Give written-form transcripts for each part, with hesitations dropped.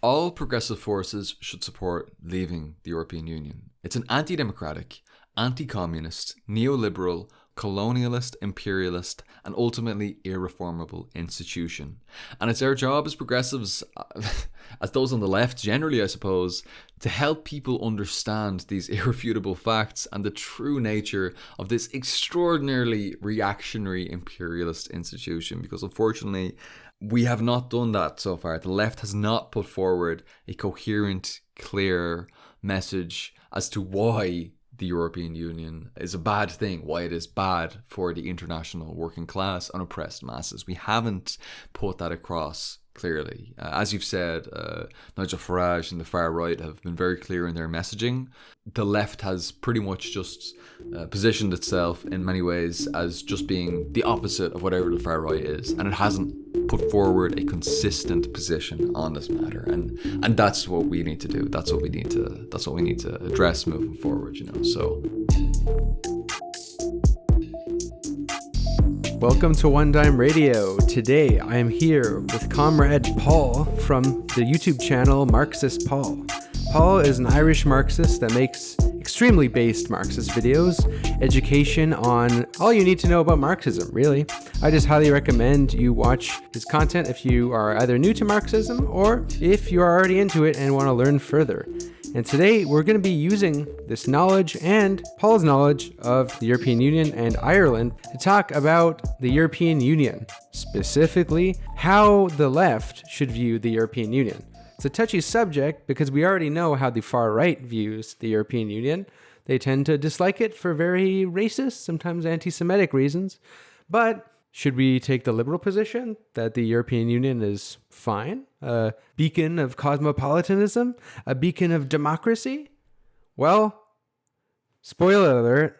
All progressive forces should support leaving the European Union. It's an anti-democratic, anti-communist, neoliberal, colonialist, imperialist, and ultimately irreformable institution. And it's our job as progressives, as those on the left generally, I suppose, to help people understand these irrefutable facts and the true nature of this extraordinarily reactionary imperialist institution. Because unfortunately, we have not done that so far. The left has not put forward a coherent, clear message as to why the European Union is a bad thing, why it is bad for the international working class and oppressed masses. We haven't put that across clearly. As you've said, Nigel Farage and the far right have been very clear in their messaging. The left has pretty much just positioned itself in many ways as just being the opposite of whatever the far right is, and it hasn't put forward a consistent position on this matter, and that's what we need to do. That's what we need to address moving forward. So. Welcome to One Dime Radio. Today I am here with Comrade Paul from the YouTube channel Marxist Paul. Paul is an Irish Marxist that makes extremely based Marxist videos, education on all you need to know about Marxism, really. I just highly recommend you watch his content if you are either new to Marxism or if you are already into it and want to learn further. And today we're going to be using this knowledge and Paul's knowledge of the European Union and Ireland to talk about the European Union, specifically how the left should view the European Union. It's a touchy subject because we already know how the far right views the European Union. They tend to dislike it for very racist, sometimes anti-Semitic reasons. But should we take the liberal position that the European Union is fine? A beacon of cosmopolitanism? A beacon of democracy? Well, spoiler alert,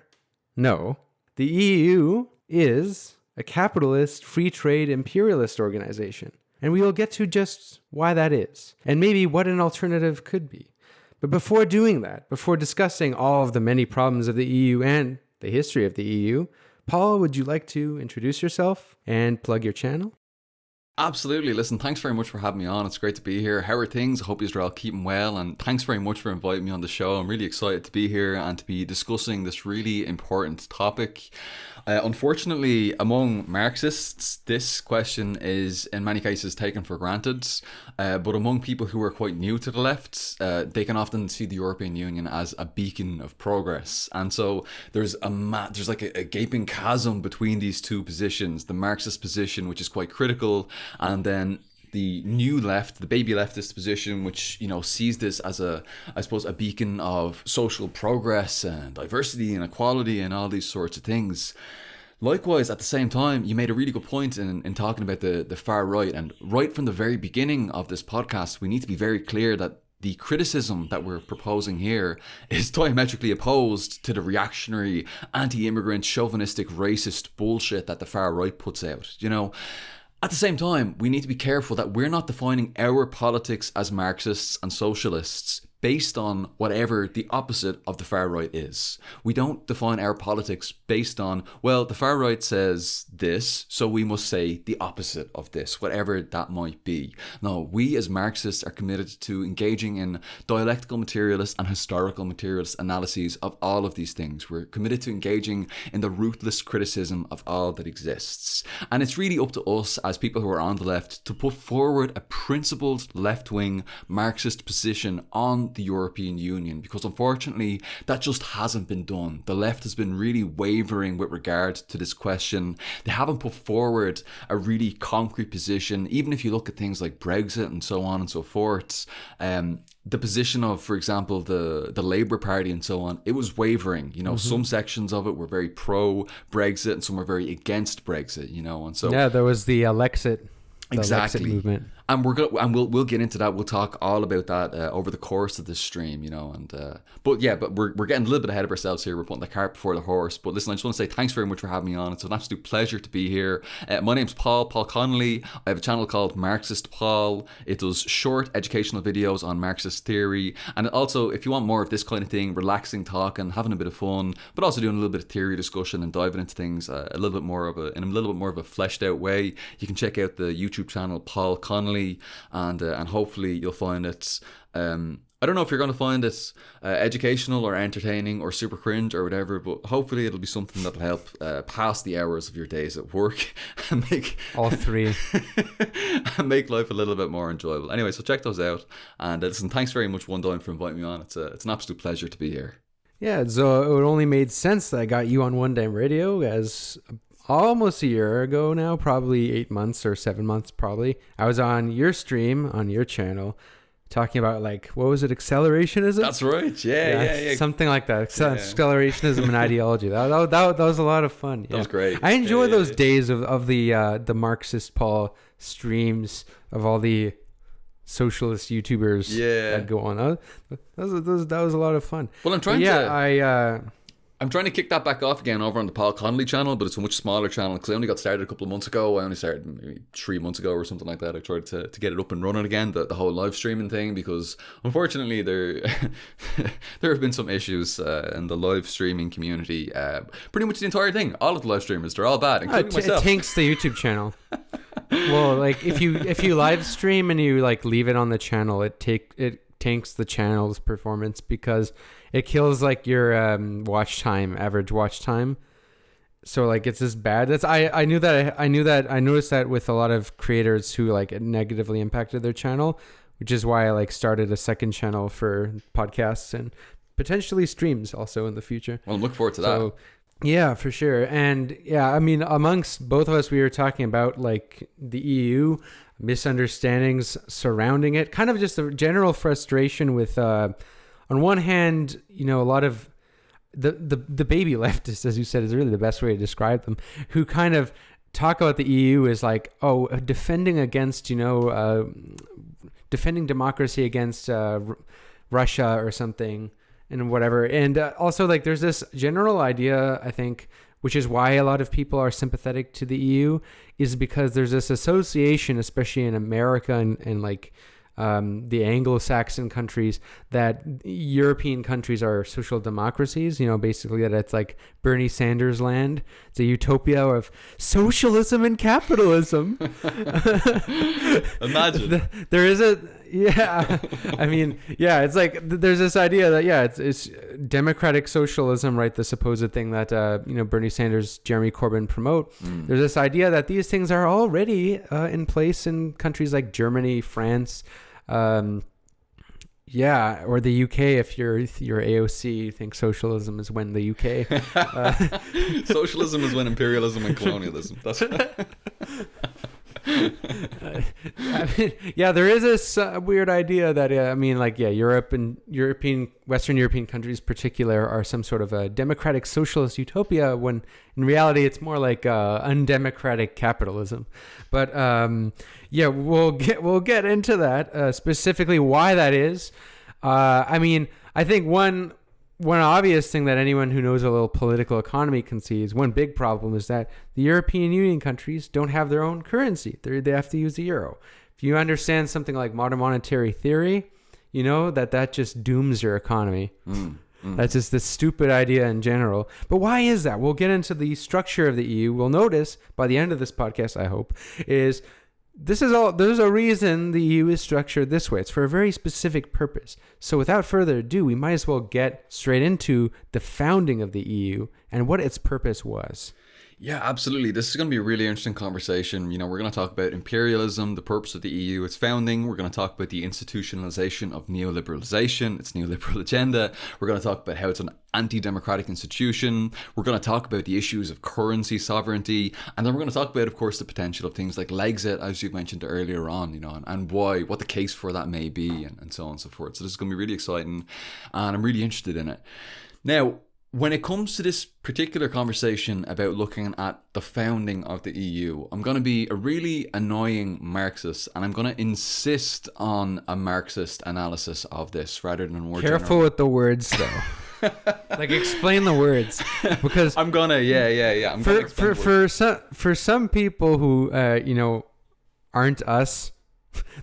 no. The EU is a capitalist, free trade, imperialist organization. And we will get to just why that is, and maybe what an alternative could be. But before doing that, before discussing all of the many problems of the EU and the history of the EU, Paul, would you like to introduce yourself and plug your channel? Absolutely. Listen, thanks very much for having me on. It's great to be here. How are things? I hope you're all keeping well, and thanks very much for inviting me on the show. I'm really excited to be here and to be discussing this really important topic. Unfortunately, among Marxists, this question is in many cases taken for granted. But among people who are quite new to the left, they can often see the European Union as a beacon of progress. And so there's like a gaping chasm between these two positions. The Marxist position, which is quite critical, and then the new left, the baby leftist position, which, sees this as a beacon of social progress and diversity and equality and all these sorts of things. Likewise, at the same time, you made a really good point in talking about the far right. And right from the very beginning of this podcast, we need to be very clear that the criticism that we're proposing here is diametrically opposed to the reactionary, anti-immigrant, chauvinistic, racist bullshit that the far right puts out. At the same time, we need to be careful that we're not defining our politics as Marxists and socialists based on whatever the opposite of the far right is. We don't define our politics based on, well, the far right says this, so we must say the opposite of this, whatever that might be. No, we as Marxists are committed to engaging in dialectical materialist and historical materialist analyses of all of these things. We're committed to engaging in the ruthless criticism of all that exists. And it's really up to us as people who are on the left to put forward a principled left-wing Marxist position on the European Union, because unfortunately that just hasn't been done. The left has been really wavering with regard to this question. They haven't put forward a really concrete position. Even if you look at things like Brexit and so on and so forth, the position of, for example, the Labour Party and so on, it was wavering. Some sections of it were very pro-Brexit and some were very against Brexit, and so... Yeah, there was the Lexit. Exactly. Lexit movement. And we'll get into that. We'll talk all about that over the course of this stream, but we're getting a little bit ahead of ourselves here. We're putting the cart before the horse. But listen, I just want to say thanks very much for having me on. It's an absolute pleasure to be here. My name's Paul Connolly. I have a channel called Marxist Paul. It does short educational videos on Marxist theory, and also, if you want more of this kind of thing, relaxing talk and having a bit of fun, but also doing a little bit of theory discussion and diving into things in a little bit more of a fleshed out way, you can check out the YouTube channel Paul Connolly. family, and hopefully you'll find it. I don't know if you're going to find it educational or entertaining or super cringe or whatever, but hopefully it'll be something that'll help pass the hours of your days at work and make all three and make life a little bit more enjoyable. Anyway, so check those out, and listen, thanks very much, One Dime, for inviting me on. It's an absolute pleasure to be here. Yeah, so it only made sense that I got you on One Dime Radio as almost a year ago now, probably 8 months or 7 months probably. I was on your stream on your channel talking about, like, what was it, accelerationism? That's right. Yeah. Something like that. Accelerationism and ideology. That was a lot of fun. Yeah. That was great. I enjoy those days of the Marxist Paul streams of all the socialist YouTubers that go on. That was a lot of fun. Well, I'm trying to kick that back off again over on the Paul Connolly channel, but it's a much smaller channel because I only got started a couple of months ago. I only started maybe 3 months ago or something like that. I tried to get it up and running again, the whole live streaming thing, because unfortunately there have been some issues in the live streaming community. Pretty much the entire thing. All of the live streamers, they're all bad, including myself. It tanks the YouTube channel. Well, like if you live stream and you like leave it on the channel, it tanks the channel's performance because it kills like your average watch time. So like it's just bad. I noticed that with a lot of creators who like it negatively impacted their channel, which is why I like started a second channel for podcasts and potentially streams also in the future. Well, I'm looking forward to that. Yeah, for sure. And yeah, I mean, amongst both of us, we were talking about like the EU, misunderstandings surrounding it, kind of just a general frustration with, on one hand, you know, a lot of the baby leftists, as you said, is really the best way to describe them, who kind of talk about the EU as like, oh, defending against, defending democracy against Russia or something. And whatever. And also, like, there's this general idea, I think, which is why a lot of people are sympathetic to the EU, is because there's this association, especially in America and like the Anglo-Saxon countries, that European countries are social democracies, basically that it's like Bernie Sanders land. It's a utopia of socialism and capitalism. Imagine. It's like there's this idea that, it's democratic socialism, right? The supposed thing that, Bernie Sanders, Jeremy Corbyn promote. There's this idea that these things are already in place in countries like Germany, France, or the UK. If you're AOC, you think socialism is when the UK. Socialism is when imperialism and colonialism. That's. There is this weird idea that Europe and Western European countries, in particular, are some sort of a democratic socialist utopia, when in reality it's more like undemocratic capitalism. But we'll get into that, specifically why that is. I think one obvious thing that anyone who knows a little political economy can see is one big problem is that the European Union countries don't have their own currency. They have to use the euro. If you understand something like modern monetary theory, you know that just dooms your economy. That's just this stupid idea in general. But why is that? We'll get into the structure of the EU. We'll notice by the end of this podcast, I hope, is there's a reason the EU is structured this way. It's for a very specific purpose. So without further ado, we might as well get straight into the founding of the EU and what its purpose was. Yeah, absolutely. This is going to be a really interesting conversation. We're going to talk about imperialism, the purpose of the EU, its founding. We're going to talk about the institutionalization of neoliberalization, its neoliberal agenda. We're going to talk about how it's an anti-democratic institution. We're going to talk about the issues of currency sovereignty. And then we're going to talk about, of course, the potential of things like Lexit, as you mentioned earlier on, and what the case for that may be, and so on and so forth. So this is going to be really exciting, and I'm really interested in it. Now, when it comes to this particular conversation about looking at the founding of the EU, I'm going to be a really annoying Marxist, and I'm going to insist on a Marxist analysis of this rather than a more careful with the words, though. Like, explain the words, because I'm gonna I'm for some people who aren't us,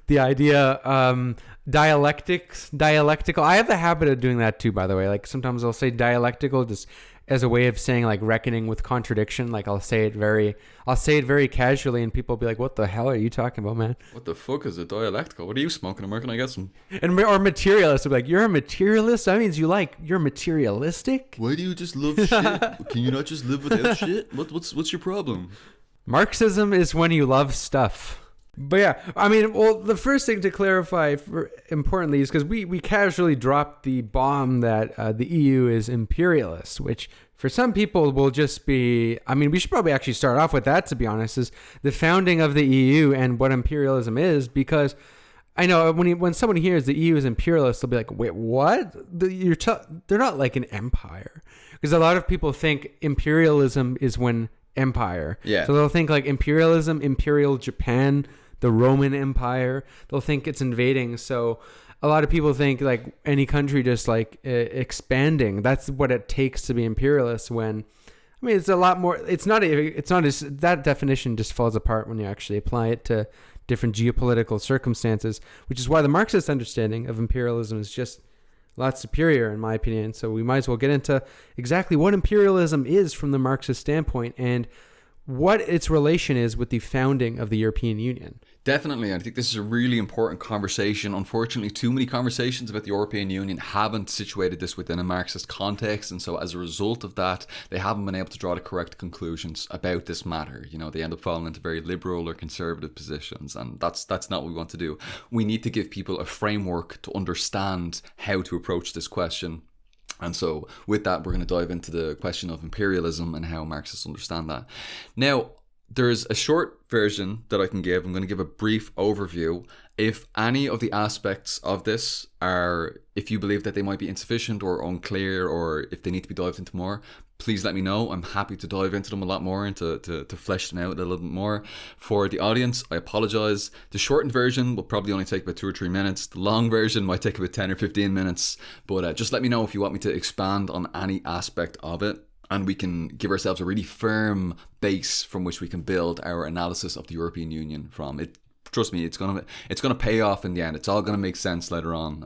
the idea dialectical. I have the habit of doing that too, by the way. Like, sometimes I'll say dialectical, just as a way of saying like reckoning with contradiction. Like I'll say it very casually, and people will be like, "What the hell are you talking about, man?" What the fuck is a dialectical? What are you smoking? Where can I get some? Or materialist will be like, "You're a materialist? That means you're materialistic? Why do you just love shit? Can you not just live without shit? What's your problem? Marxism is when you love stuff." But yeah, I mean, well, the first thing to clarify importantly is because we casually dropped the bomb that the EU is imperialist, which for some people will just be, I mean, we should probably actually start off with that, to be honest, is the founding of the EU and what imperialism is, because I know when someone hears the EU is imperialist, they'll be like, wait, what? They're not like an empire. Because a lot of people think imperialism is when empire. Yeah. So they'll think like imperialism, imperial Japan, the Roman Empire. They'll think it's invading. So a lot of people think like any country just like expanding. That's what it takes to be imperialist. When I mean, it's a lot more. It's not as that definition just falls apart when you actually apply it to different geopolitical circumstances. Which is why the Marxist understanding of imperialism is just a lot superior, in my opinion. So we might as well get into exactly what imperialism is from the Marxist standpoint and what its relation is with the founding of the European Union. Definitely. I think this is a really important conversation. Unfortunately, too many conversations about the European Union haven't situated this within a Marxist context. And so as a result of that, they haven't been able to draw the correct conclusions about this matter. You know, they end up falling into very liberal or conservative positions. And that's not what we want to do. We need to give people a framework to understand how to approach this question. And so with that, we're going to dive into the question of imperialism and how Marxists understand that. Now, there's a short version that I can give. I'm going to give a brief overview. If any of the aspects of this are, if you believe that they might be insufficient or unclear, or if they need to be dived into more, please let me know. I'm happy to dive into them a lot more and to flesh them out a little bit more. For the audience, I apologize. The shortened version will probably only take about 2 or 3 minutes. The long version might take about 10 or 15 minutes. But just let me know if you want me to expand on any aspect of it, and we can give ourselves a really firm base from which we can build our analysis of the European Union from. It, trust me, it's gonna pay off in the end. It's all gonna make sense later on,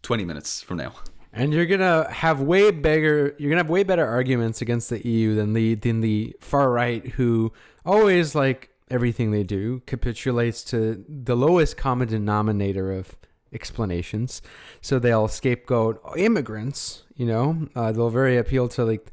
20 minutes from now. And you're gonna have way better arguments against the EU than the far right, who always, like everything they do, capitulates to the lowest common denominator of explanations. So they'll scapegoat immigrants. You know, they'll very appeal to like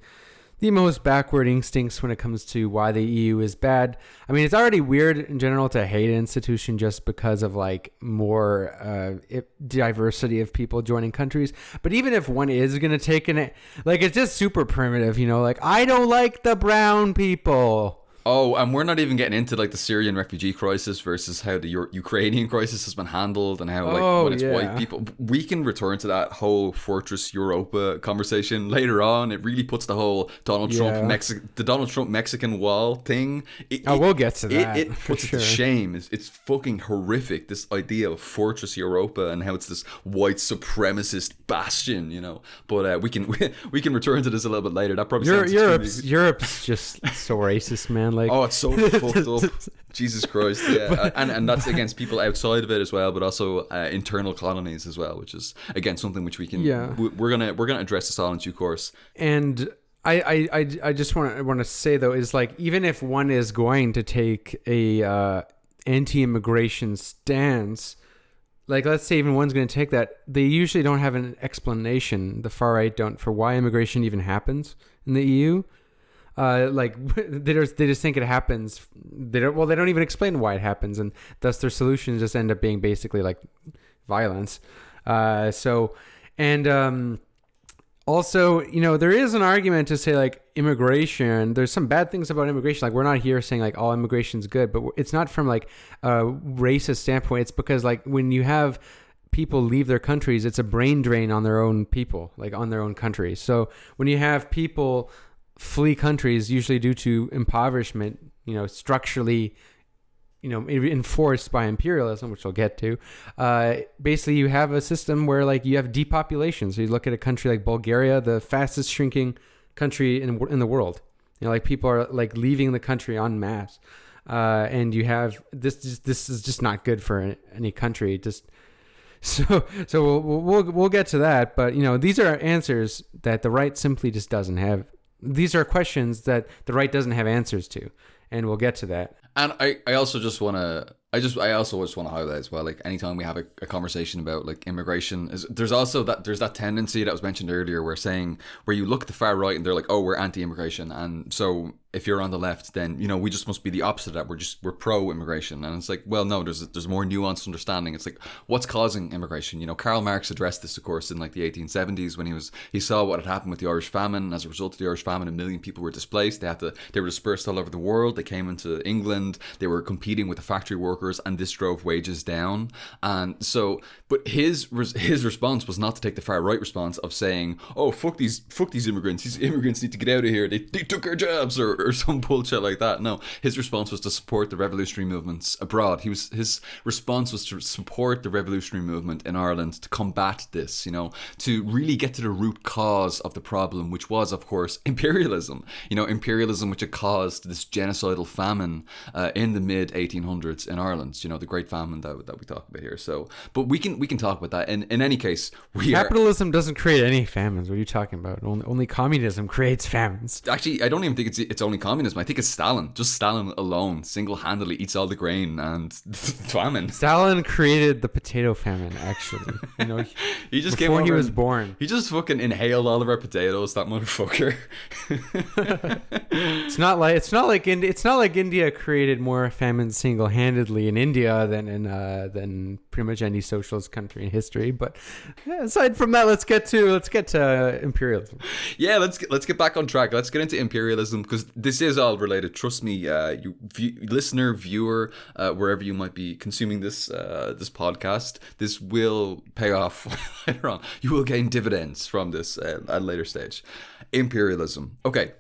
the most backward instincts when it comes to why the EU is bad. I mean, it's already weird in general to hate an institution just because of like more diversity of people joining countries. But even if one is going to take it, like, it's just super primitive, you know, like, I don't like the brown people. Oh, and we're not even getting into like the Syrian refugee crisis versus how the Ukrainian crisis has been handled, and how like when it's white people. We can return to that whole Fortress Europa conversation later on. It really puts the whole Donald Trump Mexican wall thing. We'll get to that. It puts it to shame. It's fucking horrific, this idea of Fortress Europa and how it's this white supremacist bastion, you know. But we can return to this a little bit later. That probably Europe's just so racist, man. Like, oh, it's so fucked up. Jesus Christ, yeah. And that's against people outside of it as well, but also internal colonies as well, which is again something which we can we're gonna address this all in due course. And I just want to say though, is like, even if one is going to take a anti-immigration stance, like let's say even one's going to take that, they usually don't have an explanation, the far right don't, for why immigration even happens in the EU. Like they just think it happens. They don't even explain why it happens, and thus their solutions just end up being basically like violence. Also, you know, there is an argument to say like immigration, there's some bad things about immigration. Like, we're not here saying like all immigration's good, but it's not from like a racist standpoint. It's because like when you have people leave their countries, it's a brain drain on their own people, like on their own countries. So when you have people flee countries, usually due to impoverishment, you know, structurally, you know, enforced by imperialism, which we'll get to. Basically, you have a system where like you have depopulation. So you look at a country like Bulgaria, the fastest shrinking country in the world. You know, like people are like leaving the country en masse, and you have this is just not good for any country. So we'll get to that. But you know, these are answers that the right simply just doesn't have these are questions that the right doesn't have answers to, and we'll get to that. And I also just want to highlight as well, like anytime we have a conversation about like immigration, there's that tendency that was mentioned earlier where you look at the far right and they're like, oh, we're anti-immigration, and so if you're on the left, then we just must be the opposite of that. We're pro-immigration. And it's like, well, no, there's more nuanced understanding. It's like, what's causing immigration? Karl Marx addressed this, of course, in like the 1870s when he saw what had happened with the Irish famine. As a result of the Irish famine, 1 million people were displaced. They were dispersed all over the world. They came into England. They were competing with the factory workers, and this drove wages down. And so, but his response was not to take the far right response of saying, oh, fuck these immigrants. These immigrants need to get out of here. They took our jobs, or some bullshit like that. No, his response was to support the revolutionary movements abroad. His response was to support the revolutionary movement in Ireland, to combat this, to really get to the root cause of the problem, which was, of course, imperialism. Imperialism, which had caused this genocidal famine in the mid 1800s in Ireland. The Great Famine that we talk about here. So, but we can talk about that. In any case, capitalism doesn't create any famines. What are you talking about? Only communism creates famines. Actually, I don't even think it's only communism. I think it's Stalin. Just Stalin alone, single-handedly eats all the grain and famine. Stalin created the potato famine. Actually, he just before he was born. He just fucking inhaled all of our potatoes. That motherfucker. It's not like India created more famines single-handedly in India than pretty much any socialist country in history. But aside from that, let's get to imperialism. Yeah, let's get back on track. Let's get into imperialism, because this is all related. Trust me, listener, viewer, wherever you might be consuming this podcast, this will pay off later on. You will gain dividends from this at a later stage. Imperialism. Okay.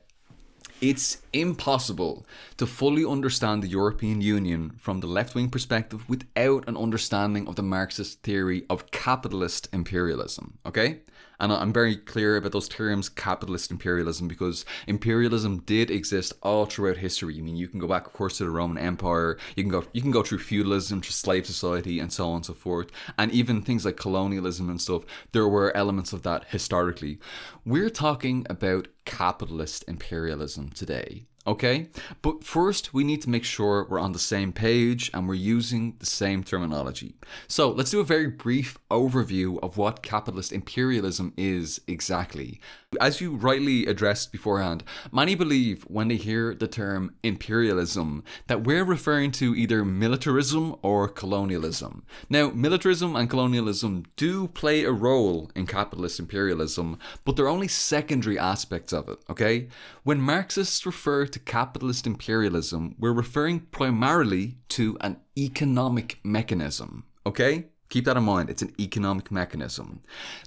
It's impossible to fully understand the European Union from the left-wing perspective without an understanding of the Marxist theory of capitalist imperialism, okay? And I'm very clear about those terms, capitalist imperialism, because imperialism did exist all throughout history. I mean, you can go back, of course, to the Roman Empire. You can go through feudalism, to slave society, and so on and so forth. And even things like colonialism and stuff, there were elements of that historically. We're talking about capitalist imperialism today. Okay, but first we need to make sure we're on the same page and we're using the same terminology. So let's do a very brief overview of what capitalist imperialism is exactly. As you rightly addressed beforehand, many believe when they hear the term imperialism that we're referring to either militarism or colonialism. Now, militarism and colonialism do play a role in capitalist imperialism, but they're only secondary aspects of it, okay? When Marxists refer to capitalist imperialism, we're referring primarily to an economic mechanism, okay? Keep that in mind. It's an economic mechanism.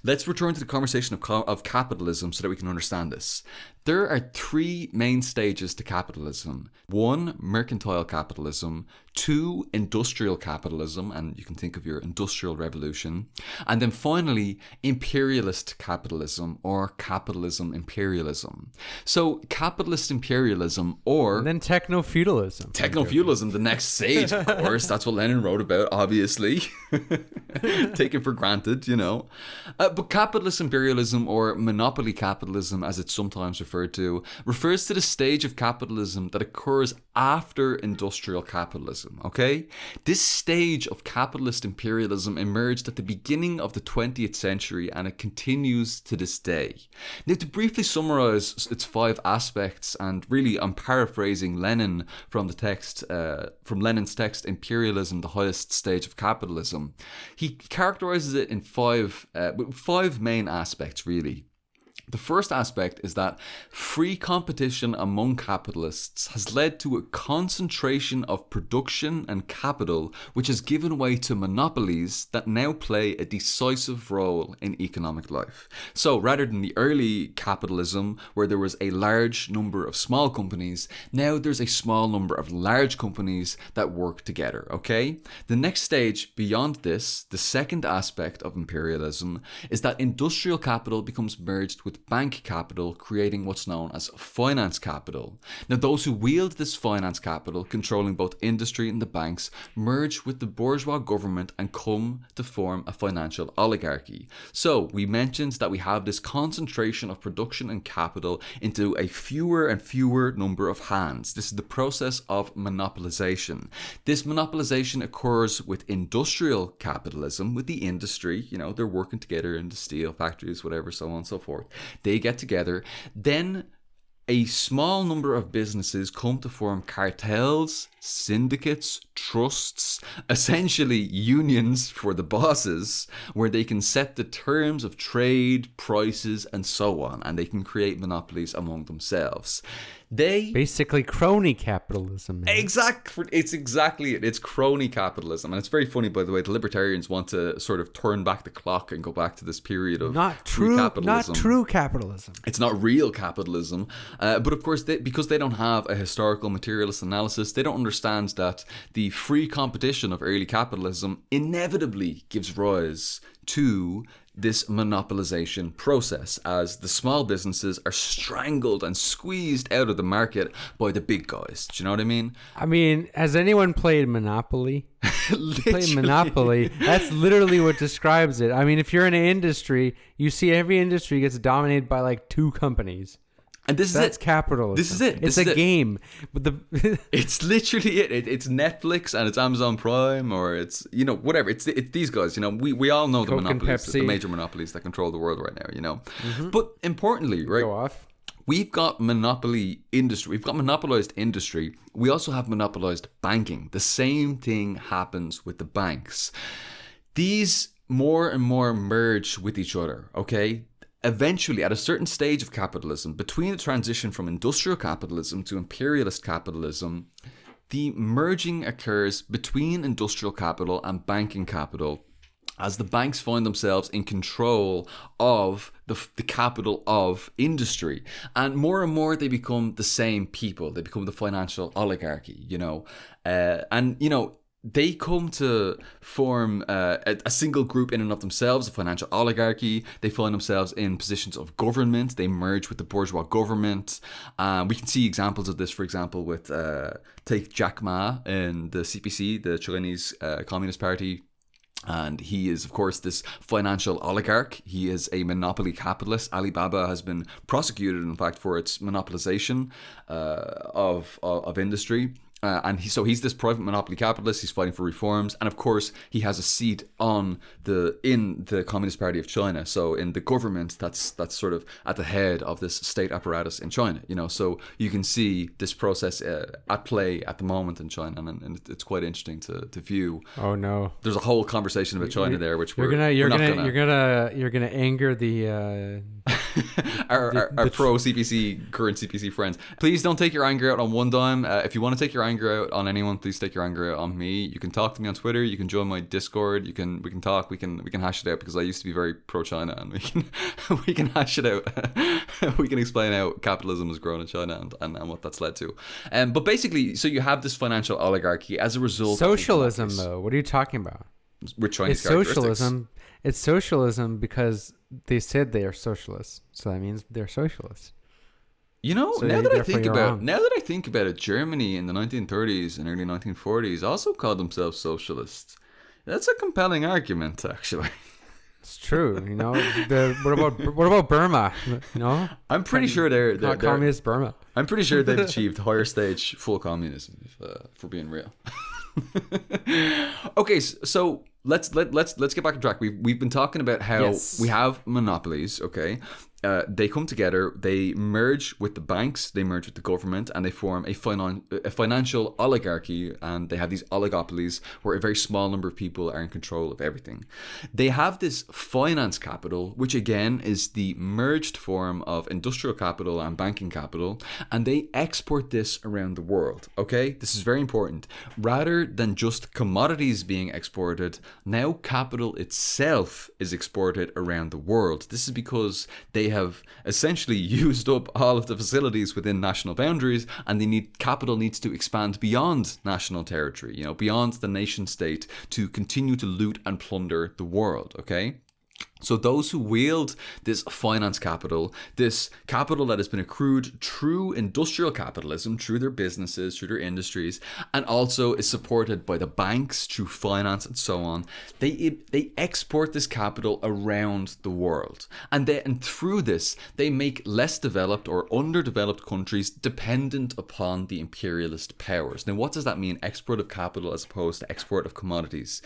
Let's return to the conversation of capitalism so that we can understand this. There are three main stages to capitalism. 1, mercantile capitalism. 2, industrial capitalism, and you can think of your industrial revolution. And then finally, imperialist capitalism, or capitalism imperialism. So capitalist imperialism, or... And then techno-feudalism. Techno-feudalism, the next stage, of course. That's what Lenin wrote about, obviously. Take it for granted, But capitalist imperialism, or monopoly capitalism, as it's sometimes referred to, refers to the stage of capitalism that occurs after industrial capitalism, okay? This stage of capitalist imperialism emerged at the beginning of the 20th century, and it continues to this day. Now, to briefly summarize its 5 aspects, and really I'm paraphrasing Lenin from Lenin's text, Imperialism, the Highest Stage of Capitalism, he characterizes it in 5 main aspects, really. The first aspect is that free competition among capitalists has led to a concentration of production and capital, which has given way to monopolies that now play a decisive role in economic life. So rather than the early capitalism, where there was a large number of small companies, now there's a small number of large companies that work together, okay? The next stage beyond this, the second aspect of imperialism, is that industrial capital becomes merged with with bank capital, creating what's known as finance capital. Now, those who wield this finance capital, controlling both industry and the banks, merge with the bourgeois government and come to form a financial oligarchy. So, we mentioned that we have this concentration of production and capital into a fewer and fewer number of hands. This is the process of monopolization. This monopolization occurs with industrial capitalism, with the industry, they're working together in the steel factories, whatever, so on and so forth. They get together. Then a small number of businesses come to form cartels, syndicates, trusts, essentially unions for the bosses, where they can set the terms of trade, prices, and so on, and they can create monopolies among themselves. Basically crony capitalism. Man. It's exactly it. It's crony capitalism. And it's very funny, by the way, the libertarians want to sort of turn back the clock and go back to this period of not true capitalism. It's not real capitalism. But of course, because they don't have a historical materialist analysis, they don't understand that the free competition of early capitalism inevitably gives rise to this monopolization process, as the small businesses are strangled and squeezed out of the market by the big guys. Do you know what I mean? I mean, has anyone played Monopoly? Play Monopoly. That's literally what describes it. I mean, if you're in an industry, you see every industry gets dominated by like two companies. And that's capitalism. This is it. It's a game. But it's literally it. It's Netflix and it's Amazon Prime, or it's whatever. It's these guys. We all know the Coke monopolies, and Pepsi. the major monopolies that control the world right now. Mm-hmm. But importantly, right? Go off. We've got monopoly industry. We've got monopolized industry. We also have monopolized banking. The same thing happens with the banks. These more and more merge with each other. Okay. Eventually, at a certain stage of capitalism, between the transition from industrial capitalism to imperialist capitalism, the merging occurs between industrial capital and banking capital, as the banks find themselves in control of the capital of industry. And more they become the same people. They become the financial oligarchy, they come to form a single group in and of themselves, a financial oligarchy. They find themselves in positions of government. They merge with the bourgeois government. We can see examples of this, for example, with take Jack Ma in the CPC, the Chinese Communist Party. And he is, of course, this financial oligarch. He is a monopoly capitalist. Alibaba has been prosecuted, in fact, for its monopolization of industry. And he's this private monopoly capitalist. He's fighting for reforms, and of course he has a seat in the Communist Party of China. So in the government, that's sort of at the head of this state apparatus in China. So you can see this process at play at the moment in China, and it's quite interesting to view. Oh no! There's a whole conversation about China there, which you're gonna anger the our pro CPC current CPC friends. Please don't take your anger out on one dime. If you want to take your anger out on anyone, please take your anger out on me. You can talk to me on Twitter. You can join my Discord. We can talk. We can hash it out, because I used to be very pro China, and we can hash it out. We can explain how capitalism has grown in China and what that's led to. But basically, so you have this financial oligarchy as a result. Socialism, though. What are you talking about? With Chinese it's socialism. It's socialism because they said they are socialists, so that means they're socialists. Now that I think about it, Germany in the 1930s and early 1940s also called themselves socialists. That's a compelling argument, actually. It's true. What about Burma? I'm pretty sure they're communist Burma. I'm pretty sure they've achieved higher stage full communism, for being real. Okay, so let's get back on track. We've been talking about how we have monopolies. Okay, they come together, they merge with the banks, they merge with the government, and they form a financial oligarchy. And they have these oligopolies where a very small number of people are in control of everything. They have this finance capital, which again is the merged form of industrial capital and banking capital, and they export this around the world. Okay, this is very important. Rather than just commodities being exported, now capital itself is exported around the world. This is because they have essentially used up all of the facilities within national boundaries, and capital needs to expand beyond national territory, beyond the nation state, to continue to loot and plunder the world. Okay, So those who wield this finance capital, this capital that has been accrued through industrial capitalism, through their businesses, through their industries, and also is supported by the banks through finance and so on, they export this capital around the world. And through this, they make less developed or underdeveloped countries dependent upon the imperialist powers. Now, what does that mean, export of capital as opposed to export of commodities?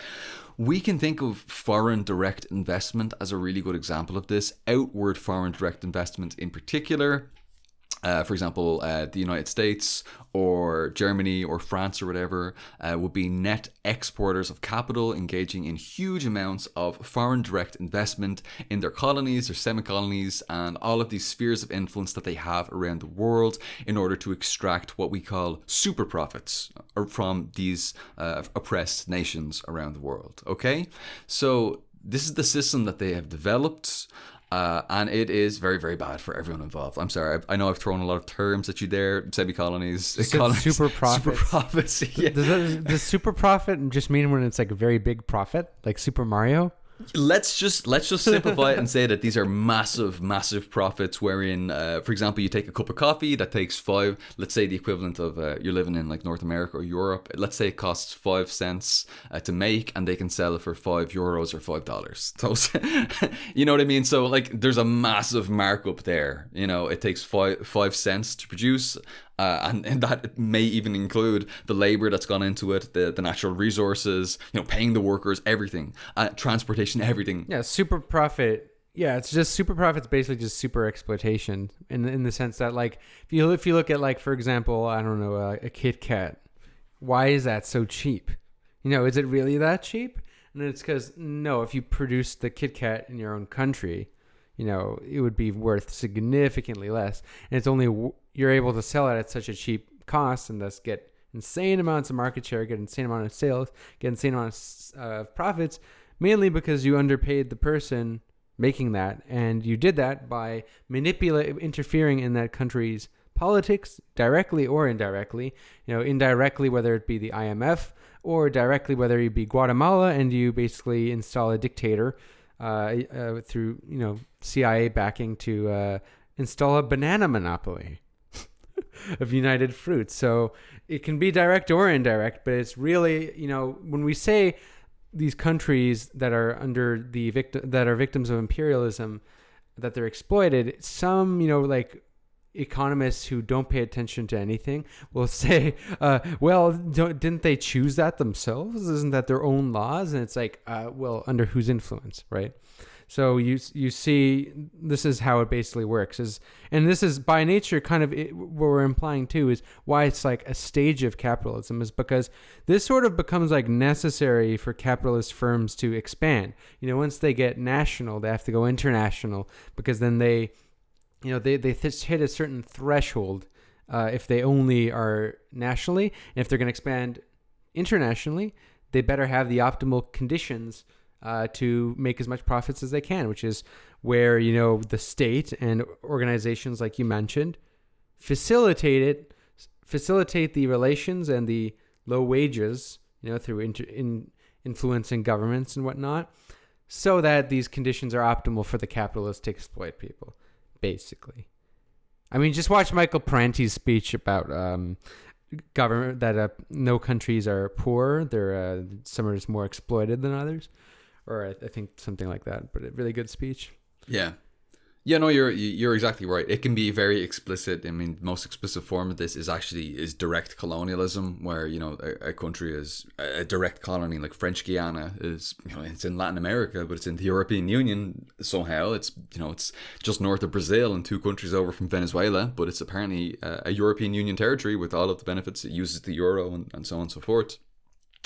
We can think of foreign direct investment as a really good example of this, outward foreign direct investment in particular. For example, the United States or Germany or France or whatever would be net exporters of capital, engaging in huge amounts of foreign direct investment in their colonies, their semi-colonies, and all of these spheres of influence that they have around the world in order to extract what we call super profits from these oppressed nations around the world. Okay? So this is the system that they have developed. And it is very, very bad for everyone involved. I'm sorry. I know I've thrown a lot of terms at you there. Semi-colonies. Super profits. Super profits. Yeah. Does super profit just mean when it's like a very big profit? Like Super Mario? Let's just simplify it and say that these are massive profits wherein, for example, you take a cup of coffee that takes let's say the equivalent of, you're living in like North America or Europe. Let's say it costs 5 cents to make, and they can sell it for €5 or $5. So, you know what I mean? So like there's a massive markup there. You know, it takes 5 cents to produce. And that may even include the labor that's gone into it, the natural resources, you know, paying the workers, everything, transportation, everything. Yeah, super profit. Yeah, it's just super profit's basically just super exploitation in the sense that, like, if you look at, like, for example, I don't know, a Kit Kat, why is that so cheap? You know, is it really that cheap? And it's because, no, if you produced the Kit Kat in your own country, you know, it would be worth significantly less. And it's only you're able to sell it at such a cheap cost and thus get insane amounts of market share, get insane amount of sales, get insane amount of profits, mainly because you underpaid the person making that. And you did that by interfering in that country's politics, directly or indirectly. You know, indirectly, whether it be the IMF, or directly, whether it be Guatemala, and you basically install a dictator through, you know, CIA backing to install a banana monopoly of United Fruits. So it can be direct or indirect, but it's really, you know, when we say these countries that are that are victims of imperialism, that they're exploited, some, you know, like economists who don't pay attention to anything will say, well, didn't they choose that themselves? Isn't that their own laws? And it's like, well, under whose influence, right? So you see, this is how it basically works. And this is by nature kind of what we're implying too, is why it's like a stage of capitalism, is because this sort of becomes like necessary for capitalist firms to expand. You know, once they get national, they have to go international, because then they hit a certain threshold if they only are nationally. And if they're going to expand internationally, they better have the optimal conditions to make as much profits as they can, which is where, you know, the state and organizations like you mentioned facilitate the relations and the low wages, you know, through influencing governments and whatnot, so that these conditions are optimal for the capitalists to exploit people, basically. I mean, just watch Michael Parenti's speech about government, that no countries are poor. Some are just more exploited than others. Or I think something like that, but a really good speech. Yeah. Yeah, no, you're exactly right. It can be very explicit. I mean, the most explicit form of this is direct colonialism, where, you know, a country is a direct colony, like French Guiana is, you know, it's in Latin America, but it's in the European Union somehow. It's, you know, it's just north of Brazil and 2 countries over from Venezuela, but it's apparently a European Union territory with all of the benefits. It uses the euro and so on and so forth.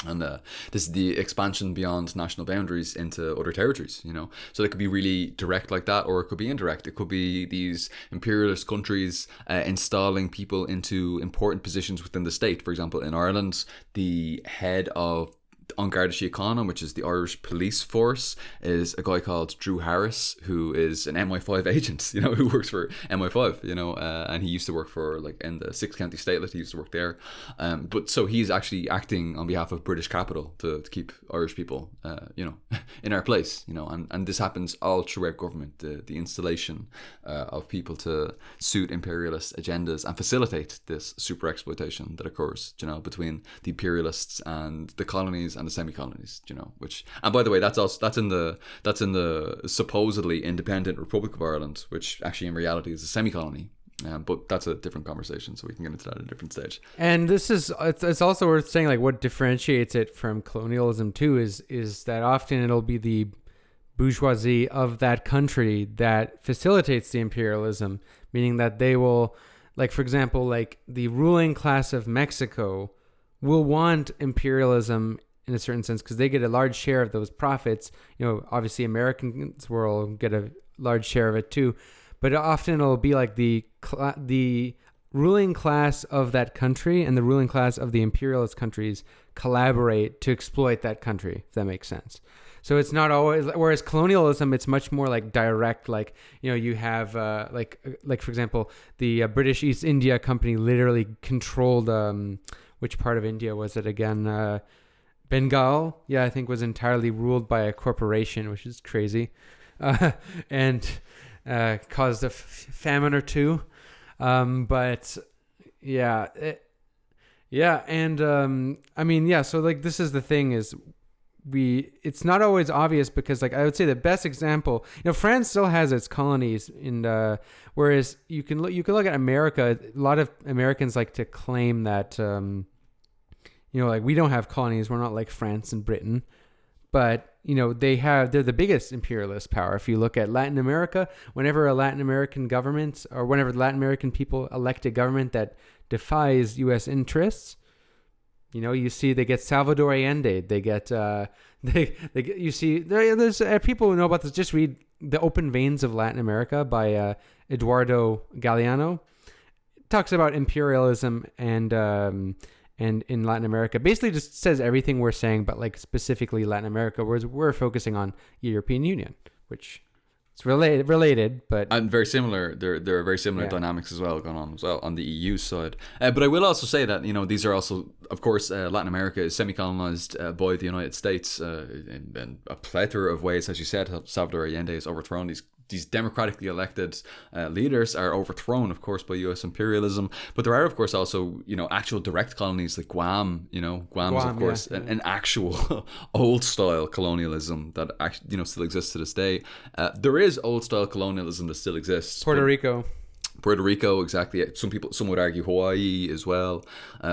And this is the expansion beyond national boundaries into other territories, you know. So it could be really direct like that, or it could be indirect. It could be these imperialist countries installing people into important positions within the state. For example, in Ireland, the head of on Garda Síochána, which is the Irish police force, is a guy called Drew Harris, who is an MI5 agent, you know, who works for MI5, you know, and he used to work for, like, in the 6th County Statelet, he used to work there. But so he's actually acting on behalf of British capital to keep Irish people, you know, in our place, you know, and this happens all throughout government, the installation of people to suit imperialist agendas and facilitate this super exploitation that occurs, you know, between the imperialists and the colonies and the semi-colonies, you know, which, and by the way, that's in the supposedly independent Republic of Ireland, which actually in reality is a semi-colony. But that's a different conversation, so we can get into that at a different stage. And this is, it's also worth saying, like, what differentiates it from colonialism too is that often it'll be the bourgeoisie of that country that facilitates the imperialism, meaning that they will, like, for example, like the ruling class of Mexico will want imperialism in a certain sense because they get a large share of those profits. You know, obviously Americans will get a large share of it too, but often it'll be like the ruling class of that country and the ruling class of the imperialist countries collaborate to exploit that country, if that makes sense. So it's not always, whereas colonialism, it's much more like direct, like, you know, you have like for example, the British East India Company literally controlled, which part of India was it again? Bengal, yeah, I think was entirely ruled by a corporation, which is crazy, and caused a famine or two. But yeah, and I mean, yeah, so like this is the thing is, it's not always obvious because, like, I would say the best example, you know, France still has its colonies, and whereas you can look at America. A lot of Americans like to claim that you know, like, we don't have colonies, we're not like France and Britain, but you know, they're the biggest imperialist power. If you look at Latin America, whenever a Latin American government or whenever Latin American people elect a government that defies U.S. interests, you know, you see they get Salvador Allende. They get you see there's people who know about this. Just read The Open Veins of Latin America by Eduardo Galeano. It talks about imperialism and in Latin America. Basically, just says everything we're saying, but like specifically Latin America, whereas we're focusing on European Union, which it's related, but and very similar. There are very similar dynamics as well going on as well on the EU side. But I will also say that, you know, these are also, of course, Latin America is semi-colonized by the United States in a plethora of ways. As you said, Salvador Allende has overthrown these democratically elected leaders are overthrown, of course, by U.S. imperialism. But there are, of course, also, you know, actual direct colonies like Guam. You know, Guam is, of course, an actual old-style colonialism that actually, you know, still exists to this day. There is old-style colonialism that still exists. Puerto Rico, exactly. Some would argue Hawaii as well.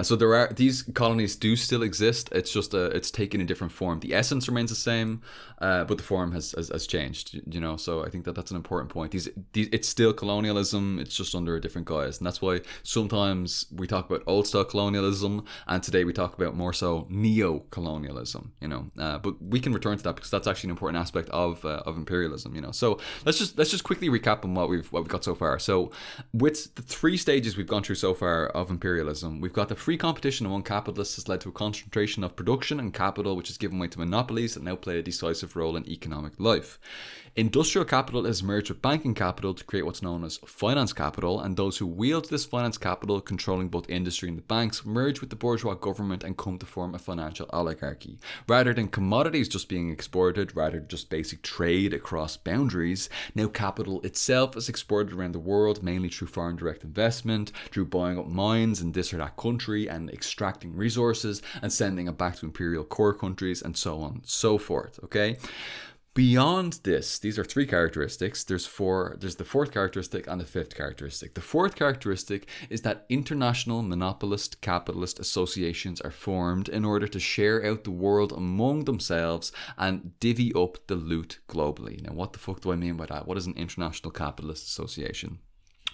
So these colonies do still exist. It's just it's taken a different form. The essence remains the same, but the form has changed. You know, so I think that's an important point. It's still colonialism. It's just under a different guise, and that's why sometimes we talk about old style colonialism, and today we talk about more so neo-colonialism. You know, but we can return to that because that's actually an important aspect of imperialism. You know, so let's just quickly recap on what we've got so far. So, with the 3 stages we've gone through so far of imperialism, we've got the free competition among capitalists has led to a concentration of production and capital, which has given way to monopolies that now play a decisive role in economic life. Industrial capital has merged with banking capital to create what's known as finance capital, and those who wield this finance capital, controlling both industry and the banks, merge with the bourgeois government and come to form a financial oligarchy. Rather than commodities just being exported, rather than just basic trade across boundaries, now capital itself is exported around the world, mainly through foreign direct investment, through buying up mines in this or that country and extracting resources and sending it back to imperial core countries and so on and so forth, okay? Beyond this, these are 3 characteristics. There's the 4th characteristic and the 5th characteristic. The 4th characteristic is that international monopolist capitalist associations are formed in order to share out the world among themselves and divvy up the loot globally. Now, what the fuck do I mean by that? What is an international capitalist association?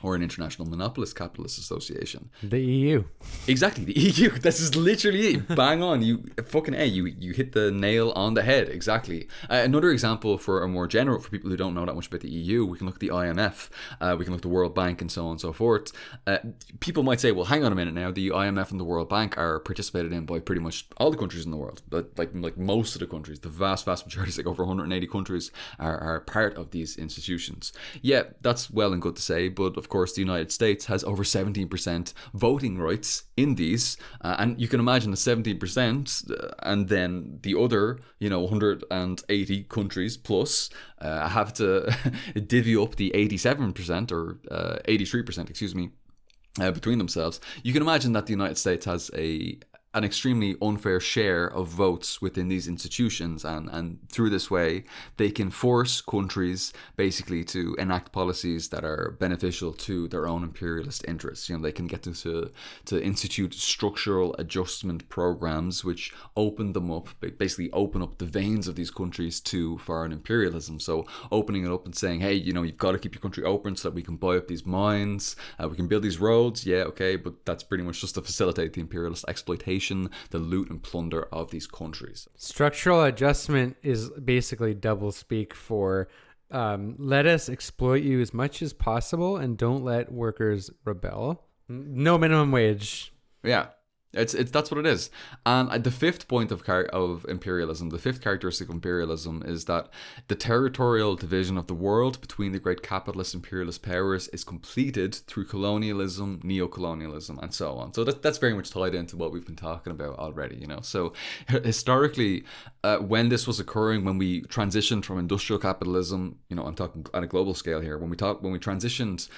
or an international monopolist capitalist association. The EU. Exactly, the EU. This is literally it. Bang on. You hit the nail on the head. Exactly. Another example for people who don't know that much about the EU, we can look at the IMF, we can look at the World Bank, and so on and so forth. People might say, well, hang on a minute now, the IMF and the World Bank are participated in by pretty much all the countries in the world, but like most of the countries, the vast majority, like over 180 countries are part of these institutions. Yeah, that's well and good to say, but of course the United States has over 17% voting rights in these, and you can imagine the 17%, and then the other 180 countries plus have to divvy up the 87% or 83%, excuse me, between themselves. You can imagine that the United States has an extremely unfair share of votes within these institutions, and through this way they can force countries basically to enact policies that are beneficial to their own imperialist interests. They can get them to institute structural adjustment programs which basically open up the veins of these countries to foreign imperialism. So opening it up and saying, hey, you've got to keep your country open so that we can buy up these mines, we can build these roads, yeah, okay, but that's pretty much just to facilitate the imperialist exploitation, the loot and plunder of these countries. Structural adjustment is basically double speak for let us exploit you as much as possible and don't let workers rebel. No minimum wage. Yeah. That's what it is. And the fifth point of imperialism, the fifth characteristic of imperialism, is that the territorial division of the world between the great capitalist imperialist powers is completed through colonialism, neo-colonialism, and so on. So that's very much tied into what we've been talking about already. So historically, when this was occurring, when we transitioned from industrial capitalism, I'm talking on a global scale here, when we transitioned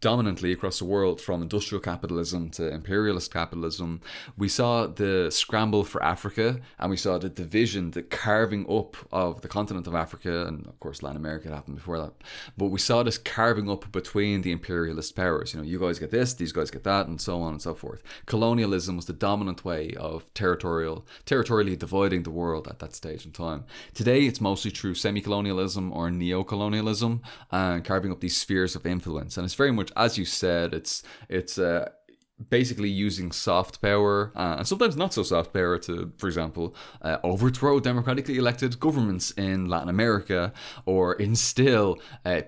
dominantly across the world from industrial capitalism to imperialist capitalism, we saw the scramble for Africa, and we saw the division, the carving up of the continent of Africa, and of course Latin America happened before that, but we saw this carving up between the imperialist powers. You guys get this, these guys get that, and so on and so forth. Colonialism was the dominant way of territorially dividing the world at that stage in time. Today it's mostly through semi-colonialism or neo-colonialism, and carving up these spheres of influence, and it's very much, as you said, it's basically using soft power, and sometimes not so soft power, to, for example, overthrow democratically elected governments in Latin America, or instill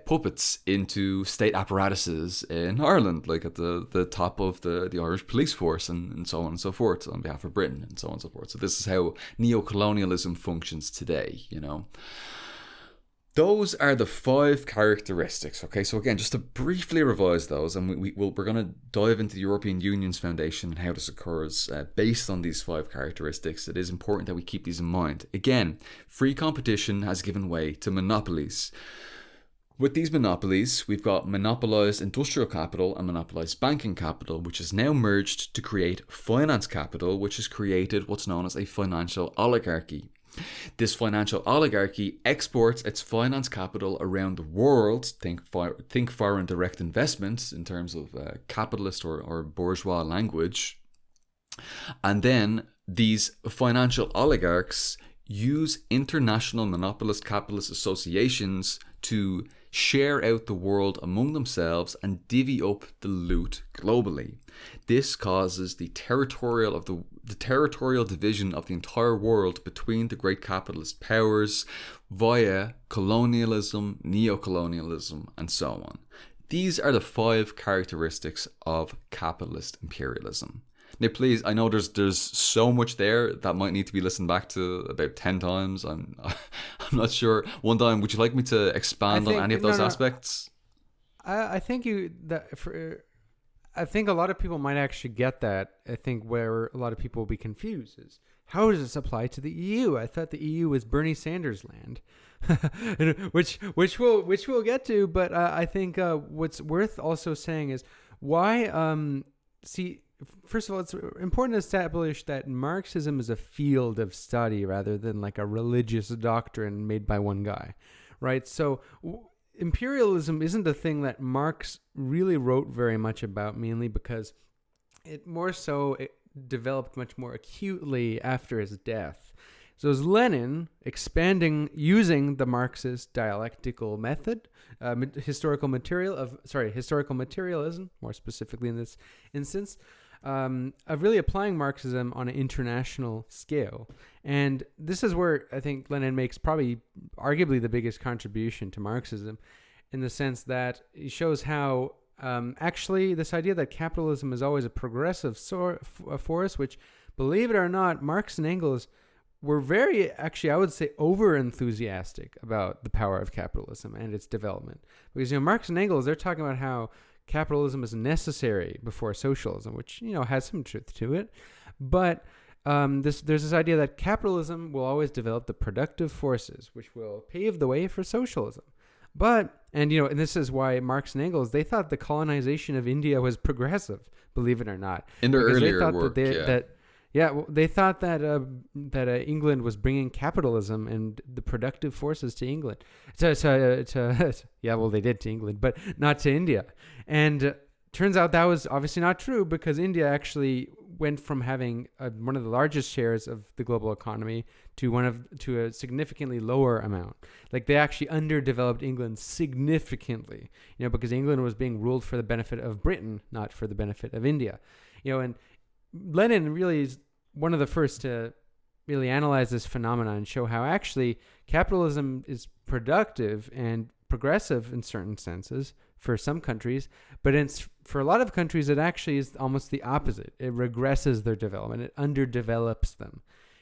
puppets into state apparatuses in Ireland, like at the top of the Irish police force, and so on and so forth, on behalf of Britain, and so on and so forth. So this is how neo-colonialism functions today, Those are the 5 characteristics. Okay, so again, just to briefly revise those, and we're going to dive into the European Union's foundation and how this occurs based on these 5 characteristics. It is important that we keep these in mind. Again, free competition has given way to monopolies. With these monopolies, we've got monopolized industrial capital and monopolized banking capital, which is now merged to create finance capital, which has created what's known as a financial oligarchy. This financial oligarchy exports its finance capital around the world. Think foreign direct investments in terms of capitalist or bourgeois language. And then these financial oligarchs use international monopolist capitalist associations to share out the world among themselves and divvy up the loot globally. This causes the territorial division of the entire world between the great capitalist powers via colonialism, neo-colonialism, and so on. These are the 5 characteristics of capitalist imperialism. Now, please, I know there's so much there that might need to be listened back to about 10 times. I'm not sure. One time, would you like me to expand on any of those aspects? I think I think a lot of people might actually get that. I think where a lot of people will be confused is, how does this apply to the EU? I thought the EU was Bernie Sanders' land, which we'll get to. But I think what's worth also saying is why. First of all, it's important to establish that Marxism is a field of study rather than like a religious doctrine made by one guy, right? So imperialism isn't a thing that Marx really wrote very much about, mainly because it developed much more acutely after his death. So it was Lenin expanding using the Marxist dialectical method, historical materialism, more specifically in this instance, of really applying Marxism on an international scale. And this is where I think Lenin makes probably arguably the biggest contribution to Marxism, in the sense that he shows how actually this idea that capitalism is always a progressive force, which, believe it or not, Marx and Engels were very, actually, I would say, over-enthusiastic about the power of capitalism and its development. Because, Marx and Engels, they're talking about how capitalism is necessary before socialism, which, has some truth to it. But there's this idea that capitalism will always develop the productive forces, which will pave the way for socialism. But, and this is why Marx and Engels, they thought the colonization of India was progressive, believe it or not. In their earlier work, they thought that England was bringing capitalism and the productive forces to England. They did to England, but not to India. And turns out that was obviously not true, because India actually went from having one of the largest shares of the global economy to a significantly lower amount. Like, they actually underdeveloped England significantly, because England was being ruled for the benefit of Britain, not for the benefit of India. And Lenin really is one of the first to really analyze this phenomenon and show how actually capitalism is productive and progressive in certain senses for some countries, but for a lot of countries it actually is almost the opposite. It regresses their development. It underdevelops them.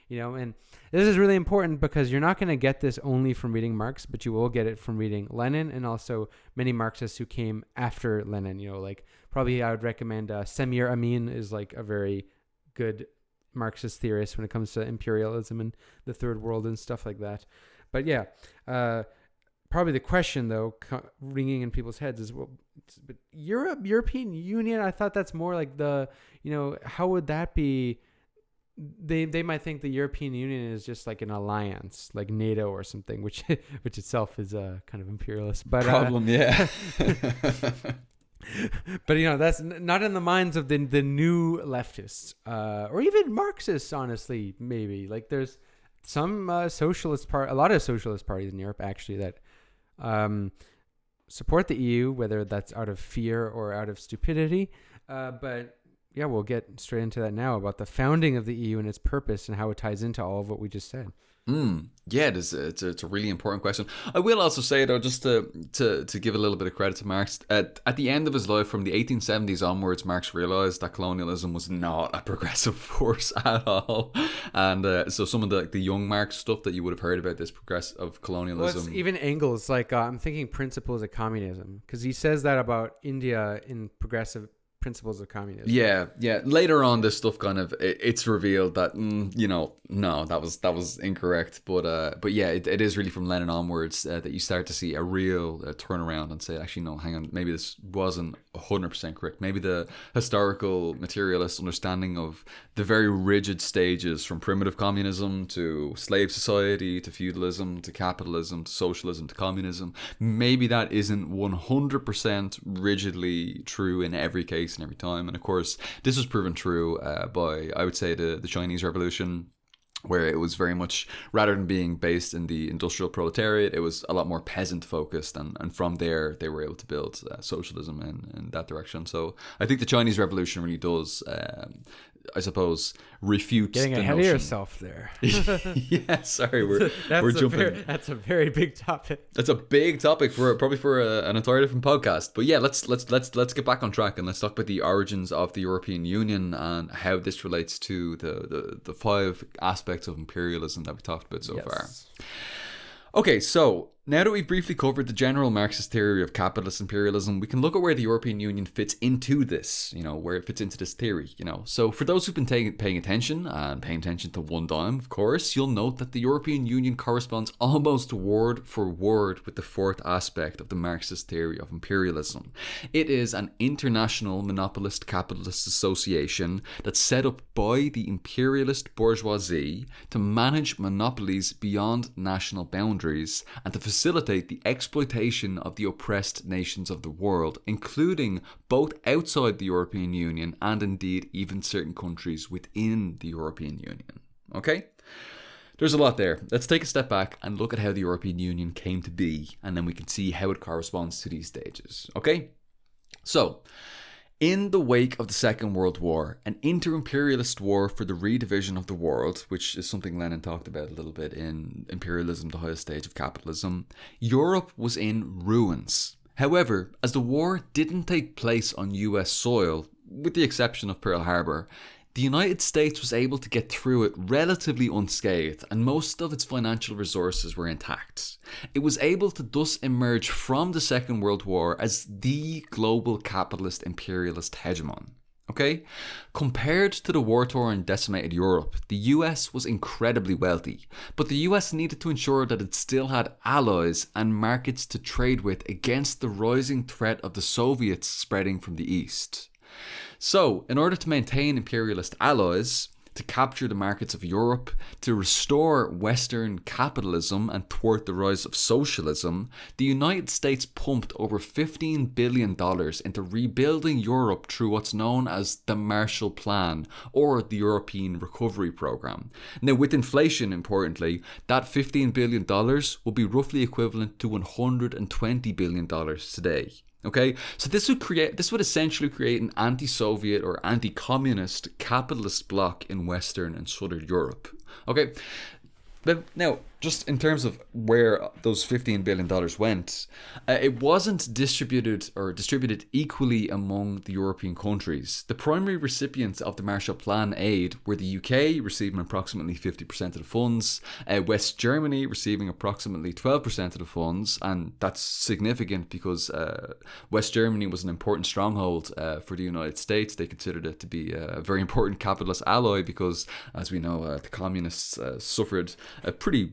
And this is really important, because you're not going to get this only from reading Marx, but you will get it from reading Lenin and also many Marxists who came after Lenin. Probably I would recommend Samir Amin is like a very good Marxist theorist when it comes to imperialism and the third world and stuff like that. But yeah, probably the question though ringing in people's heads is, well, but European Union, I thought that's more like the, how would that be? They might think the European Union is just like an alliance, like NATO or something, which itself is kind of imperialist. But problem, yeah. But that's not in the minds of the new leftists, or even Marxists. Honestly, maybe like there's some a lot of socialist parties in Europe actually that support the EU, whether that's out of fear or out of stupidity. But yeah, we'll get straight into that now, about the founding of the EU and its purpose and how it ties into all of what we just said. Yeah, it's a really important question. I will also say, though, just to give a little bit of credit to Marx, at the end of his life, from the 1870s onwards, Marx realized that colonialism was not a progressive force at all. And so some of the young Marx stuff that you would have heard about this progressive colonialism. Well, even Engels, like I'm thinking principles of communism, because he says that about India in progressive principles of communism. Yeah. Later on, this stuff kind of it's revealed that no, that was incorrect. But yeah, it is really from Lenin onwards that you start to see a real turnaround and say, actually, no, hang on, maybe this wasn't 100% correct. Maybe the historical materialist understanding of the very rigid stages from primitive communism to slave society to feudalism to capitalism to socialism to communism, maybe that isn't 100% rigidly true in every case and every time. And of course, this was proven true by, I would say, the Chinese Revolution, where it was very much, rather than being based in the industrial proletariat, it was a lot more peasant focused, and from there they were able to build socialism in that direction. So I think the Chinese Revolution really does, I suppose, refute getting the ahead notion. of yourself there. Yeah, sorry, we're jumping. That's a very big topic. That's a big topic probably for an entire different podcast. But yeah, let's get back on track and let's talk about the origins of the European Union and how this relates to the five aspects of imperialism that we talked about so far. Okay, so now that we've briefly covered the general Marxist theory of capitalist imperialism, we can look at where the European Union fits into this, where it fits into this theory, So for those who've been paying attention, and paying attention to one dime, of course, you'll note that the European Union corresponds almost word for word with the fourth aspect of the Marxist theory of imperialism. It is an international monopolist capitalist association that's set up by the imperialist bourgeoisie to manage monopolies beyond national boundaries and to facilitate the exploitation of the oppressed nations of the world, including both outside the European Union and indeed even certain countries within the European Union. Okay? There's a lot there. Let's take a step back and look at how the European Union came to be, and then we can see how it corresponds to these stages. Okay? So, in the wake of the Second World War, an inter-imperialist war for the redivision of the world, which is something Lenin talked about a little bit in Imperialism, the Highest Stage of Capitalism, Europe was in ruins. However, as the war didn't take place on US soil, with the exception of Pearl Harbor, the United States was able to get through it relatively unscathed, and most of its financial resources were intact. It was able to thus emerge from the Second World War as the global capitalist imperialist hegemon. Okay? Compared to the war-torn decimated Europe, the US was incredibly wealthy, but the US needed to ensure that it still had allies and markets to trade with against the rising threat of the Soviets spreading from the east. So, in order to maintain imperialist allies, to capture the markets of Europe, to restore Western capitalism and thwart the rise of socialism, the United States pumped over $15 billion into rebuilding Europe through what's known as the Marshall Plan, or the European Recovery Programme. Now, with inflation, importantly, that $15 billion will be roughly equivalent to $120 billion today. Okay, so this would essentially create an anti-Soviet or anti-communist capitalist bloc in Western and Southern Europe. Okay, but now, just in terms of where those $15 billion went, it wasn't distributed equally among the European countries. The primary recipients of the Marshall Plan aid were the UK, receiving approximately 50% of the funds, West Germany receiving approximately 12% of the funds, and that's significant because West Germany was an important stronghold for the United States. They considered it to be a very important capitalist ally because, as we know, the communists suffered a pretty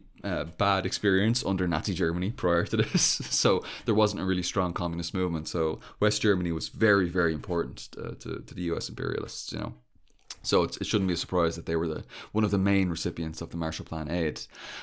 bad experience under Nazi Germany prior to this. So there wasn't a really strong communist movement. So West Germany was very, very important to the US imperialists, you know. So it shouldn't be a surprise that they were one of the main recipients of the Marshall Plan aid.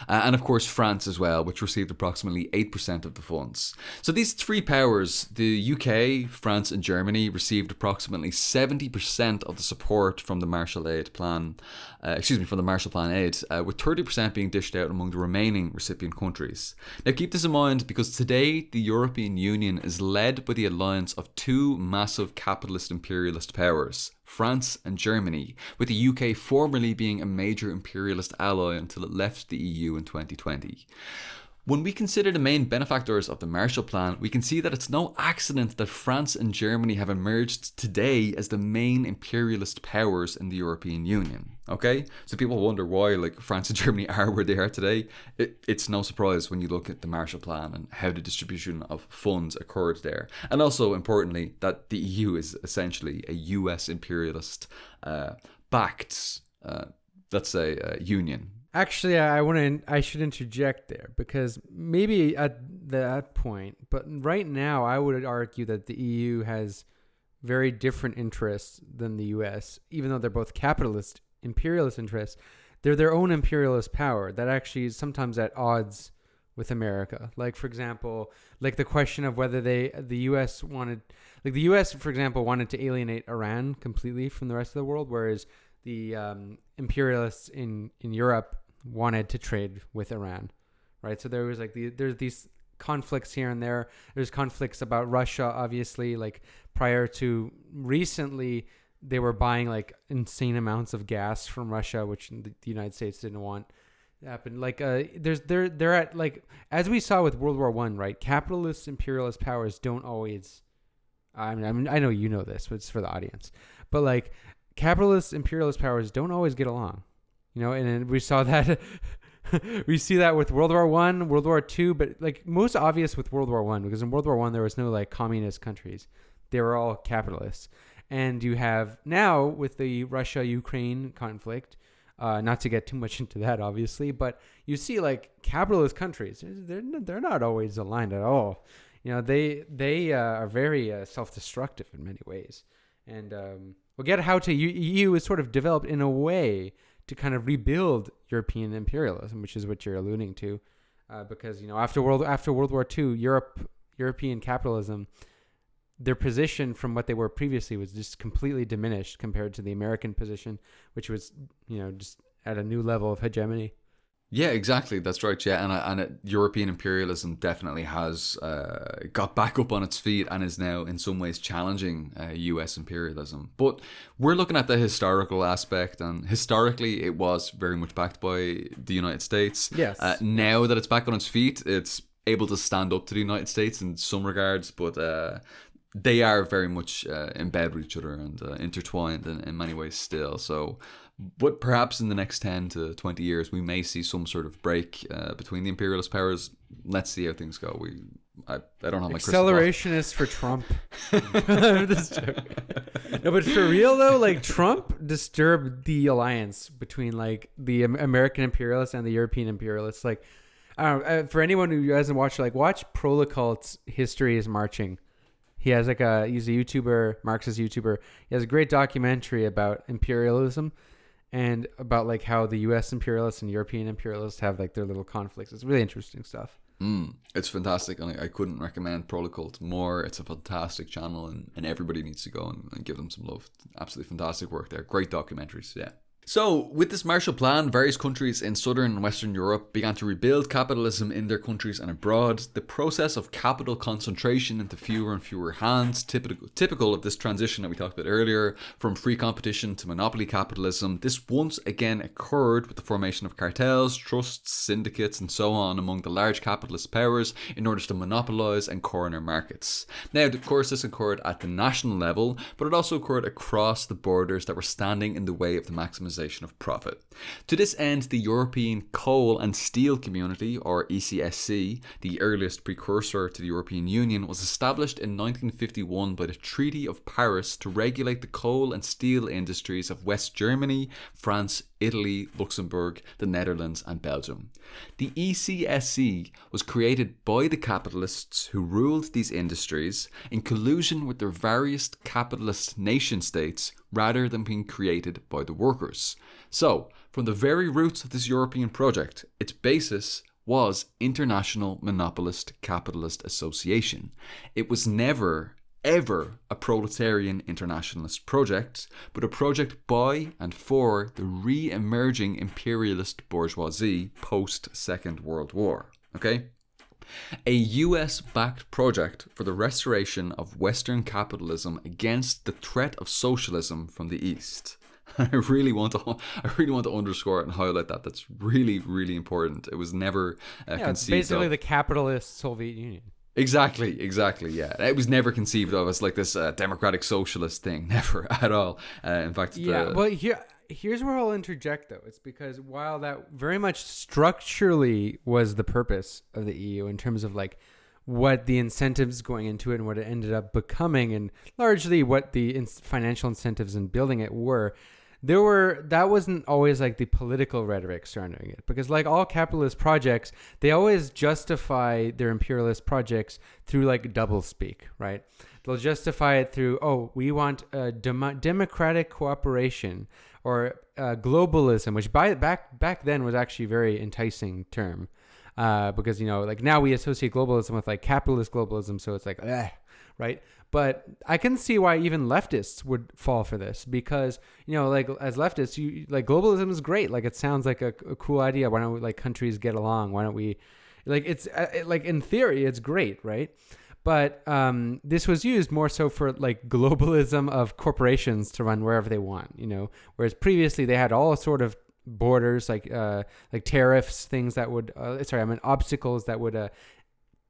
And of course France as well, which received approximately 8% of the funds. So these three powers, the UK, France and Germany, received approximately 70% of the support from the Marshall Plan aid, with 30% being dished out among the remaining recipient countries. Now keep this in mind because today the European Union is led by the alliance of two massive capitalist imperialist powers, France and Germany, with the UK formerly being a major imperialist ally until it left the EU in 2020. When we consider the main benefactors of the Marshall Plan, we can see that it's no accident that France and Germany have emerged today as the main imperialist powers in the European Union. Okay? So people wonder why France and Germany are where they are today. It's no surprise when you look at the Marshall Plan and how the distribution of funds occurred there. And also, importantly, that the EU is essentially a US imperialist backed, union. Actually, I should interject there because maybe at that point, but right now I would argue that the EU has very different interests than the US, even though they're both capitalist, imperialist interests. They're their own imperialist power that actually is sometimes at odds with America. Like, for example, like the question of whether the US wanted, like the US, for example, wanted to alienate Iran completely from the rest of the world, whereas the imperialists in Europe wanted to trade with Iran, right? So there was there's these conflicts here and there. There's conflicts about Russia, obviously. Like prior to recently, they were buying insane amounts of gas from Russia, which the United States didn't want to happen. They're at as we saw with World War I, right? Capitalist imperialist powers don't always. I mean, I know you know this, but it's for the audience. But capitalist imperialist powers don't always get along, you know, and we saw that we see that with World War I, World War II, but most obvious with World War I, because in World War I there was no communist countries. They were all capitalists. And you have now with the Russia-Ukraine conflict, not to get too much into that obviously, but you see capitalist countries, they're not always aligned at all. You know, they are very self-destructive in many ways. And we'll get how to EU is sort of developed in a way to kind of rebuild European imperialism, which is what you're alluding to, because after World War II, European capitalism, their position from what they were previously was just completely diminished compared to the American position, which was just at a new level of hegemony. Yeah, exactly. That's right. Yeah, European imperialism definitely has got back up on its feet and is now, in some ways, challenging U.S. imperialism. But we're looking at the historical aspect, and historically, it was very much backed by the United States. Yes. Now that it's back on its feet, it's able to stand up to the United States in some regards, but they are very much in bed with each other and intertwined in many ways still. So. But perhaps in the next 10 to 20 years, we may see some sort of break between the imperialist powers. Let's see how things go. I don't have my accelerationist for Trump. This joke. No, but for real though, like Trump disturbed the alliance between like the American imperialists and the European imperialists. Like, I don't know, for anyone who hasn't watched, like watch Prolicalt's History is Marching. He has he's a YouTuber, Marxist YouTuber. He has a great documentary about imperialism. And about like how the U.S. imperialists and European imperialists have like their little conflicts. It's really interesting stuff. It's fantastic. And I couldn't recommend Prolicult more. It's a fantastic channel and everybody needs to go and give them some love. Absolutely fantastic work there. Great documentaries. Yeah. So, with this Marshall Plan, various countries in southern and western Europe began to rebuild capitalism in their countries and abroad. The process of capital concentration into fewer and fewer hands, typical of this transition that we talked about earlier, from free competition to monopoly capitalism, this once again occurred with the formation of cartels, trusts, syndicates, and so on among the large capitalist powers in order to monopolise and corner markets. Now, of course, this occurred at the national level, but it also occurred across the borders that were standing in the way of the maximization of profit. To this end, the European Coal and Steel Community, or ECSC, the earliest precursor to the European Union, was established in 1951 by the Treaty of Paris to regulate the coal and steel industries of West Germany, France, Italy, Luxembourg, the Netherlands, and Belgium. The ECSC was created by the capitalists who ruled these industries in collusion with their various capitalist nation states rather than being created by the workers. So, from the very roots of this European project, its basis was International Monopolist Capitalist Association. It was never ever a proletarian internationalist project, but a project by and for the re-emerging imperialist bourgeoisie post-Second World War. Okay? A US-backed project for the restoration of Western capitalism against the threat of socialism from the East. I really want to underscore it and highlight that. That's really, really important. It was never conceived it's basically of. The capitalist Soviet Union. Exactly, yeah. It was never conceived of as like this democratic socialist thing, never at all. In fact, well, here's where I'll interject though. It's because while that very much structurally was the purpose of the EU in terms of like what the incentives going into it and what it ended up becoming, and largely what the financial incentives in building it were. That wasn't always like the political rhetoric surrounding it, because like all capitalist projects, they always justify their imperialist projects through like doublespeak, right? They'll justify it through, we want democratic cooperation or globalism, which back then was actually a very enticing term, because like now we associate globalism with like capitalist globalism, so it's like, right? But I can see why even leftists would fall for this, because, like as leftists, you like globalism is great. Like it sounds like a cool idea. Why don't like countries get along? Why don't we like it's like in theory, it's great. Right. But this was used more so for like globalism of corporations to run wherever they want, whereas previously they had all sort of borders like tariffs, things that would obstacles that would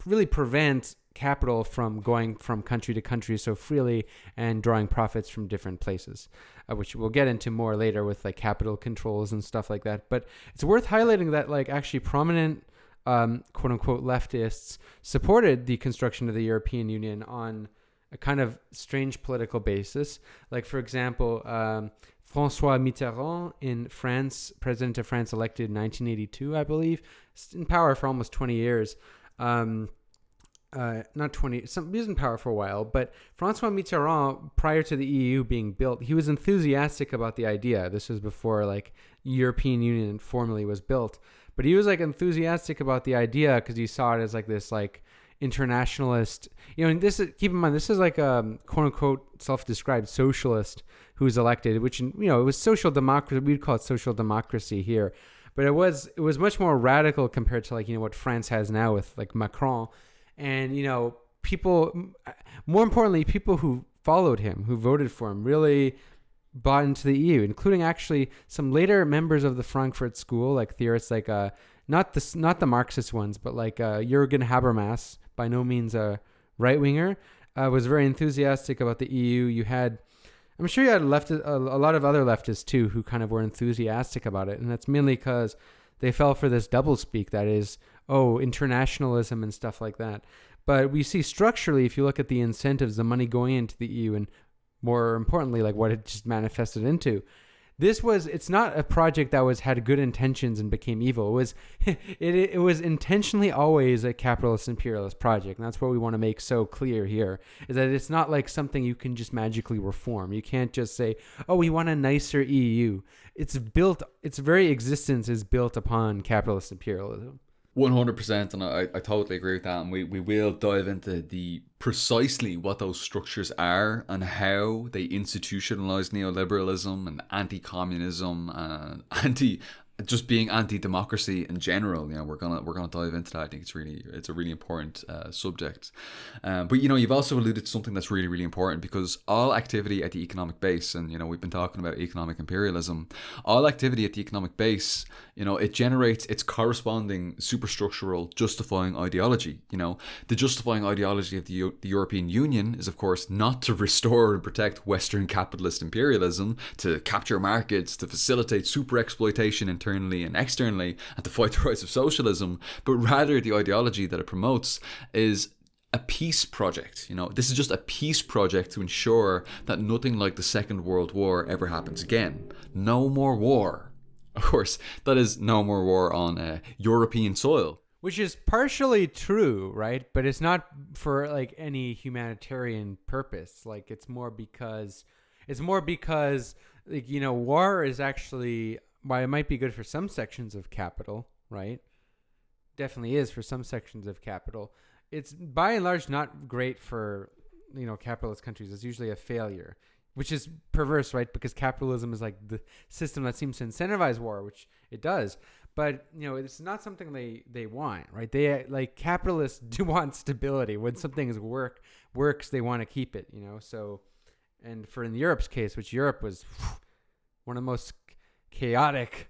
really prevent capital from going from country to country so freely and drawing profits from different places, which we'll get into more later with like capital controls and stuff like that. But it's worth highlighting that like actually prominent quote unquote leftists supported the construction of the European Union on a kind of strange political basis. Like, for example, François Mitterrand in France, president of France, elected in 1982, I believe, in power for almost 20 years. Not 20, he was in power for a while, but François Mitterrand, prior to the EU being built, he was enthusiastic about the idea. This was before like European Union formally was built, but he was like enthusiastic about the idea because he saw it as like this like internationalist, and this is, keep in mind, this is like a quote unquote self-described socialist who was elected, which, it was social democracy. We'd call it social democracy here. but it was much more radical compared to what France has now with Macron, and people, more importantly, people who followed him, who voted for him, really bought into the EU, including actually some later members of the Frankfurt School, like theorists not the Marxist ones, but Jürgen Habermas, by no means a right winger, was very enthusiastic about the EU. I'm sure you had a lot of other leftists too who kind of were enthusiastic about it, and that's mainly because they fell for this doublespeak that is, internationalism and stuff like that. But we see structurally, if you look at the incentives, the money going into the EU, and more importantly, what it just manifested into, it's not a project that had good intentions and became evil. It was intentionally always a capitalist imperialist project. And that's what we want to make so clear here, is that it's not like something you can just magically reform. You can't just say, we want a nicer EU. Its very existence is built upon capitalist imperialism. 100%, and I totally agree with that, and we will dive into the precisely what those structures are and how they institutionalize neoliberalism and anti-communism and just being anti-democracy in general. We're gonna dive into that. I think it's a really important subject. But you've also alluded to something that's really, really important, because all activity at the economic base, and we've been talking about economic imperialism, all activity at the economic base, it generates its corresponding superstructural justifying ideology. The justifying ideology of the European Union is, of course, not to restore and protect Western capitalist imperialism, to capture markets, to facilitate super exploitation internally and externally, and to fight the rise of socialism, but rather the ideology that it promotes is a peace project. This is just a peace project to ensure that nothing like the Second World War ever happens again. No more war. Of course, that is no more war on European soil. Which is partially true, right? But it's not for any humanitarian purpose. It's more because war is actually, while it might be good for some sections of capital, right? Definitely is for some sections of capital. It's by and large not great for, capitalist countries. It's usually a failure, which is perverse, right? Because capitalism is the system that seems to incentivize war, which it does. But, it's not something they want, right? They capitalists do want stability. When something works, they want to keep it, So, and in Europe's case, which Europe was one of the most chaotic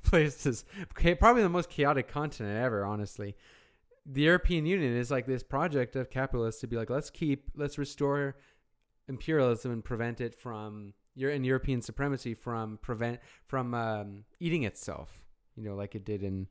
places, probably the most chaotic continent ever, honestly. The European Union is this project of capitalists to be let's restore imperialism and prevent it from European supremacy from eating itself, like it did in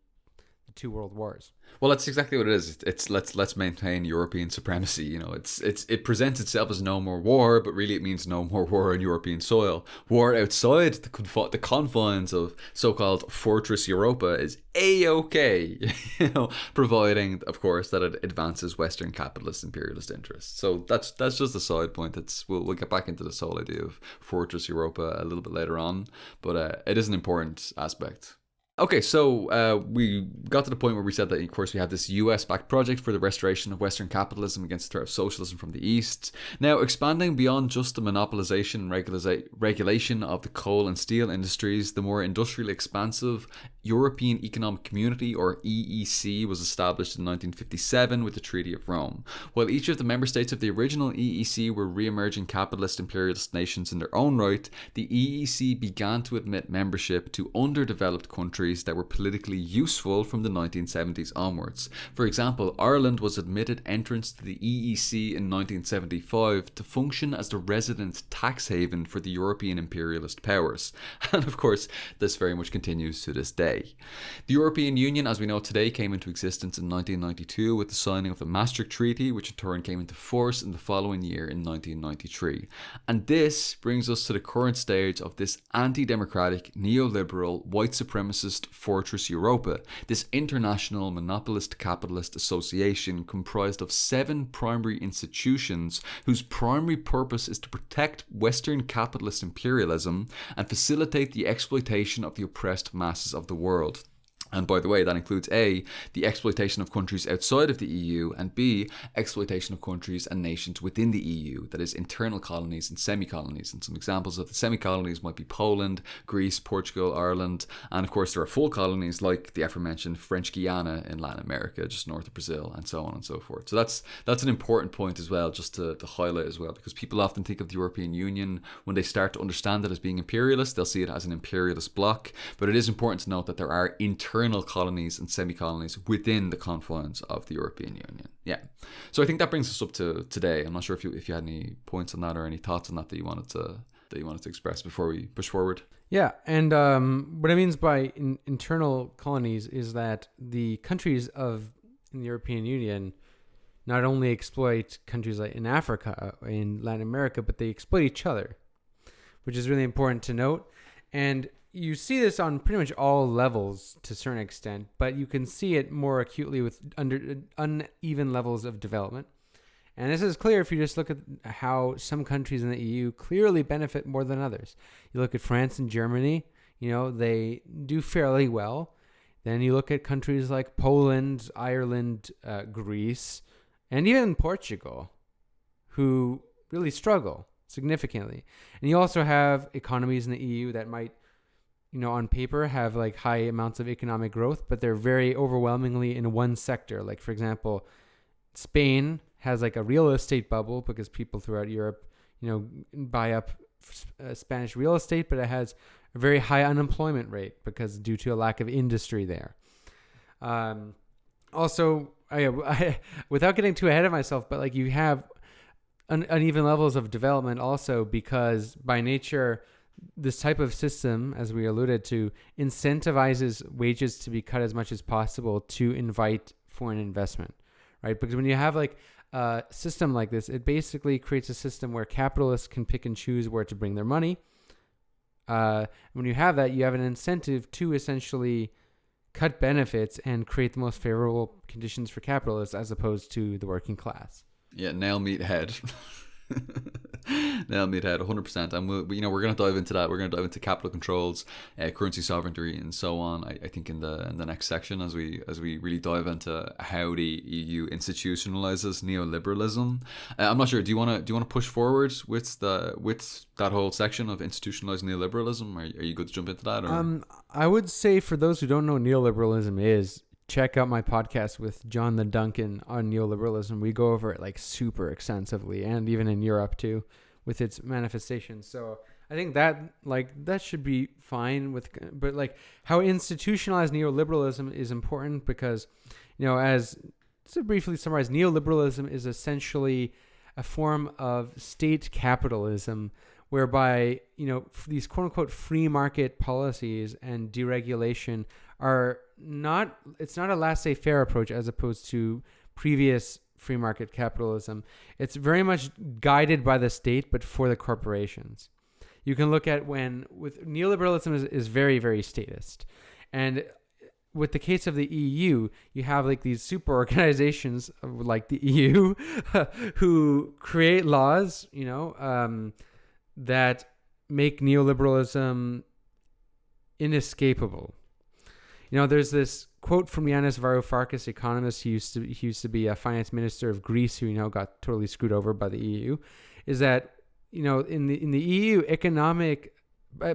the two world wars. Well, that's exactly what it is. It's let's maintain European supremacy. It presents itself as no more war, but really it means no more war on European soil. War outside the confines of so-called Fortress Europa is a-okay, providing, of course, that it advances Western capitalist imperialist interests. So that's just a side point. We'll get back into this whole idea of Fortress Europa a little bit later on, but it is an important aspect. Okay, so we got to the point where we said that, of course, we have this US-backed project for the restoration of Western capitalism against the threat of socialism from the East. Now, expanding beyond just the monopolization and regulation of the coal and steel industries, the more industrially expansive European Economic Community, or EEC, was established in 1957 with the Treaty of Rome. While each of the member states of the original EEC were re-emerging capitalist imperialist nations in their own right, the EEC began to admit membership to underdeveloped countries that were politically useful from the 1970s onwards. For example, Ireland was admitted entrance to the EEC in 1975 to function as the resident tax haven for the European imperialist powers. And of course, this very much continues to this day. The European Union, as we know today, came into existence in 1992 with the signing of the Maastricht Treaty, which in turn came into force in the following year in 1993. And this brings us to the current stage of this anti-democratic, neoliberal, white supremacist Fortress Europa, this international monopolist capitalist association comprised of 7 primary institutions whose primary purpose is to protect Western capitalist imperialism and facilitate the exploitation of the oppressed masses of the world. And by the way, that includes A, the exploitation of countries outside of the EU, and B, exploitation of countries and nations within the EU, that is internal colonies and semi-colonies. And some examples of the semi-colonies might be Poland, Greece, Portugal, Ireland, and of course there are full colonies like the aforementioned French Guiana in Latin America, just north of Brazil, and so on and so forth. So that's an important point as well, just to highlight as well, because people often think of the European Union, when they start to understand it as being imperialist, they'll see it as an imperialist bloc, but it is important to note that there are internal colonies and semi-colonies within the confines of the European Union. Yeah. So I think that brings us up to today. I'm not sure if you had any points on that or any thoughts on that you wanted to express before we push forward. Yeah, and what it means by internal colonies is that the countries in the European Union not only exploit countries like in Africa, in Latin America, but they exploit each other, which is really important to note. And you see this on pretty much all levels to a certain extent, but you can see it more acutely with uneven levels of development. And this is clear if you just look at how some countries in the EU clearly benefit more than others. You look at France and Germany, they do fairly well. Then you look at countries like Poland, Ireland, Greece, and even Portugal, who really struggle significantly. And you also have economies in the EU that might, on paper have like high amounts of economic growth, but they're very overwhelmingly in one sector. Like, for example, Spain has like a real estate bubble because people throughout Europe, buy up Spanish real estate, but it has a very high unemployment rate because due to a lack of industry there. Also, without getting too ahead of myself, but like you have uneven levels of development also because by nature, this type of system, as we alluded to, incentivizes wages to be cut as much as possible to invite foreign investment, right? Because when you have like a system like this, it basically creates a system where capitalists can pick and choose where to bring their money. When you have that, you have an incentive to essentially cut benefits and create the most favorable conditions for capitalists as opposed to the working class. Yeah, nail meat head. Nail meat head, 100%. And we're going to dive into that. We're going to dive into capital controls, currency sovereignty, and so on. I think in the next section, as we really dive into how the EU institutionalizes neoliberalism. I'm not sure. Do you want to push forward with that whole section of institutionalized neoliberalism? Are you good to jump into that? Or? I would say for those who don't know what neoliberalism is, check out my podcast with John the Duncan on neoliberalism. We go over it like super extensively, and even in Europe too, with its manifestations. So I think that should be fine but like how institutionalized neoliberalism is important because, as to briefly summarize, neoliberalism is essentially a form of state capitalism whereby, these quote unquote free market policies and deregulation it's not a laissez-faire approach as opposed to previous free market capitalism. It's very much guided by the state, but for the corporations. You can look at with neoliberalism is very, very statist. And with the case of the EU, you have like these super organizations like the EU who create laws, that make neoliberalism inescapable. There's this quote from Yanis Varoufakis, economist. He used to be a finance minister of Greece, who got totally screwed over by the EU. Is that in the EU,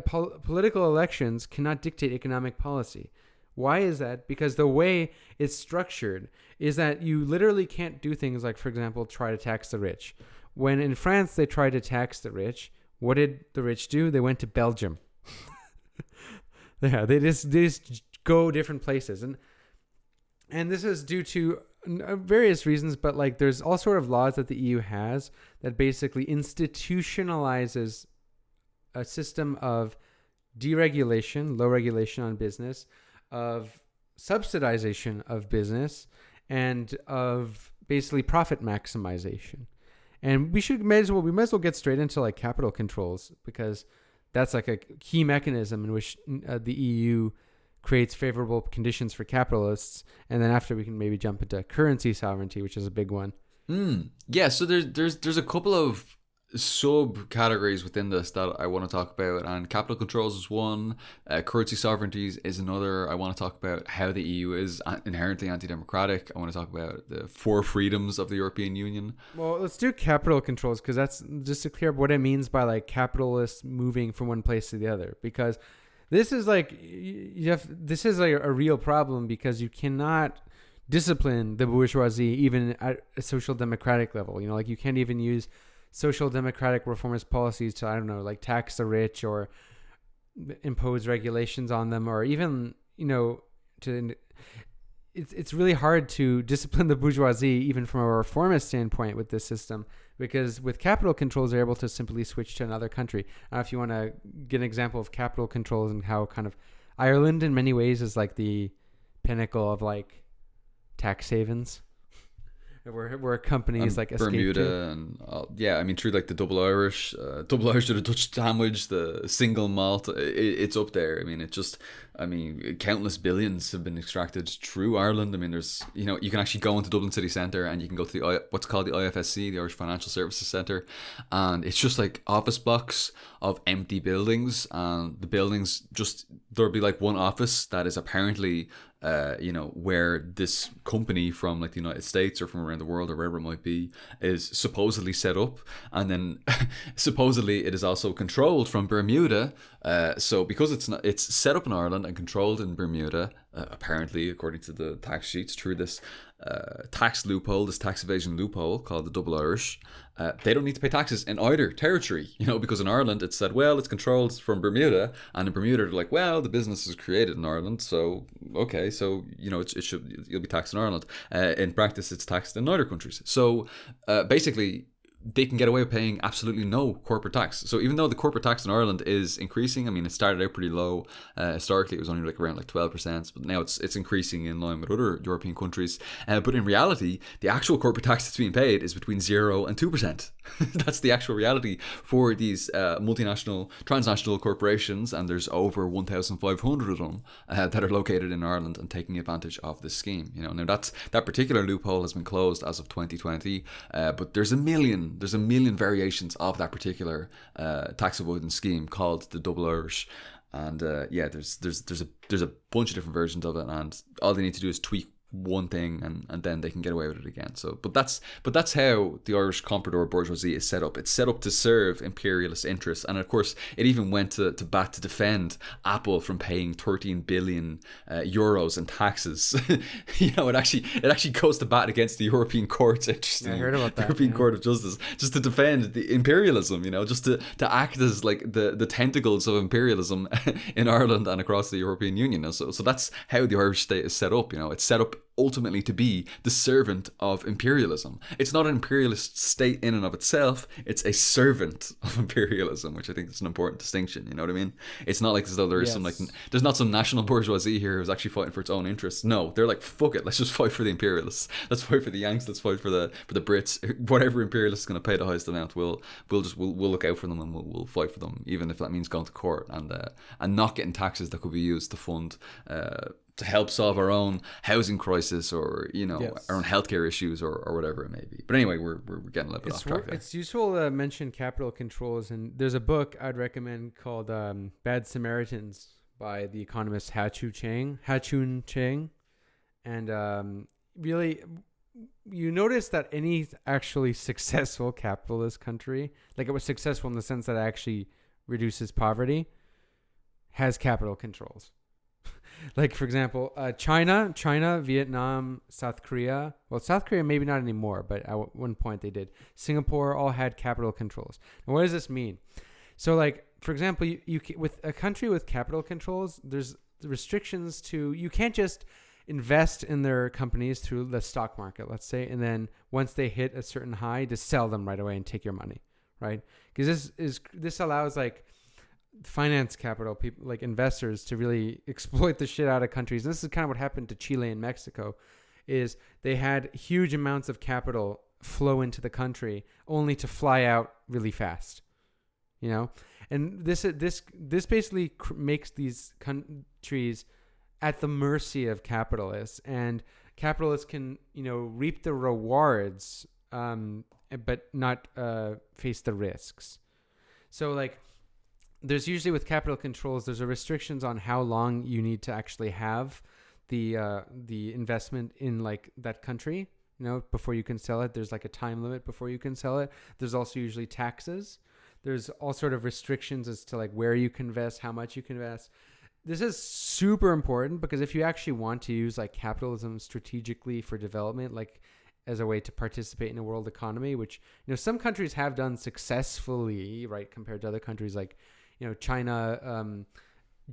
political elections cannot dictate economic policy. Why is that? Because the way it's structured is that you literally can't do things like, for example, try to tax the rich. When in France they tried to tax the rich, what did the rich do? They went to Belgium. Yeah, they just go different places, and this is due to various reasons, but like there's all sort of laws that the EU has that basically institutionalizes a system of deregulation, low regulation on business, of subsidization of business, and of basically profit maximization. And we might as well get straight into like capital controls, because that's like a key mechanism in which the EU creates favorable conditions for capitalists. And then after, we can maybe jump into currency sovereignty, which is a big one. Yeah, so there's a couple of subcategories within this that I want to talk about, and capital controls is one, currency sovereignties is another. I want to talk about how the EU is inherently anti-democratic. I want to talk about the four freedoms of the European Union. Well, let's do capital controls, because that's just to clear up what it means by like capitalists moving from one place to the other. Because this is like this is like a real problem, because you cannot discipline the bourgeoisie even at a social democratic level. You know, like you can't even use social democratic reformist policies to, I don't know, like tax the rich or impose regulations on them, or even, you know, it's really hard to discipline the bourgeoisie even from a reformist standpoint with this system, because with capital controls they're able to simply switch to another country. If you want to get an example of capital controls and how kind of Ireland in many ways is like the pinnacle of like tax havens, where companies like Bermuda and I mean, through like the double Irish to the Dutch sandwich, the single malt, it's up there. I mean, countless billions have been extracted through Ireland. I mean, there's, you know, you can actually go into Dublin city centre and you can go to the what's called the IFSC, the Irish Financial Services Centre, and it's just like office blocks of empty buildings, and the buildings just, there'll be like one office that is apparently you know, where this company from like the United States or from around the world or wherever it might be is supposedly set up, and then supposedly it is also controlled from Bermuda. So because it's set up in Ireland and controlled in Bermuda, apparently according to the tax sheets, through this tax loophole, this tax evasion loophole called the double Irish, they don't need to pay taxes in either territory, you know, because in Ireland it's said, well, it's controlled from Bermuda, and in Bermuda they're like, well, the business is created in Ireland, so okay, so, you know, you'll be taxed in Ireland. In practice it's taxed in neither countries. So basically they can get away with paying absolutely no corporate tax. So even though the corporate tax in Ireland is increasing, I mean, it started out pretty low. Historically, it was only like around like 12%, but now it's increasing in line with other European countries. But in reality, the actual corporate tax that's being paid is between 0 and 2%. That's the actual reality for these multinational, transnational corporations, and there's over 1,500 of them that are located in Ireland and taking advantage of this scheme. You know, now that particular loophole has been closed as of 2020, but there's a million variations of that particular tax avoidance scheme called the double Irish, and there's a bunch of different versions of it, and all they need to do is tweak one thing and then they can get away with it again. So but that's how the Irish comprador bourgeoisie is set up. It's set up to serve imperialist interests, and of course it even went to bat to defend Apple from paying 13 billion euros in taxes. You know, it actually goes to bat against the European courts. Interestingly, I heard about that. The European Court of Justice, just to defend the imperialism, you know, just to act as like the tentacles of imperialism in Ireland and across the European Union. So that's how the Irish state is set up. You know, it's set up ultimately to be the servant of imperialism. It's not an imperialist state in and of itself, it's a servant of imperialism, which I think is an important distinction. You know what I mean? It's not like as though there's there's not some national bourgeoisie here who's actually fighting for its own interests. No, they're like, fuck it, let's just fight for the imperialists, let's fight for the Yanks, let's fight for the Brits. Whatever imperialist is going to pay the highest amount, we'll look out for them, and we'll fight for them, even if that means going to court and not getting taxes that could be used to fund to help solve our own housing crisis, or, you know, our own healthcare issues, or whatever it may be. But anyway, we're getting a little bit off track there. It's useful to mention capital controls, and there's a book I'd recommend called Bad Samaritans by the economist Ha-Chun Chang. And really, you notice that any actually successful capitalist country, like it was successful in the sense that it actually reduces poverty, has capital controls. Like, for example, China, Vietnam, South Korea. Well, South Korea maybe not anymore, but at one point they did. Singapore all had capital controls. And what does this mean? So, like, for example, you with a country with capital controls, there's restrictions to, you can't just invest in their companies through the stock market, let's say, and then once they hit a certain high, to sell them right away and take your money, right? Because this allows, like, finance capital, people like investors, to really exploit the shit out of countries. And this is kind of what happened to Chile and Mexico, is they had huge amounts of capital flow into the country only to fly out really fast, you know. And this basically makes these countries at the mercy of capitalists, and capitalists can, you know, reap the rewards but not face the risks. So like there's usually with capital controls, there's a restrictions on how long you need to actually have the investment in like that country, before you can sell it. There's like a time limit before you can sell it. There's also usually taxes. There's all sort of restrictions as to like where you can invest, how much you can invest. This is super important because if you actually want to use like capitalism strategically for development, like as a way to participate in a world economy, which, some countries have done successfully, right, compared to other countries like, China,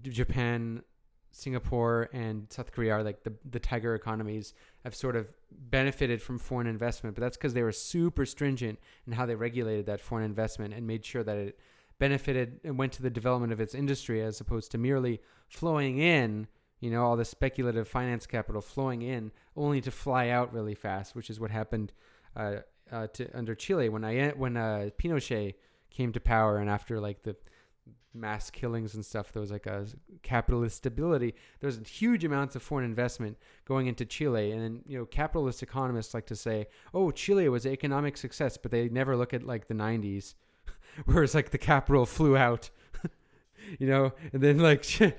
Japan, Singapore, and South Korea are like the tiger economies, have sort of benefited from foreign investment, but that's because they were super stringent in how they regulated that foreign investment and made sure that it benefited and went to the development of its industry, as opposed to merely flowing in, all the speculative finance capital flowing in only to fly out really fast, which is what happened under Chile when Pinochet came to power, and after like the mass killings and stuff, there was like a capitalist stability. There was huge amounts of foreign investment going into Chile, and then capitalist economists like to say, "Oh, Chile was an economic success," but they never look at like the 90s, whereas like the capital flew out, and then like Chile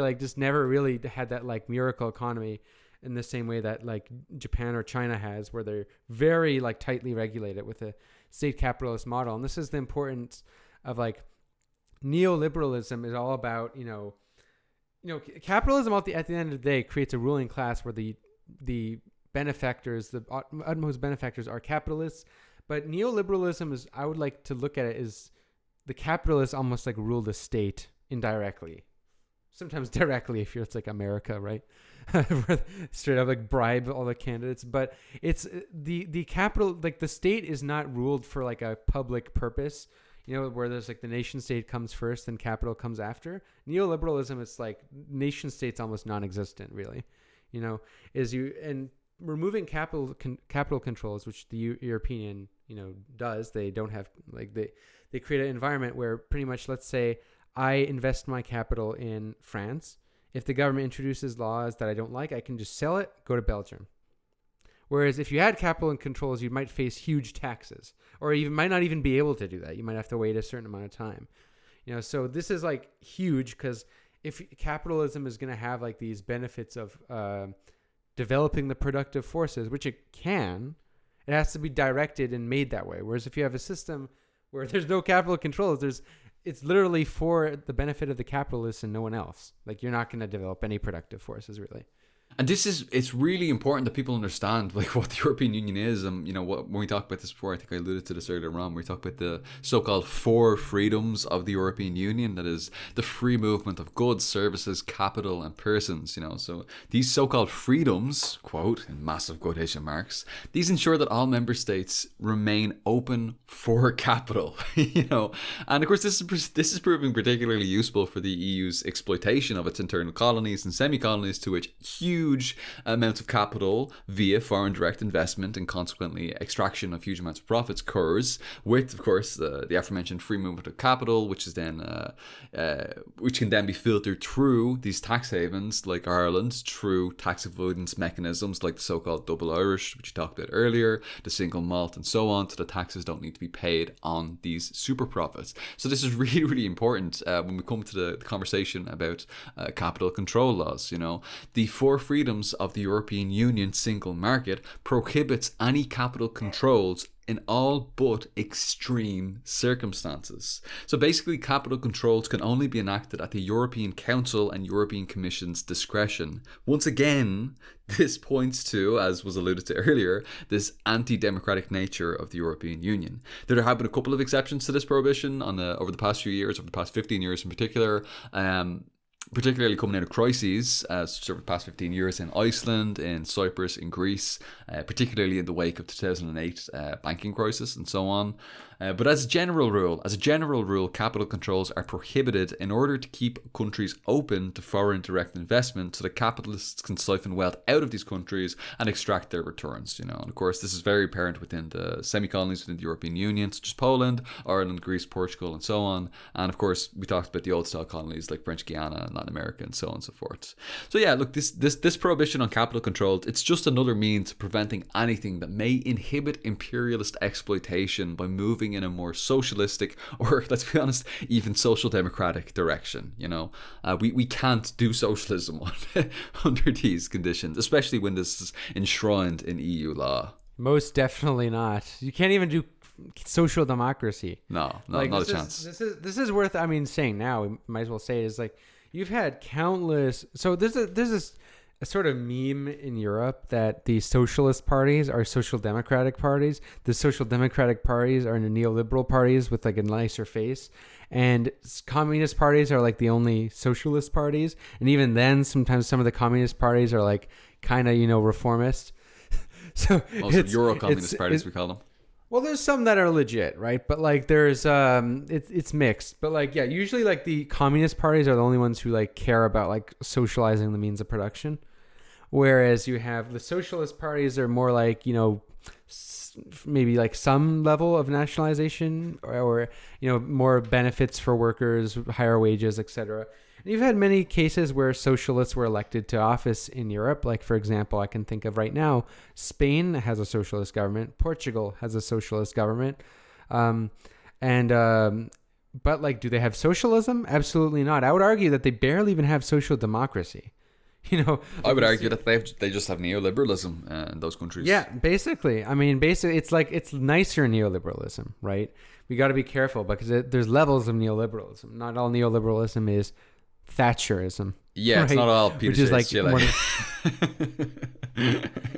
like just never really had that like miracle economy in the same way that like Japan or China has, where they're very like tightly regulated with a state capitalist model. And this is the importance of like neoliberalism is all about, capitalism at the end of the day creates a ruling class where the benefactors, the utmost benefactors are capitalists. But neoliberalism is, I would like to look at it as the capitalists almost like rule the state indirectly. Sometimes directly if it's like America, right? Straight up like bribe all the candidates. But it's the capital, like the state is not ruled for like a public purpose, where there's like the nation state comes first and capital comes after. Neoliberalism, it's like nation state's almost non-existent, really. And removing capital controls, which the European, does. They don't have like they create an environment where pretty much, let's say I invest my capital in France. If the government introduces laws that I don't like, I can just sell it, go to Belgium. Whereas if you had capital and controls, you might face huge taxes, or you might not even be able to do that. You might have to wait a certain amount of time. So this is like huge, because if capitalism is going to have like these benefits of developing the productive forces, which it can, it has to be directed and made that way. Whereas if you have a system where there's no capital controls, it's literally for the benefit of the capitalists and no one else. Like you're not going to develop any productive forces, really. And it's really important that people understand like what the European Union is. And, when we talked about this before, I think I alluded to this earlier on, we talked about the so-called 4 freedoms of the European Union. That is the free movement of goods, services, capital, and persons, So these so-called freedoms, quote, in massive quotation marks, these ensure that all member states remain open for capital, And of course, this is proving particularly useful for the EU's exploitation of its internal colonies and semi-colonies, to which huge amounts of capital via foreign direct investment and consequently extraction of huge amounts of profits occurs, with, of course, the aforementioned free movement of capital, which is then which can then be filtered through these tax havens like Ireland, through tax avoidance mechanisms like the so-called double Irish, which you talked about earlier, the single malt, and so on, so the taxes don't need to be paid on these super profits. So this is really, really important when we come to the conversation about capital control laws. The 4 freedoms of the European Union single market prohibits any capital controls in all but extreme circumstances. So basically, capital controls can only be enacted at the European Council and European Commission's discretion. Once again, this points to, as was alluded to earlier, this anti-democratic nature of the European Union. There have been a couple of exceptions to this prohibition over the past few years, over the past 15 years in particular, particularly coming out of crises, over the past 15 years in Iceland, in Cyprus, in Greece, particularly in the wake of the 2008 banking crisis and so on. But as a general rule, capital controls are prohibited in order to keep countries open to foreign direct investment, so that capitalists can siphon wealth out of these countries and extract their returns. And of course, this is very apparent within the semi-colonies within the European Union, such as Poland, Ireland, Greece, Portugal, and so on. And of course, we talked about the old-style colonies like French Guiana and Latin America and so on and so forth. So yeah, look, this prohibition on capital control, it's just another means of preventing anything that may inhibit imperialist exploitation by moving in a more socialistic, or let's be honest, even social democratic direction. We can't do socialism under these conditions, especially when this is enshrined in EU law. Most definitely not. You can't even do social democracy. No, not a chance. This is worth saying now. We might as well say it is like you've had countless. So there's a sort of meme in Europe that the socialist parties are social democratic parties. The social democratic parties are the neoliberal parties with like a nicer face, and communist parties are like the only socialist parties. And even then, sometimes some of the communist parties are like kind of reformist. So Euro communist parties, we call them. Well, there's some that are legit, right? But like there's it's mixed. But like usually like the communist parties are the only ones who like care about like socializing the means of production. Whereas you have the socialist parties are more like, maybe like some level of nationalization or more benefits for workers, higher wages, etc. And you've had many cases where socialists were elected to office in Europe. Like, for example, I can think of right now, Spain has a socialist government. Portugal has a socialist government. But like, do they have socialism? Absolutely not. I would argue that they barely even have social democracy. I would argue that they just have neoliberalism in those countries. Yeah, basically. It's nicer neoliberalism, right? We got to be careful because there's levels of neoliberalism. Not all neoliberalism is Thatcherism. Yeah, right? it's not all Peter which is like Chile.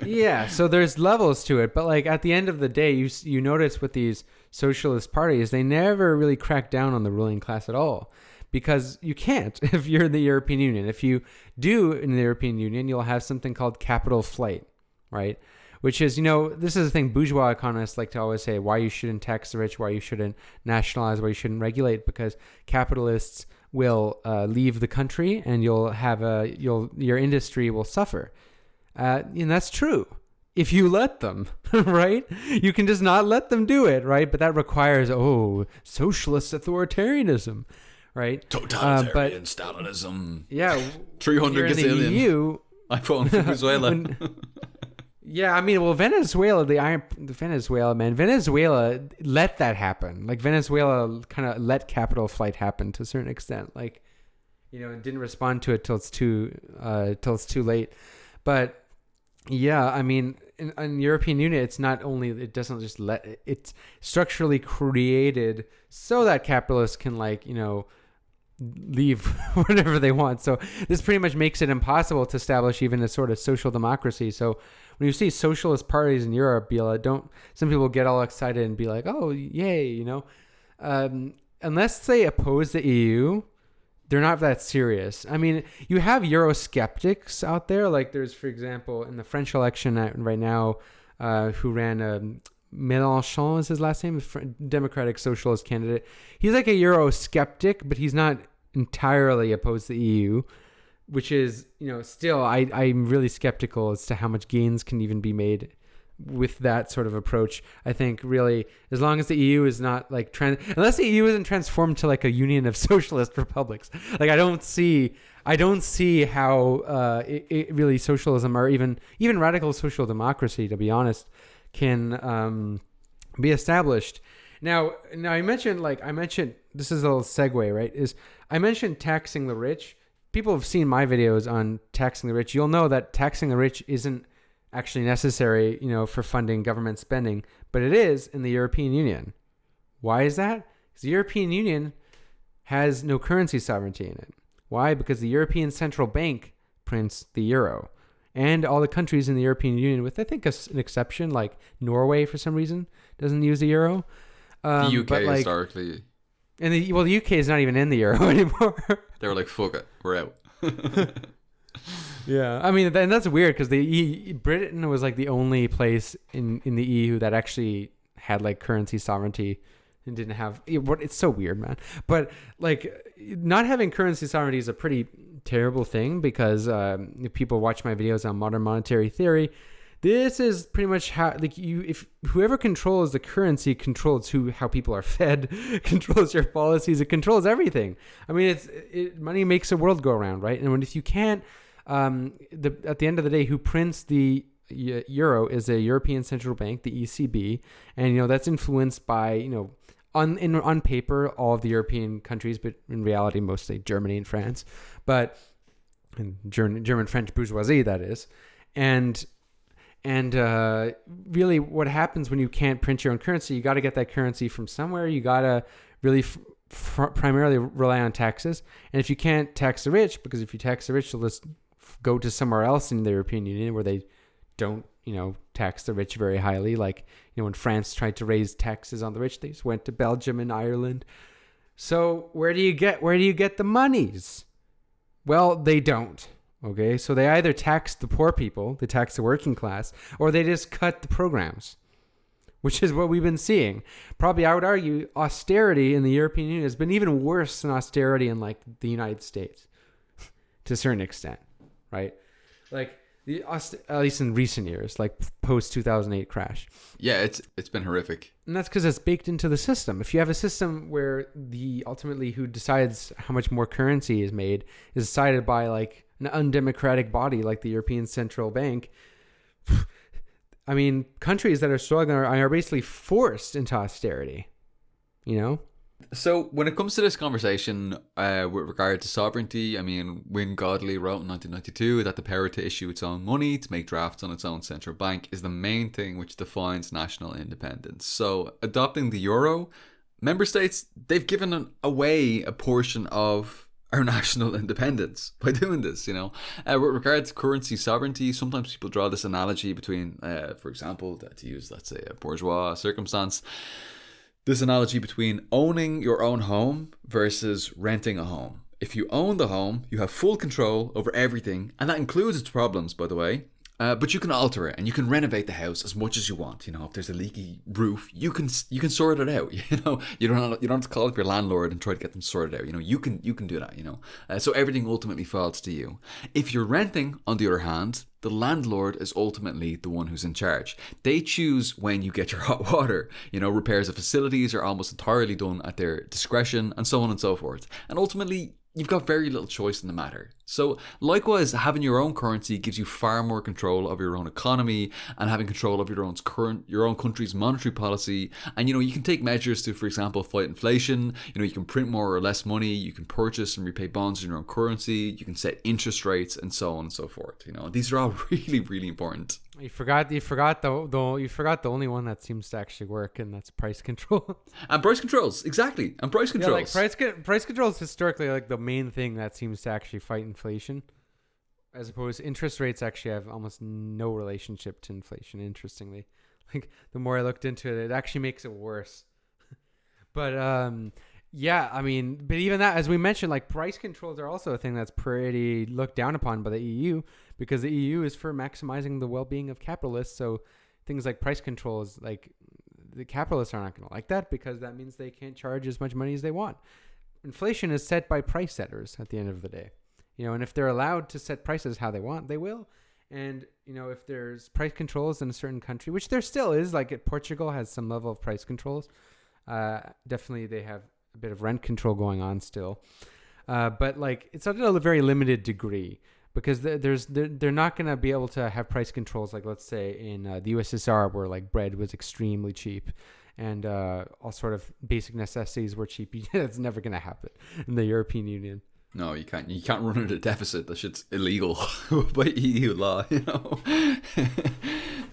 Yeah, so there's levels to it, but like at the end of the day, you notice with these socialist parties, they never really crack down on the ruling class at all. Because you can't if you're in the European Union. If you do in the European Union, you'll have something called capital flight, right? Which is, this is the thing bourgeois economists like to always say, why you shouldn't tax the rich, why you shouldn't nationalize, why you shouldn't regulate, because capitalists will leave the country and your industry will suffer. And that's true. If you let them, right? You can just not let them do it, right? But that requires, socialist authoritarianism. Right, totalitarian Stalinism. Yeah, 300 gazillion. The EU, iPhone for Venezuela. Venezuela let that happen. Like Venezuela kind of let capital flight happen to a certain extent. Like, and didn't respond to it till it's too late. But yeah, in European Union, it doesn't just it's structurally created so that capitalists can leave whatever they want. So this pretty much makes it impossible to establish even a sort of social democracy. So when you see socialist parties in Europe, some people get all excited and be like, oh, yay, unless they oppose the EU, they're not that serious. You have Eurosceptics out there. Like there's, for example, in the French election right now, who ran Mélenchon is his last name, Democratic Socialist candidate. He's like a Eurosceptic, but he's not entirely opposed to the EU, which is, still, I'm really skeptical as to how much gains can even be made with that sort of approach. I think really, as long as the EU is not like unless the EU isn't transformed to like a union of socialist republics, like I don't see how it really socialism or even radical social democracy, to be honest, can be established. Now I mentioned this is a little segue, right? I mentioned taxing the rich. People have seen my videos on taxing the rich. You'll know that taxing the rich isn't actually necessary, for funding government spending, but it is in the European Union. Why is that? Because the European Union has no currency sovereignty in it. Why? Because the European Central Bank prints the euro. And all the countries in the European Union, with I think an exception, like Norway for some reason, doesn't use the euro. The UK historically. And the UK is not even in the euro anymore. They were like, fuck it, we're out. Yeah, and that's weird because Britain was like the only place in the EU that actually had like currency sovereignty and didn't have. It's so weird, man. But like not having currency sovereignty is a pretty terrible thing because if people watch my videos on modern monetary theory, this is pretty much how, like, if whoever controls the currency controls how people are fed, controls your policies, it controls everything. I mean, money makes the world go around, right? And if you can't, at the end of the day, who prints the euro is a European Central Bank, the ECB, and that's influenced by on paper all of the European countries, but in reality mostly Germany and France, and German French bourgeoisie, that is, and really what happens when you can't print your own currency, you got to get that currency from somewhere. You got to really primarily rely on taxes. And if you can't tax the rich, because if you tax the rich, they'll just go to somewhere else in the European Union where they don't, tax the rich very highly. Like, when France tried to raise taxes on the rich, they just went to Belgium and Ireland. So where do you get the monies? Well, they don't. Okay, so they either tax the poor people, they tax the working class, or they just cut the programs, which is what we've been seeing. Probably, I would argue, austerity in the European Union has been even worse than austerity in, like, the United States, to a certain extent, right? Like, at least in recent years, like post-2008 crash. Yeah, it's been horrific. And that's because it's baked into the system. If you have a system where ultimately who decides how much more currency is made is decided by, like, an undemocratic body like the European Central Bank, I mean, countries that are struggling are basically forced into austerity, So when it comes to this conversation with regard to sovereignty, I mean, Wynne Godley wrote in 1992 that the power to issue its own money, to make drafts on its own central bank, is the main thing which defines national independence. So adopting the euro, member states, they've given away a portion of our national independence by doing this, With regard to currency sovereignty, sometimes people draw this analogy between, for example, to use, let's say, a bourgeois circumstance, this analogy between owning your own home versus renting a home. If you own the home, you have full control over everything, and that includes its problems, by the way. But you can alter it, and you can renovate the house as much as you want. If there's a leaky roof, you can sort it out. You don't have to call up your landlord and try to get them sorted out. You can do that. So everything ultimately falls to you. If you're renting, on the other hand, the landlord is ultimately the one who's in charge. They choose when you get your hot water. Repairs of facilities are almost entirely done at their discretion, and so on and so forth. And ultimately, you've got very little choice in the matter. So likewise, having your own currency gives you far more control of your own economy and having control of your own country's monetary policy. And, you can take measures to, for example, fight inflation. You can print more or less money. You can purchase and repay bonds in your own currency. You can set interest rates and so on and so forth. These are all really, really important. You forgot the only one that seems to actually work, and that's price control. And price controls, exactly. And price controls. Yeah, like price controls historically like the main thing that seems to actually fight inflation, as opposed to interest rates actually have almost no relationship to inflation. Interestingly, like the more I looked into it, it actually makes it worse. But yeah, I mean, but even that, as we mentioned, like price controls are also a thing that's pretty looked down upon by the EU, because the EU is for maximizing the well-being of capitalists. So things like price controls, like the capitalists are not going to like that, because that means they can't charge as much money as they want. Inflation is set by price setters at the end of the day, and if they're allowed to set prices how they want, they will. And, if there's price controls in a certain country, which there still is, like Portugal has some level of price controls. Definitely they have a bit of rent control going on still. But like it's at a very limited degree, because they're not going to be able to have price controls like, let's say, in the USSR, where like bread was extremely cheap and all sort of basic necessities were cheap. That's never going to happen in the European Union. No, you can't. You can't run at a deficit. That shit's illegal by EU law.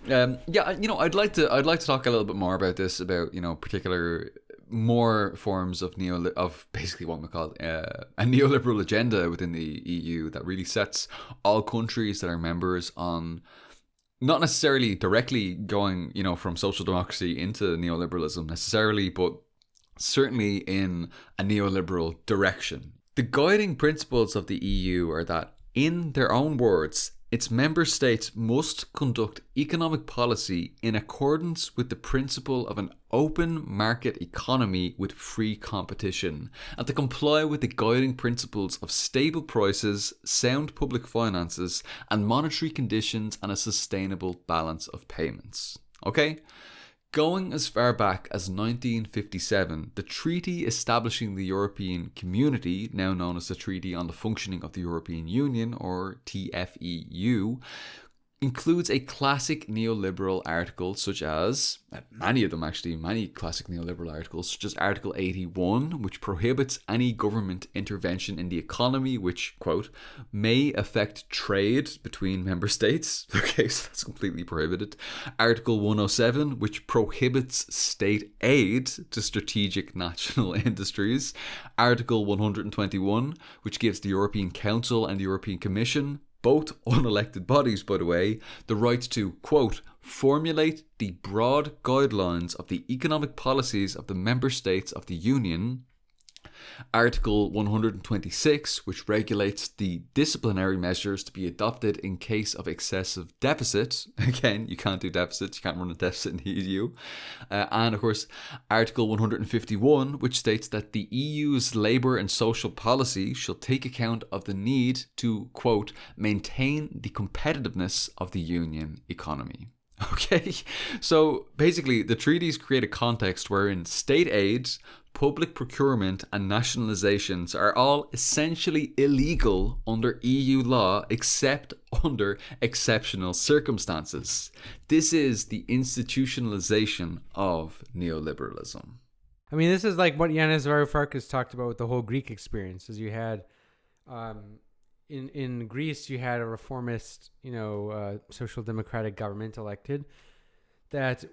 Yeah, I'd like to talk a little bit more about this, about particular more forms of basically what we call a neoliberal agenda within the EU that really sets all countries that are members on not necessarily directly going, from social democracy into neoliberalism necessarily, but certainly in a neoliberal direction. The guiding principles of the EU are that, in their own words, its member states must conduct economic policy in accordance with the principle of an open market economy with free competition, and to comply with the guiding principles of stable prices, sound public finances, and monetary conditions, and a sustainable balance of payments. Okay? Going as far back as 1957, the treaty establishing the European Community, now known as the Treaty on the Functioning of the European Union, or TFEU, includes a classic neoliberal article such as, many classic neoliberal articles, such as Article 81, which prohibits any government intervention in the economy which, quote, may affect trade between member states. Okay, so that's completely prohibited. Article 107, which prohibits state aid to strategic national industries. Article 121, which gives the European Council and the European Commission, both unelected bodies, by the way, the right to, quote, formulate the broad guidelines of the economic policies of the member states of the Union. Article 126, which regulates the disciplinary measures to be adopted in case of excessive deficit. Again, you can't do deficits, you can't run a deficit in the EU. And of course, Article 151, which states that the EU's labour and social policy shall take account of the need to, quote, maintain the competitiveness of the Union economy. Okay, so basically the treaties create a context wherein state aid, public procurement and nationalizations are all essentially illegal under EU law except under exceptional circumstances. This is the institutionalization of neoliberalism. I mean, this is like what Yanis Varoufakis talked about with the whole Greek experience, is you had in Greece, you had a reformist, social democratic government elected that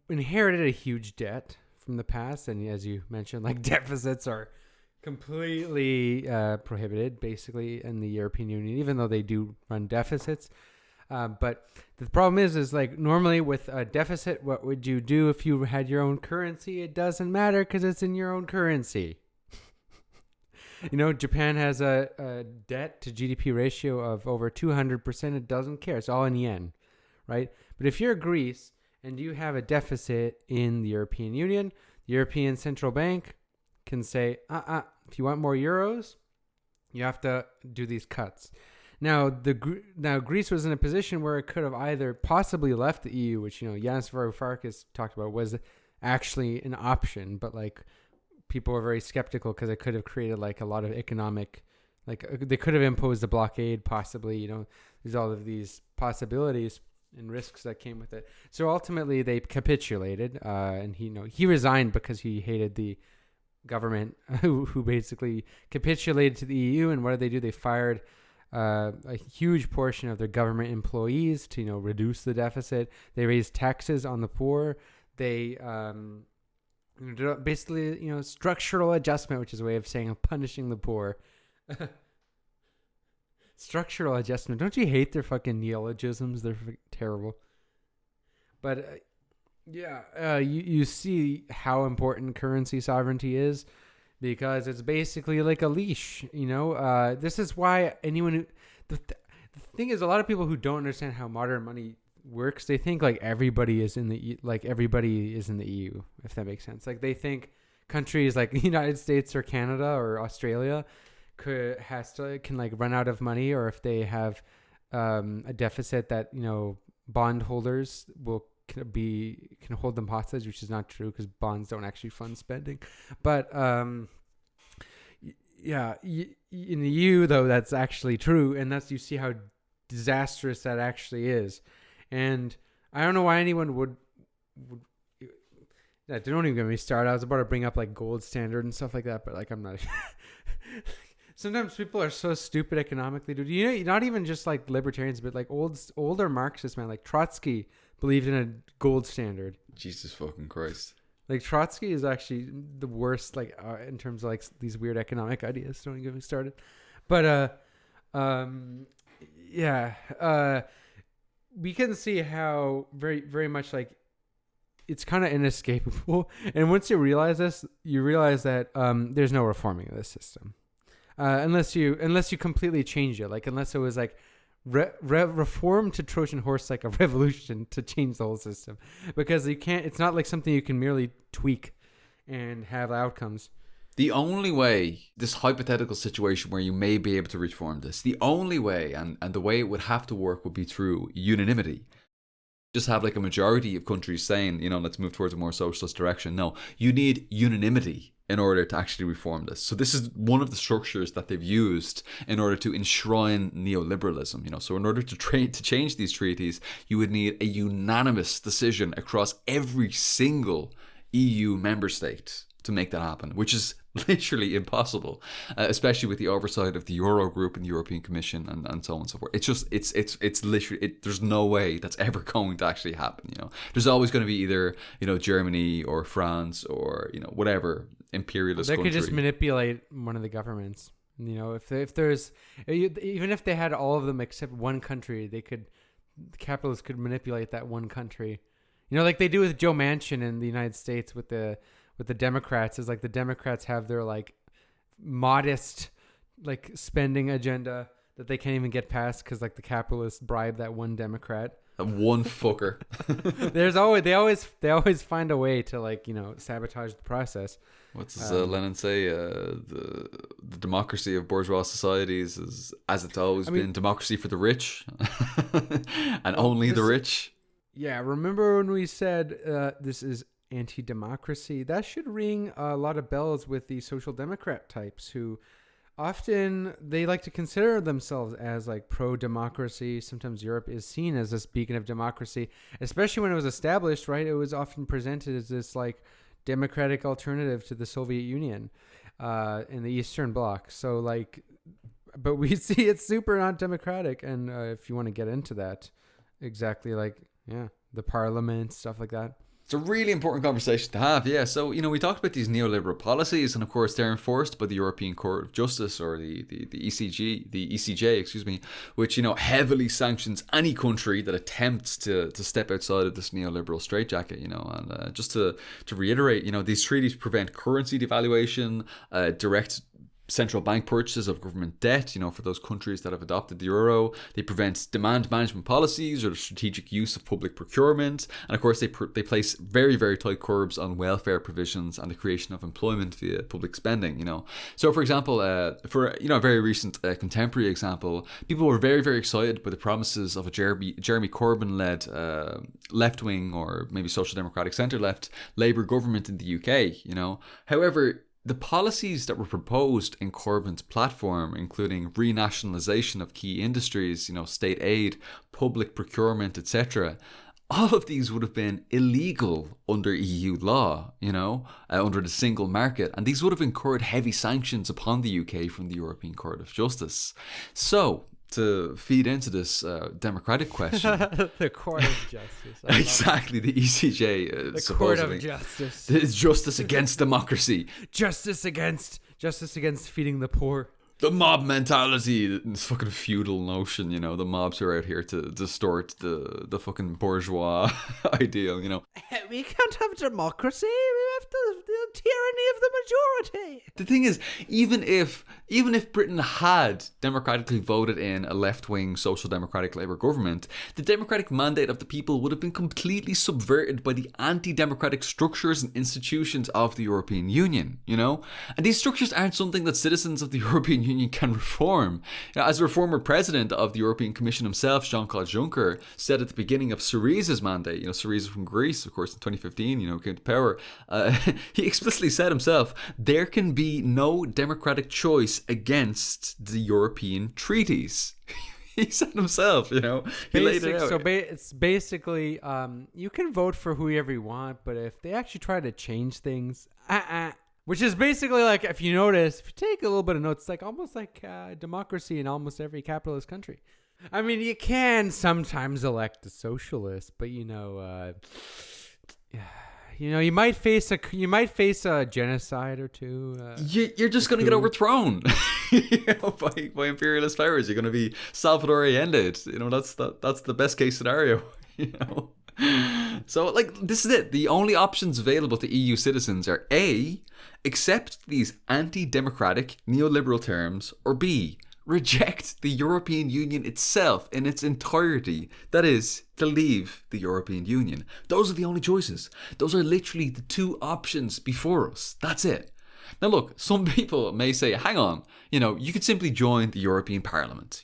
inherited a huge debt from the past. And as you mentioned, like deficits are completely prohibited basically in the European Union, even though they do run deficits. But the problem is like normally with a deficit, what would you do if you had your own currency? It doesn't matter because it's in your own currency. Japan has a debt to GDP ratio of over 200%. It doesn't care. It's all in yen, right? But if you're Greece and you have a deficit in the European Union, the European Central Bank can say, if you want more euros, you have to do these cuts. Now, Greece was in a position where it could have either possibly left the EU, which, Yanis Varoufakis talked about was actually an option, but like, people were very skeptical because it could have created like a lot of economic, like they could have imposed a blockade possibly, there's all of these possibilities and risks that came with it. So ultimately they capitulated and he resigned because he hated the government who basically capitulated to the EU. And what did they do? They fired a huge portion of their government employees to, reduce the deficit. They raised taxes on the poor. They, basically, structural adjustment, which is a way of saying punishing the poor. Structural adjustment. Don't you hate their fucking neologisms? They're terrible. But you see how important currency sovereignty is, because it's basically like a leash. This is why anyone who the thing is, a lot of people who don't understand how modern money works, they think like everybody is in the EU, if that makes sense. Like they think countries like the United States or Canada or Australia can like run out of money, or if they have a deficit that bondholders can hold them hostage, which is not true because bonds don't actually fund spending. But in the EU though, that's actually true, and you see how disastrous that actually is. And I don't know why anyone would don't even get me started. I was about to bring up like gold standard and stuff like that, but like I'm not. Sometimes people are so stupid economically, dude. Not even just like libertarians, but like older Marxists, man. Like Trotsky believed in a gold standard. Jesus fucking Christ. Like Trotsky is actually the worst, like in terms of like these weird economic ideas. Don't even get me started. But we can see how very, very much like it's kind of inescapable. And once you realize this, you realize that there's no reforming of this system unless you completely change it. Like unless it was like reform to Trojan horse like a revolution to change the whole system, because you can't. It's not like something you can merely tweak and have outcomes. The only way, this hypothetical situation where you may be able to reform this, the only way, and the way it would have to work would be through unanimity. Just have like a majority of countries saying, let's move towards a more socialist direction. No, you need unanimity in order to actually reform this. So this is one of the structures that they've used in order to enshrine neoliberalism. So in order to change these treaties, you would need a unanimous decision across every single EU member state to make that happen, which is literally impossible, especially with the oversight of the Eurogroup and the European Commission and so on and so forth. It's literally, there's no way that's ever going to actually happen. There's always going to be either Germany or France or whatever imperialist country. They could just manipulate one of the governments. If there's, even if they had all of them except one country, the capitalists could manipulate that one country. Like they do with Joe Manchin in the United States with the Democrats. Is like the Democrats have their like modest like spending agenda that they can't even get past because like the capitalists bribe that one Democrat. That one fucker. They always find a way to like sabotage the process. What does Lenin say? The democracy of bourgeois societies is, as it's always been, democracy for the rich, and only the rich. Yeah, remember when we said this is anti-democracy? That should ring a lot of bells with the social democrat types who often they like to consider themselves as like pro-democracy. Sometimes Europe is seen as this beacon of democracy, especially when it was established, right? It was often presented as this like democratic alternative to the Soviet Union in the Eastern Bloc. So like, but we see it's super not democratic. And if you want to get into that, exactly like, yeah, the parliament, stuff like that. It's a really important conversation to have, yeah. So, we talked about these neoliberal policies, and of course they're enforced by the European Court of Justice, or the ECJ, which, heavily sanctions any country that attempts to step outside of this neoliberal straitjacket, and just to reiterate, these treaties prevent currency devaluation, direct central bank purchases of government debt, for those countries that have adopted the euro. They prevent demand management policies or the strategic use of public procurement. And of course, they place very, very tight curbs on welfare provisions and the creation of employment via public spending, So, for example, for a very recent contemporary example, people were very, very excited by the promises of a Jeremy Corbyn-led left-wing or maybe social democratic centre-left Labour government in the UK, However, the policies that were proposed in Corbyn's platform, including renationalisation of key industries, state aid, public procurement, etc., all of these would have been illegal under EU law, under the single market. And these would have incurred heavy sanctions upon the UK from the European Court of Justice. So, to feed into this democratic question. The Court of Justice. Exactly, the ECJ. The Court of Justice. It's justice against democracy. Justice against feeding the poor. The mob mentality, this fucking feudal notion, the mobs are out here to distort the fucking bourgeois ideal, We can't have democracy, we have the tyranny of the majority. The thing is, even if Britain had democratically voted in a left-wing social democratic Labour government, the democratic mandate of the people would have been completely subverted by the anti-democratic structures and institutions of the European Union, And these structures aren't something that citizens of the European Union can reform. As a former president of the European Commission himself, Jean-Claude Juncker, said at the beginning of Syriza's mandate, Syriza from Greece, of course, in 2015, came to power, he explicitly said himself, there can be no democratic choice against the European treaties. He said himself, he laid it out. So it's basically, you can vote for whoever you want, but if they actually try to change things, which is basically like, if you notice, if you take a little bit of notes, it's like almost like democracy in almost every capitalist country. I mean, you can sometimes elect a socialist, but you might face a genocide or two. You're just going to get overthrown by imperialist powers. You're going to be Salvador Allende. That's the best case scenario. So, like, this is it. The only options available to EU citizens are A, accept these anti-democratic neoliberal terms, or B, reject the European Union itself in its entirety. That is, to leave the European Union. Those are the only choices. Those are literally the two options before us. That's it. Now look, some people may say, hang on, you could simply join the European Parliament,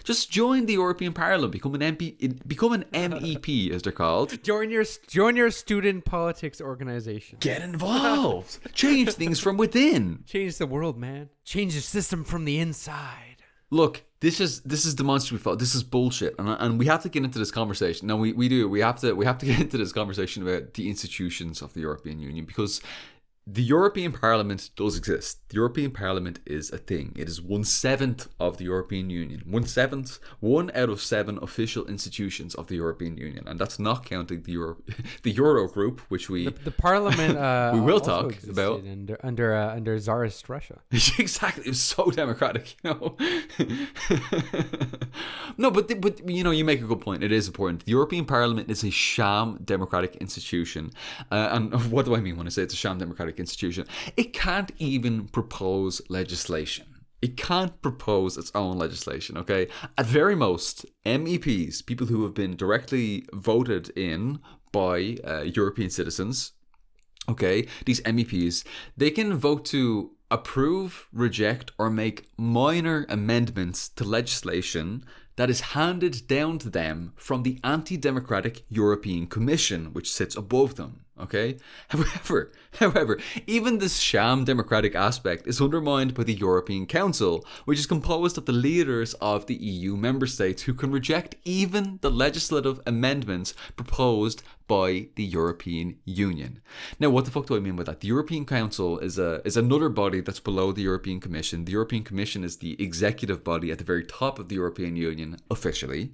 Just join the European Parliament, become an MEP as they're called. Join your student politics organization. Get involved. Change things from within. Change the world, man. Change the system from the inside. Look, this is demonstrably false. This is bullshit, and we have to get into this conversation. No, we do. We have to get into this conversation about the institutions of the European Union, because the European Parliament does exist. The European Parliament is a thing. It is 1/7 of the European Union. 1/7, 1 out of 7 official institutions of the European Union, and that's not counting the Euro group, which the Parliament we will talk about under Tsarist Russia. Exactly, it was so democratic, No, but you make a good point. It is important. The European Parliament is a sham democratic institution, and what do I mean when I say it's a sham democratic institution? It can't even propose legislation. It can't propose its own legislation, okay? At very most, MEPs, people who have been directly voted in by European citizens, okay, these MEPs, they can vote to approve, reject, or make minor amendments to legislation that is handed down to them from the anti-democratic European Commission, which sits above them. Okay. However, even this sham democratic aspect is undermined by the European Council, which is composed of the leaders of the EU member states who can reject even the legislative amendments proposed by the European Union. Now, what the fuck do I mean by that? The European Council is another body that's below the European Commission. The European Commission is the executive body at the very top of the European Union, officially,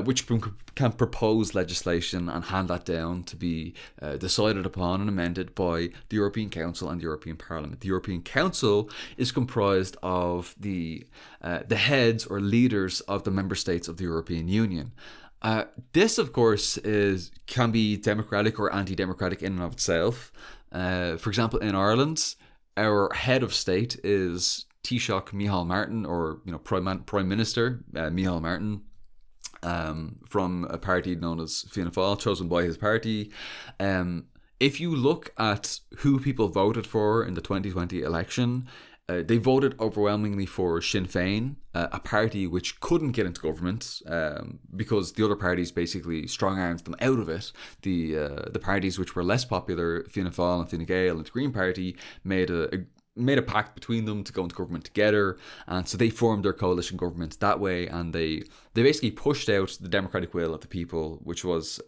which can propose legislation and hand that down to be decided upon and amended by the European Council and the European Parliament. The European Council is comprised of the heads or leaders of the member states of the European Union. This, of course, can be democratic or anti-democratic in and of itself. For example, in Ireland, our head of state is Taoiseach Micheál Martin, or Prime Minister Micheál Martin, from a party known as Fianna Fáil, chosen by his party. If you look at who people voted for in the 2020 election, they voted overwhelmingly for Sinn Féin, a party which couldn't get into government because the other parties basically strong-armed them out of it. The parties which were less popular, Fianna Fáil and Fine Gael and the Green Party, made a pact between them to go into government together, and so they formed their coalition government that way, and they basically pushed out the democratic will of the people, which was,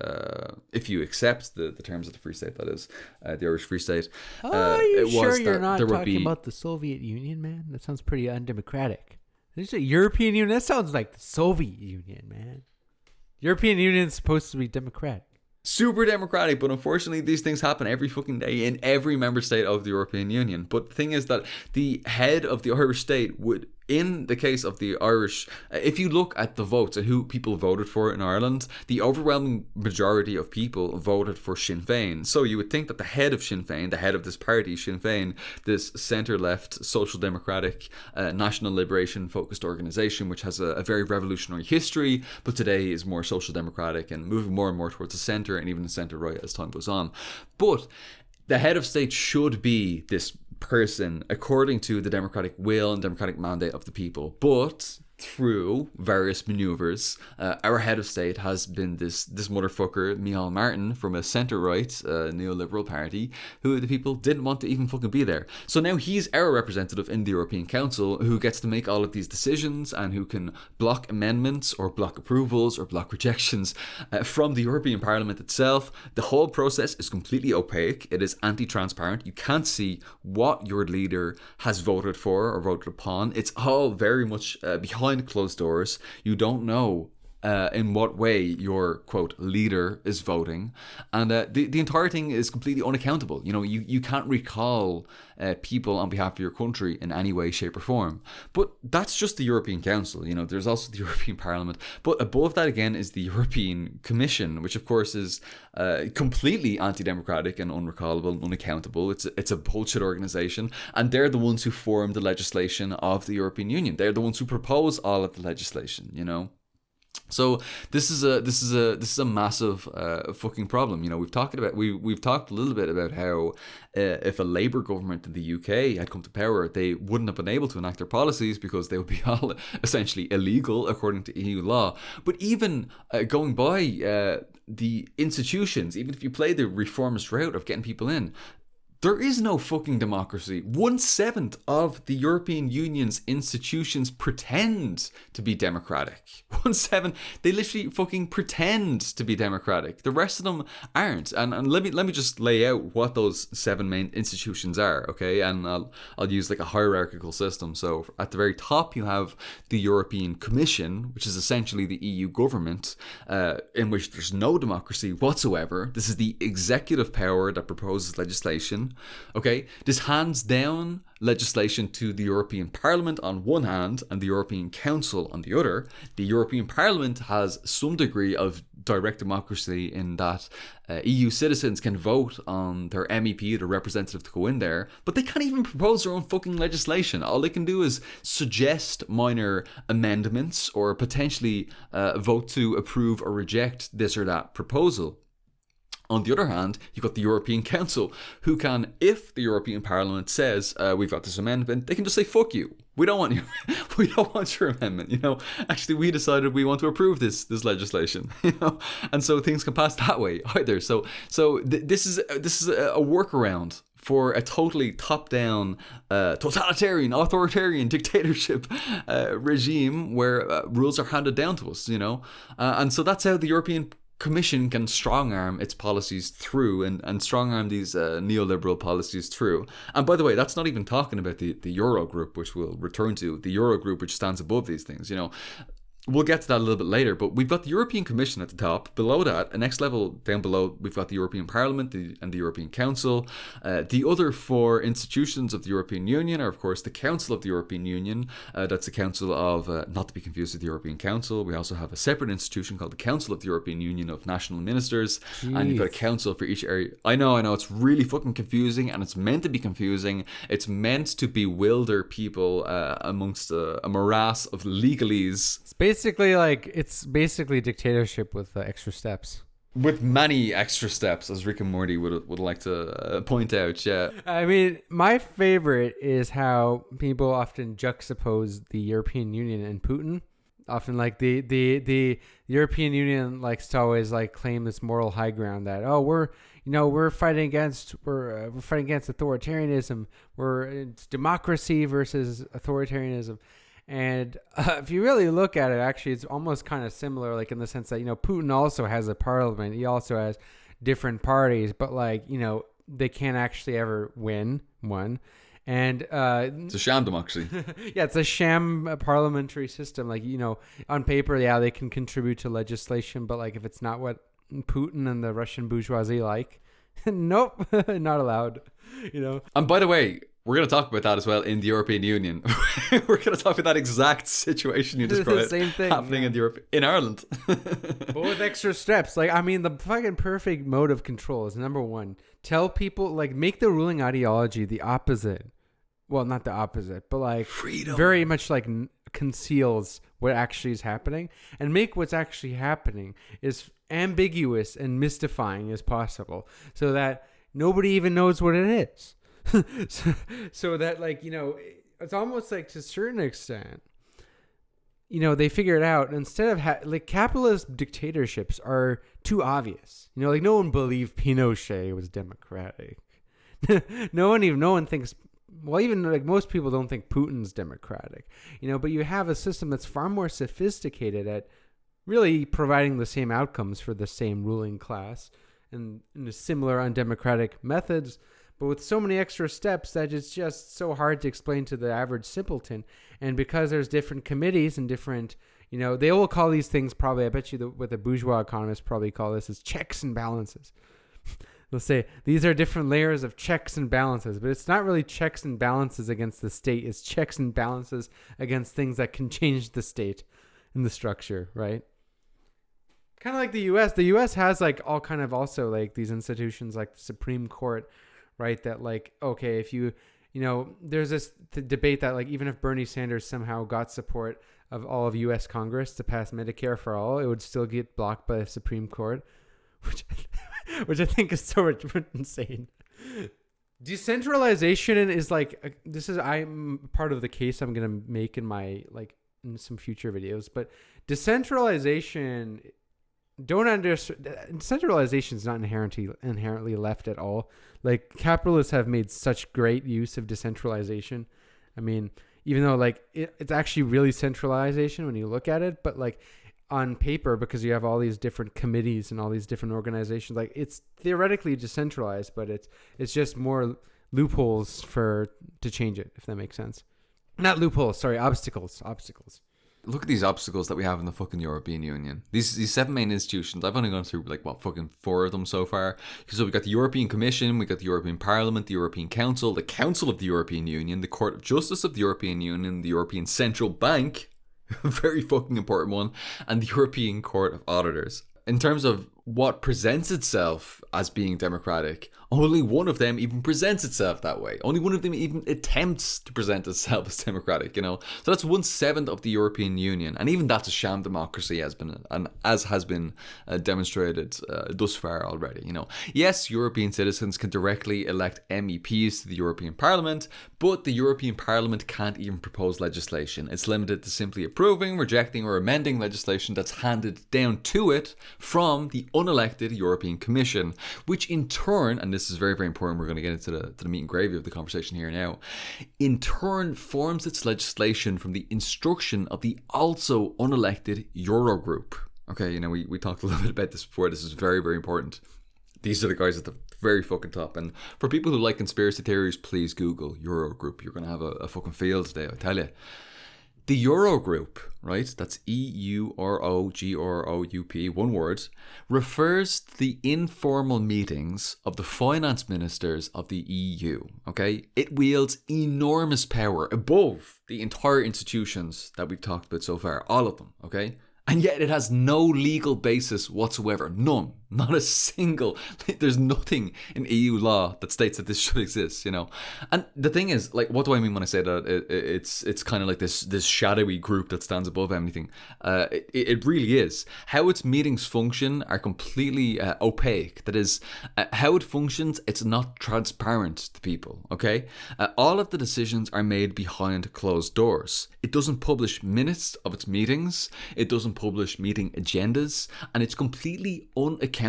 if you accept the terms of the Free State, that is, the Irish Free State. Are you sure you're not talking about the Soviet Union, man? That sounds pretty undemocratic. There's a European Union. That sounds like the Soviet Union, man. European Union is supposed to be democratic. Super democratic, but unfortunately these things happen every fucking day in every member state of the European Union. But the thing is that the head of the Irish state would, in the case of the Irish, if you look at the votes and who people voted for in Ireland, the overwhelming majority of people voted for Sinn Féin. So you would think that the head of Sinn Féin, the head of this party, Sinn Féin, this centre-left, social democratic, national liberation focused organisation, which has a very revolutionary history, but today is more social democratic and moving more and more towards the centre and even the centre-right as time goes on. But the head of state should be this person according to the democratic will and democratic mandate of the people, but through various maneuvers, our head of state has been this motherfucker Micheál Martin from a centre-right neoliberal party who the people didn't want to even fucking be there. So now he's our representative in the European Council, who gets to make all of these decisions and who can block amendments or block approvals or block rejections from the European Parliament itself. The whole process is completely opaque. It is anti-transparent. You can't see what your leader has voted for or voted upon. It's all very much behind closed doors. You don't know in what way your, quote, leader is voting. And the entire thing is completely unaccountable. You can't recall people on behalf of your country in any way, shape or form. But that's just the European Council. There's also the European Parliament. But above that, again, is the European Commission, which, of course, is completely anti-democratic and unrecallable and unaccountable. It's a bullshit organization. And they're the ones who form the legislation of the European Union. They're the ones who propose all of the legislation, So this is a massive fucking problem. We've talked a little bit about how if a Labour government in the UK had come to power, they wouldn't have been able to enact their policies because they would be all essentially illegal according to EU law. But even going by the institutions, even if you play the reformist route of getting people in, there is no fucking democracy. 1/7 of the European Union's institutions pretend to be democratic. 1/7, they literally fucking pretend to be democratic. The rest of them aren't. And let me just lay out what those 7 main institutions are, okay? And I'll use like a hierarchical system. So at the very top, you have the European Commission, which is essentially the EU government, in which there's no democracy whatsoever. This is the executive power that proposes legislation. Okay, this hands down legislation to the European Parliament on one hand and the European Council on the other. The European Parliament has some degree of direct democracy in that EU citizens can vote on their MEP, their representative, to go in there, but they can't even propose their own fucking legislation. All they can do is suggest minor amendments or potentially vote to approve or reject this or that proposal. On the other hand, you've got the European Council, who can, if the European Parliament says we've got this amendment, they can just say fuck you. We don't want you. We don't want your amendment. Actually, we decided we want to approve this legislation. And so things can pass that way either. So this is a workaround for a totally top-down, totalitarian, authoritarian dictatorship regime where rules are handed down to us. And so that's how the European Commission can strong-arm its policies through and strong-arm these neoliberal policies through. And by the way, that's not even talking about the Eurogroup, which we'll return to, the Eurogroup, which stands above these things. We'll get to that a little bit later, but we've got the European Commission at the top. Below that, the next level down below, we've got the European Parliament and the European Council. The other 4 institutions of the European Union are, of course, the Council of the European Union. That's the Council of, not to be confused with the European Council. We also have a separate institution called the Council of the European Union of National Ministers. Jeez. And you've got a council for each area. I know, it's really fucking confusing, and it's meant to be confusing. It's meant to bewilder people amongst a morass of legalese. It's basically dictatorship with extra steps. With many extra steps, as Rick and Morty would like to point out, yeah. I mean, my favorite is how people often juxtapose the European Union and Putin. Often, like the European Union likes to always claim this moral high ground that we're fighting against authoritarianism. It's democracy versus authoritarianism. And if you really look at it, actually, it's almost kind of similar, in the sense that, Putin also has a parliament. He also has different parties, but they can't actually ever win one. And it's a sham democracy. Yeah, it's a sham parliamentary system. On paper, yeah, they can contribute to legislation, but if it's not what Putin and the Russian bourgeoisie like, nope, not allowed. And by the way, we're going to talk about that as well in the European Union. We're going to talk about that exact situation you described happening in Ireland. But with extra steps. The fucking perfect mode of control is, number 1, tell people, make the ruling ideology the opposite. Well, not the opposite, but freedom. Very much conceals what actually is happening, and make what's actually happening as ambiguous and mystifying as possible, so that nobody even knows what it is. so that it's almost to a certain extent, they figure it out. Instead of capitalist dictatorships are too obvious. No one believed Pinochet was democratic. no one thinks. Well, even most people don't think Putin's democratic. But you have a system that's far more sophisticated at really providing the same outcomes for the same ruling class and similar undemocratic methods, but with so many extra steps that it's just so hard to explain to the average simpleton. And because there's different committees and different, They will call these things probably, I bet you what the bourgeois economists probably call this is checks and balances. They'll say these are different layers of checks and balances, but it's not really checks and balances against the state. It's checks and balances against things that can change the state and the structure, right? Kind of like the U.S. The U.S. has like all kind of also like these institutions like the Supreme Court, right? That like, okay, if there's this debate that like even if Bernie Sanders somehow got support of all of U.S. Congress to pass Medicare for all, it would still get blocked by the Supreme Court, which I think is so insane. Decentralization is like I'm part of the case I'm gonna make in some future videos, but decentralization is not inherently left at all. Like capitalists have made such great use of decentralization. I mean, even though like it's actually really centralization when you look at it, but like on paper, because you have all these different committees and all these different organizations, like it's theoretically decentralized, but it's just more loopholes to change it, if that makes sense. Not loopholes, sorry, obstacles. Look at these obstacles that we have in the fucking European Union. These 7 main institutions, I've only gone through fucking 4 of them so far. So we got the European Commission, we got the European Parliament, the European Council, the Council of the European Union, the Court of Justice of the European Union, the European Central Bank, very fucking important one, and the European Court of Auditors. In terms of what presents itself as being democratic, only one of them even presents itself that way. Only one of them even attempts to present itself as democratic, So that's 1/7 of the European Union. And even that's a sham democracy as has been demonstrated thus far already, Yes, European citizens can directly elect MEPs to the European Parliament, but the European Parliament can't even propose legislation. It's limited to simply approving, rejecting, or amending legislation that's handed down to it from the unelected European Commission, which in turn, and this is very, very important, we're going to get into the meat and gravy of the conversation here now, in turn forms its legislation from the instruction of the also unelected Eurogroup. Okay, we talked a little bit about this before. This is very, very important. These are the guys at the very fucking top. And for people who like conspiracy theories, please Google Eurogroup. You're going to have a fucking field today, I tell you. The Eurogroup, right, that's EUROGROUP, one word, refers to the informal meetings of the finance ministers of the EU, okay? It wields enormous power above the entire institutions that we've talked about so far, all of them, okay? And yet it has no legal basis whatsoever. None. Not a single. There's nothing in EU law that states that this should exist, And the thing is, like, what do I mean when I say that it's kind of like this shadowy group that stands above everything? It really is. How its meetings function are completely opaque. That is, how it functions, it's not transparent to people, okay? All of the decisions are made behind closed doors. It doesn't publish minutes of its meetings. It doesn't publish meeting agendas, and it's completely unaccountable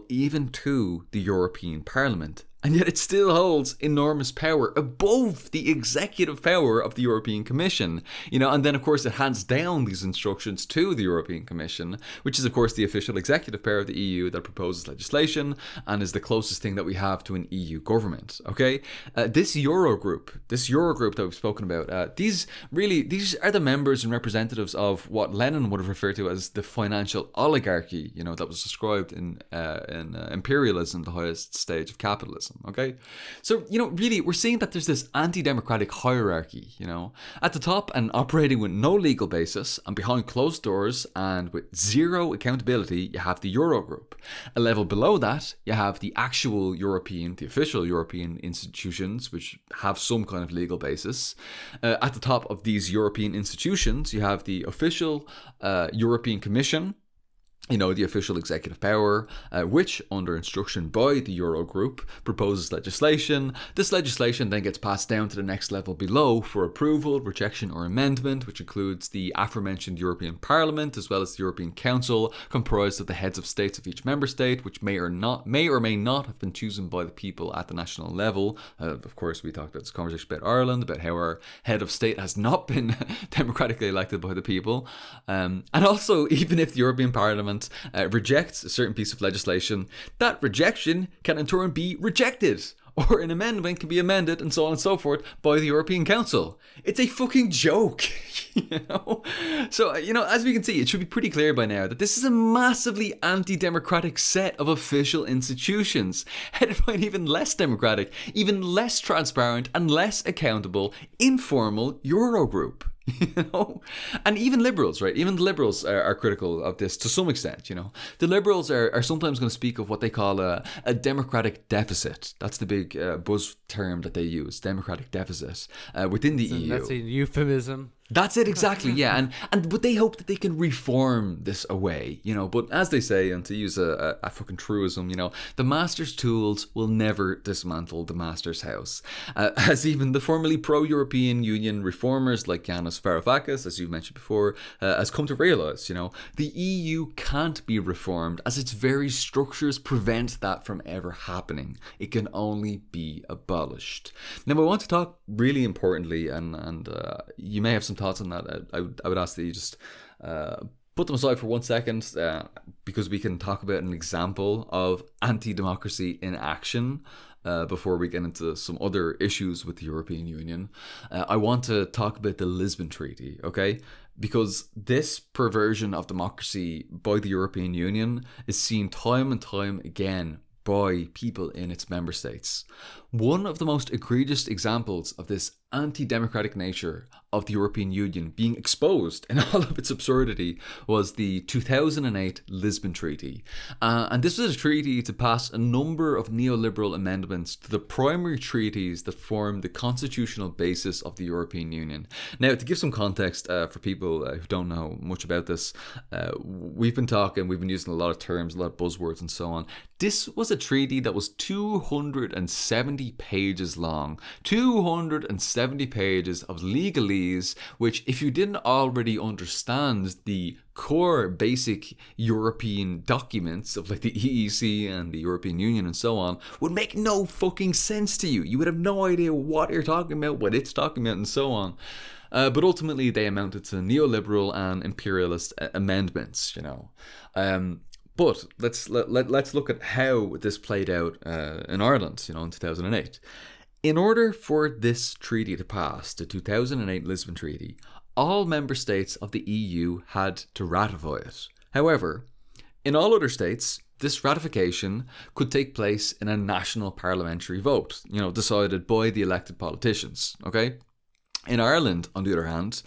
even to the European Parliament. And yet it still holds enormous power above the executive power of the European Commission, and then of course it hands down these instructions to the European Commission, which is of course the official executive power of the EU that proposes legislation and is the closest thing that we have to an EU government, okay? This Eurogroup that we've spoken about, these are the members and representatives of what Lenin would have referred to as the financial oligarchy, that was described in Imperialism, the highest stage of capitalism. Okay, so really we're seeing that there's this anti-democratic hierarchy, at the top and operating with no legal basis and behind closed doors and with zero accountability, you have the Eurogroup. A level below that, you have the official European institutions which have some kind of legal basis. At the top of these European institutions, you have the official European Commission, the official executive power, which, under instruction by the Eurogroup, proposes legislation. This legislation then gets passed down to the next level below for approval, rejection, or amendment, which includes the aforementioned European Parliament, as well as the European Council, comprised of the heads of states of each member state, which may or may not have been chosen by the people at the national level. Of course, we talked about this conversation about Ireland, about how our head of state has not been democratically elected by the people. And also, even if the European Parliament rejects a certain piece of legislation, that rejection can in turn be rejected or an amendment can be amended and so on and so forth by the European Council. It's a fucking joke, you know? So, you know, as we can see, it should be pretty clear by now that this is a massively anti-democratic set of official institutions, headed by an even less democratic, even less transparent and less accountable informal Eurogroup. You know, and even liberals, right? Even the liberals are critical of this to some extent. You know, the liberals are sometimes going to speak of what they call a democratic deficit. That's the big buzz term that they use, democratic deficit within the EU. That's a euphemism. That's it, exactly, yeah. But they hope that they can reform this away, you know. But as they say, and to use a fucking truism, you know, the master's tools will never dismantle the master's house. As even the formerly pro-European Union reformers like Yanis Varoufakis, as you mentioned before, has come to realise, you know, the EU can't be reformed as its very structures prevent that from ever happening. It can only be abolished. Now, I want to talk really importantly, and you may have some thoughts on that. I would ask that you just put them aside for 1 second, because we can talk about an example of anti-democracy in action before we get into some other issues with the European Union. I want to talk about the Lisbon Treaty, okay? Because this perversion of democracy by the European Union is seen time and time again by people in its member states. One of the most egregious examples of this anti-democratic nature of the European Union being exposed in all of its absurdity was the 2008 Lisbon Treaty. And this was a treaty to pass a number of neoliberal amendments to the primary treaties that form the constitutional basis of the European Union. Now, to give some context for people who don't know much about this, we've been using a lot of terms, a lot of buzzwords and so on. This was a treaty that was 270 pages long. 270 pages of legalese, which, if you didn't already understand the core basic European documents of like the EEC and the European Union and so on, would make no fucking sense to you. You would have no idea what you're talking about, what it's talking about, and so on. But ultimately, they amounted to neoliberal and imperialist amendments, you know. But let's look at how this played out in Ireland, you know, in 2008. In order for this treaty to pass, the 2008 Lisbon Treaty, all member states of the EU had to ratify it. However, in all other states, this ratification could take place in a national parliamentary vote, you know, decided by the elected politicians, okay? In Ireland, on the other hand,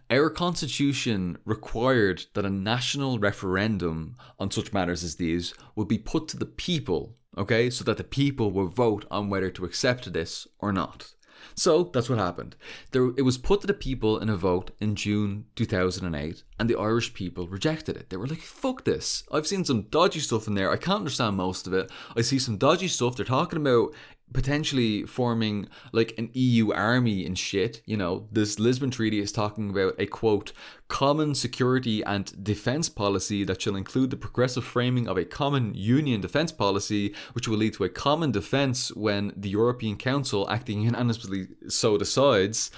our constitution required that a national referendum on such matters as these would be put to the people, okay, so that the people will vote on whether to accept this or not. So that's what happened. It was put to the people in a vote in June 2008, and the Irish people rejected it. They were like, fuck this. I've seen some dodgy stuff in there. I can't understand most of it. I see some dodgy stuff. They're talking about potentially forming like an EU army and shit. You know, this Lisbon Treaty is talking about a, quote, common security and defence policy that shall include the progressive framing of a common union defence policy, which will lead to a common defence when the European Council, acting unanimously so decides.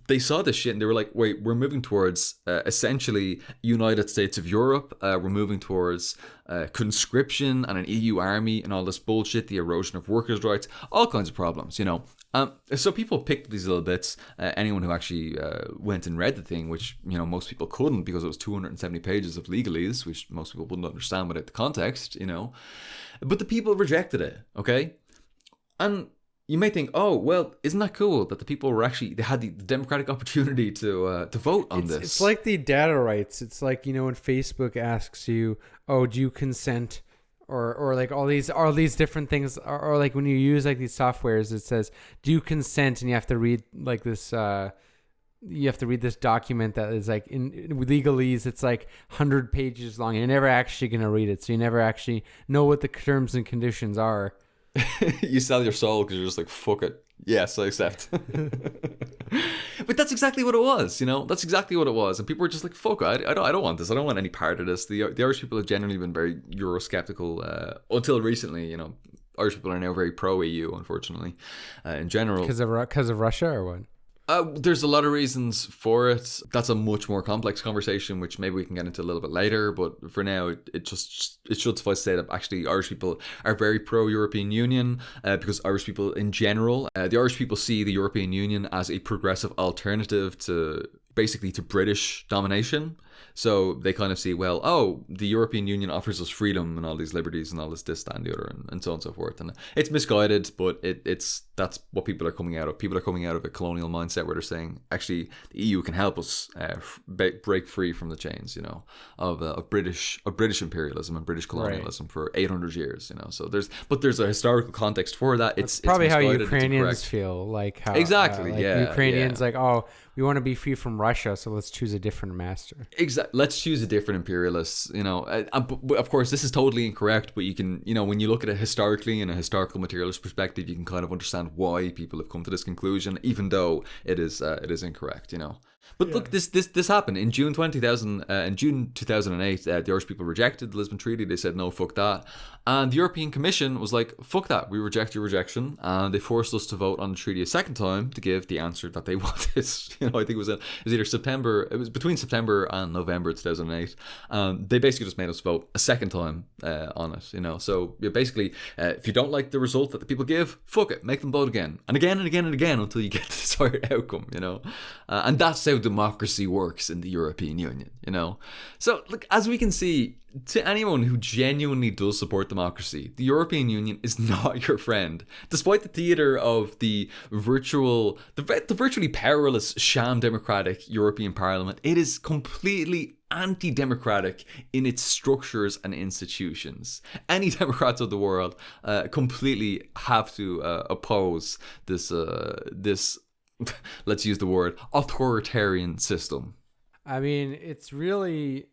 They saw this shit and they were like, wait, we're moving towards essentially United States of Europe. We're moving towards conscription and an EU army and all this bullshit, the erosion of workers' rights, all kinds of problems, you know. So people picked these little bits. Anyone who actually went and read the thing, which, you know, most people couldn't because it was 270 pages of legalese, which most people wouldn't understand without the context, you know. But the people rejected it, okay? And you may think, oh, well, isn't that cool that the people were actually, they had the democratic opportunity to vote on this? It's like the data rights. It's like, you know, when Facebook asks you, oh, do you consent? Or like all these different things, or like when you use like these softwares, it says, do you consent? And you have to read like this, you have to read this document that is like in legalese. It's like 100 pages long, and you're never actually going to read it. So you never actually know what the terms and conditions are. You sell your soul because you're just like, fuck it. Yes, I accept. But that's exactly what it was, you know? That's exactly what it was. And people were just like, fuck it, I don't want this. I don't want any part of this. The Irish people have generally been very Eurosceptical until recently, you know. Irish people are now very pro-EU, unfortunately, in general. Because of Russia or what? There's a lot of reasons for it. That's a much more complex conversation, which maybe we can get into a little bit later. But for now, it should suffice to say that actually Irish people are very pro-European Union because Irish people in general, the Irish people see the European Union as a progressive alternative to basically to British domination. So they kind of see, well, oh, the European Union offers us freedom and all these liberties and all this, that, and the other, and so on and so forth. And it's misguided, but that's what people are coming out of. People are coming out of a colonial mindset where they're saying, actually, the EU can help us break free from the chains, of British imperialism and British colonialism for 800 years, So there's a historical context for that. It's probably how Ukrainians feel, like how exactly, Ukrainians like, oh, we want to be free from Russia, so let's choose a different master. Exactly. Let's choose a different imperialist, But of course, this is totally incorrect, but you can, when you look at it historically in a historical materialist perspective, you can kind of understand why people have come to this conclusion, even though it is incorrect, But look, this happened in June 2008. The Irish people rejected the Lisbon Treaty. They said no, fuck that. And the European Commission was like, fuck that, we reject your rejection. And they forced us to vote on the treaty a second time to give the answer that they wanted. I think it was either September. It was between September and November 2008. They basically just made us vote a second time on it. So basically, if you don't like the result that the people give, fuck it, make them vote again and again and again and again until you get the desired outcome. And that's how democracy works in the European Union. So look, as we can see, to anyone who genuinely does support democracy, the European Union is not your friend. Despite the theater of the virtually powerless sham democratic European Parliament, it is completely anti-democratic in its structures and institutions. Any democrats of the world completely have to oppose this let's use the word authoritarian system. I mean, it's really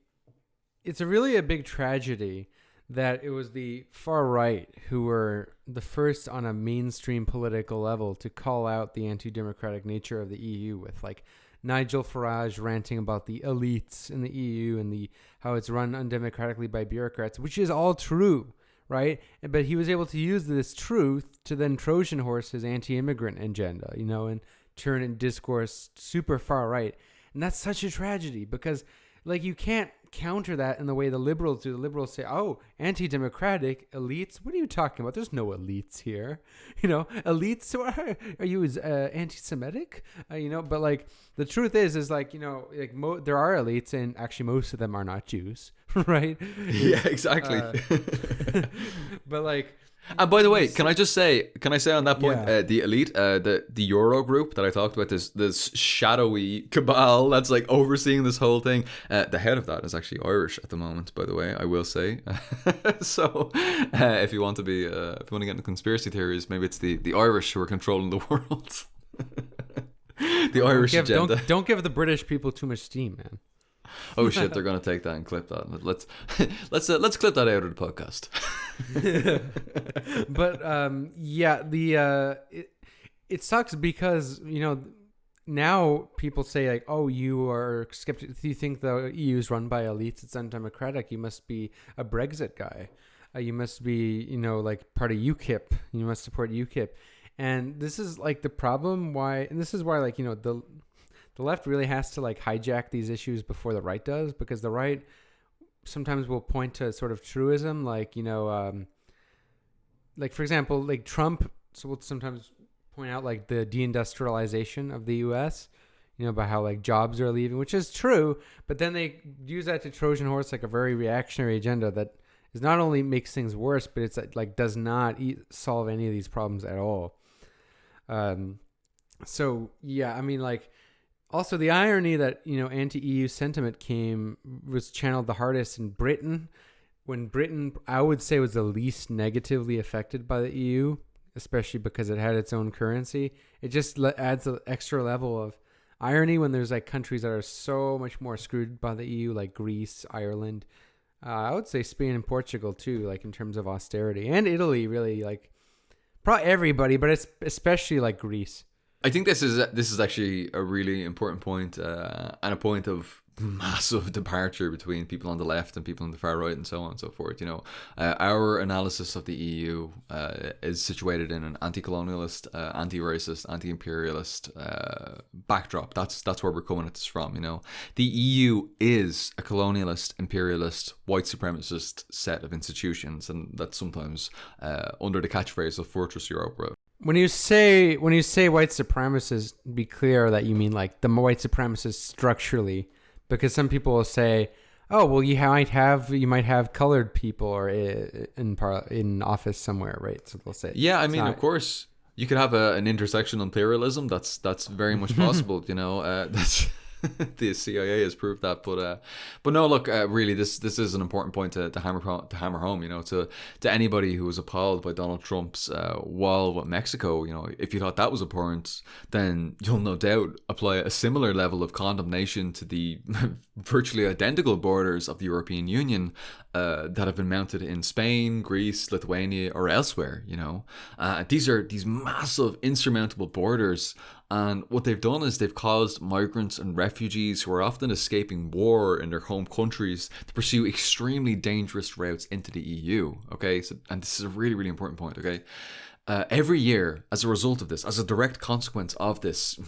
a big tragedy that it was the far right who were the first on a mainstream political level to call out the anti-democratic nature of the EU, with like Nigel Farage ranting about the elites in the EU and how it's run undemocratically by bureaucrats, which is all true, right? But he was able to use this truth to then Trojan horse his anti-immigrant agenda, and turn in discourse super far right. And that's such a tragedy because like you can't counter that in the way the liberals do. The liberals say, oh, anti-democratic elites, what are you talking about? There's no elites here. Elites, are you anti-Semitic? But like the truth is like, there are elites, and actually most of them are not Jews, right? Yeah, exactly. But like, and by the way, can I say on that point, the elite, the Euro group that I talked about, this shadowy cabal that's like overseeing this whole thing, the head of that is actually Irish at the moment, by the way, I will say. So if you want to get into conspiracy theories, maybe it's the Irish who are controlling the world. The Irish agenda. Don't give the British people too much steam, man. Oh shit, they're gonna take that and clip that. Let's clip that out of the podcast. But it sucks because now people say like, oh, you are skeptical. You think the EU is run by elites? It's undemocratic. You must be a Brexit guy. You must be like part of UKIP. You must support UKIP. And this is like the problem. This is why like the left really has to like hijack these issues before the right does, because the right sometimes will point to sort of truism, like like for example, like Trump. So we'll sometimes point out like the deindustrialization of the U.S. About how like jobs are leaving, which is true, but then they use that to Trojan horse like a very reactionary agenda that is not only makes things worse, but it's like does not solve any of these problems at all. So yeah, I mean like. Also, the irony that, anti-EU sentiment was channeled the hardest in Britain, when Britain, I would say, was the least negatively affected by the EU, especially because it had its own currency. It just adds an extra level of irony when there's like countries that are so much more screwed by the EU, like Greece, Ireland. I would say Spain and Portugal too, like in terms of austerity, and Italy, really, like probably everybody, but it's especially like Greece. I think this is actually a really important point, and a point of massive departure between people on the left and people on the far right, and so on and so forth. Our analysis of the EU is situated in an anti-colonialist, anti-racist, anti-imperialist backdrop. That's where we're coming at this from. The EU is a colonialist, imperialist, white supremacist set of institutions, and that's sometimes under the catchphrase of Fortress Europa. When you say white supremacists, be clear that you mean like the white supremacists structurally, because some people will say, "Oh, well, you might have colored people or in office somewhere," right? So they'll say, "Yeah, I mean, of course, you could have an intersectional imperialism. That's very much possible. That's." The CIA has proved that, but no, look, really, this is an important point to hammer home. To anybody who was appalled by Donald Trump's wall with Mexico, if you thought that was abhorrent, then you'll no doubt apply a similar level of condemnation to the virtually identical borders of the European Union that have been mounted in Spain, Greece, Lithuania, or elsewhere. These are these massive, insurmountable borders. And what they've done is they've caused migrants and refugees who are often escaping war in their home countries to pursue extremely dangerous routes into the EU. Okay, and this is a really, really important point. Okay, every year, as a result of this, as a direct consequence of this,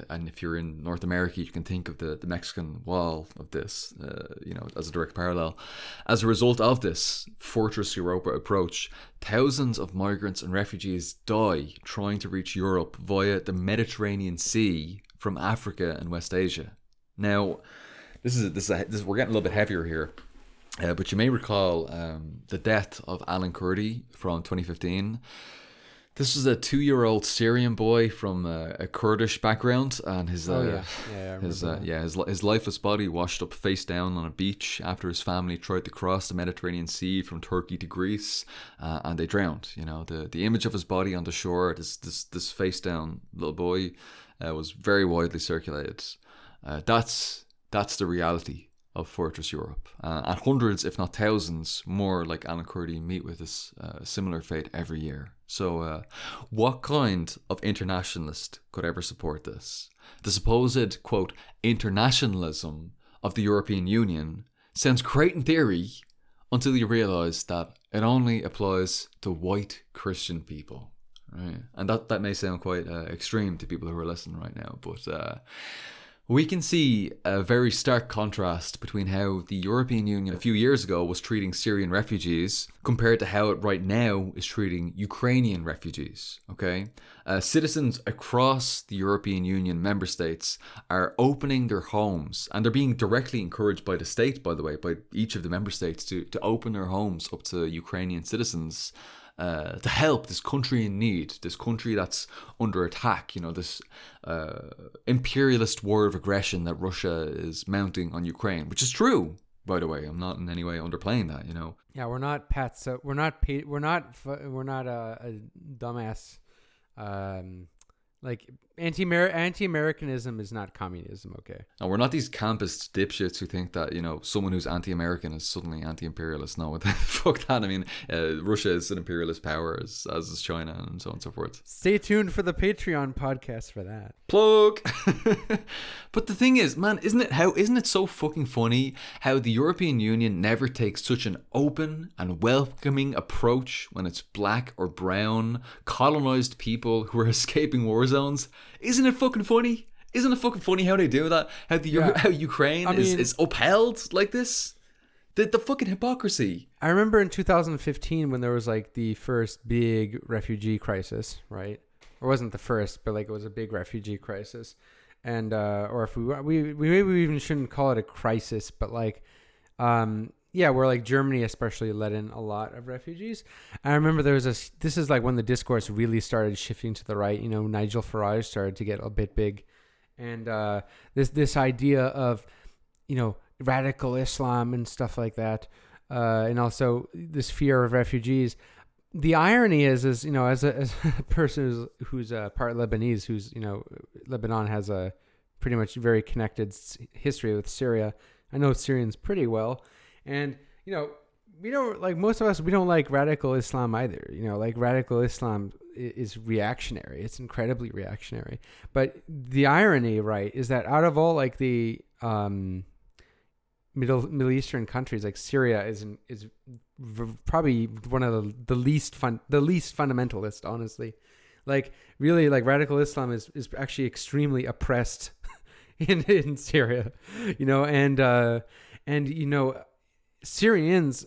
and if you're in North America, you can think of the Mexican wall of this, as a direct parallel. As a result of this Fortress Europa approach, thousands of migrants and refugees die trying to reach Europe via the Mediterranean Sea from Africa and West Asia. Now, this is we're getting a little bit heavier here, but you may recall the death of Alan Kurdi from 2015. This was a 2-year-old Syrian boy from a Kurdish background, and his lifeless body washed up face down on a beach after his family tried to cross the Mediterranean Sea from Turkey to Greece, and they drowned. The image of his body on the shore, this face down little boy, was very widely circulated. That's the reality of Fortress Europe, and hundreds, if not thousands, more like Alan Kurdi meet with this similar fate every year. So what kind of internationalist could ever support this? The supposed, quote, internationalism of the European Union sounds great in theory until you realise that it only applies to white Christian people, right? And that may sound quite extreme to people who are listening right now, but we can see a very stark contrast between how the European Union a few years ago was treating Syrian refugees compared to how it right now is treating Ukrainian refugees, okay? Citizens across the European Union member states are opening their homes, and they're being directly encouraged by the state, by the way, by each of the member states to open their homes up to Ukrainian citizens to help this country in need, this country that's under attack, this imperialist war of aggression that Russia is mounting on Ukraine, which is true, by the way. I'm not in any way underplaying that, Yeah, we're not Pats. So we're not a dumbass. Like anti-Americanism is not communism, okay? And we're not these campus dipshits who think that, someone who's anti-American is suddenly anti-imperialist. No, fuck that. I mean, Russia is an imperialist power, as is China, and so on and so forth. Stay tuned for the Patreon podcast for that. Plug! But the thing is, man, isn't it so fucking funny how the European Union never takes such an open and welcoming approach when it's black or brown, colonized people who are escaping war zones? Isn't it fucking funny? Isn't it fucking funny how they do that? How Ukraine is upheld like this? The fucking hypocrisy. I remember in 2015 when there was like the first big refugee crisis, right? Or wasn't the first, but like it was a big refugee crisis. And or if we maybe even shouldn't call it a crisis, but like where like Germany especially let in a lot of refugees. I remember this is like when the discourse really started shifting to the right. Nigel Farage started to get a bit big, and this idea of radical Islam and stuff like that, and also this fear of refugees. The irony is as a person who's part Lebanese, Lebanon has a pretty much very connected history with Syria. I know Syrians pretty well, and we don't like most of us. We don't like radical Islam either. Like radical Islam is reactionary. It's incredibly reactionary. But the irony, right, is that out of all like the Middle Eastern countries, like Syria is probably one of the least fundamentalist, honestly. Like really, like radical Islam is actually extremely oppressed in Syria, and Syrians,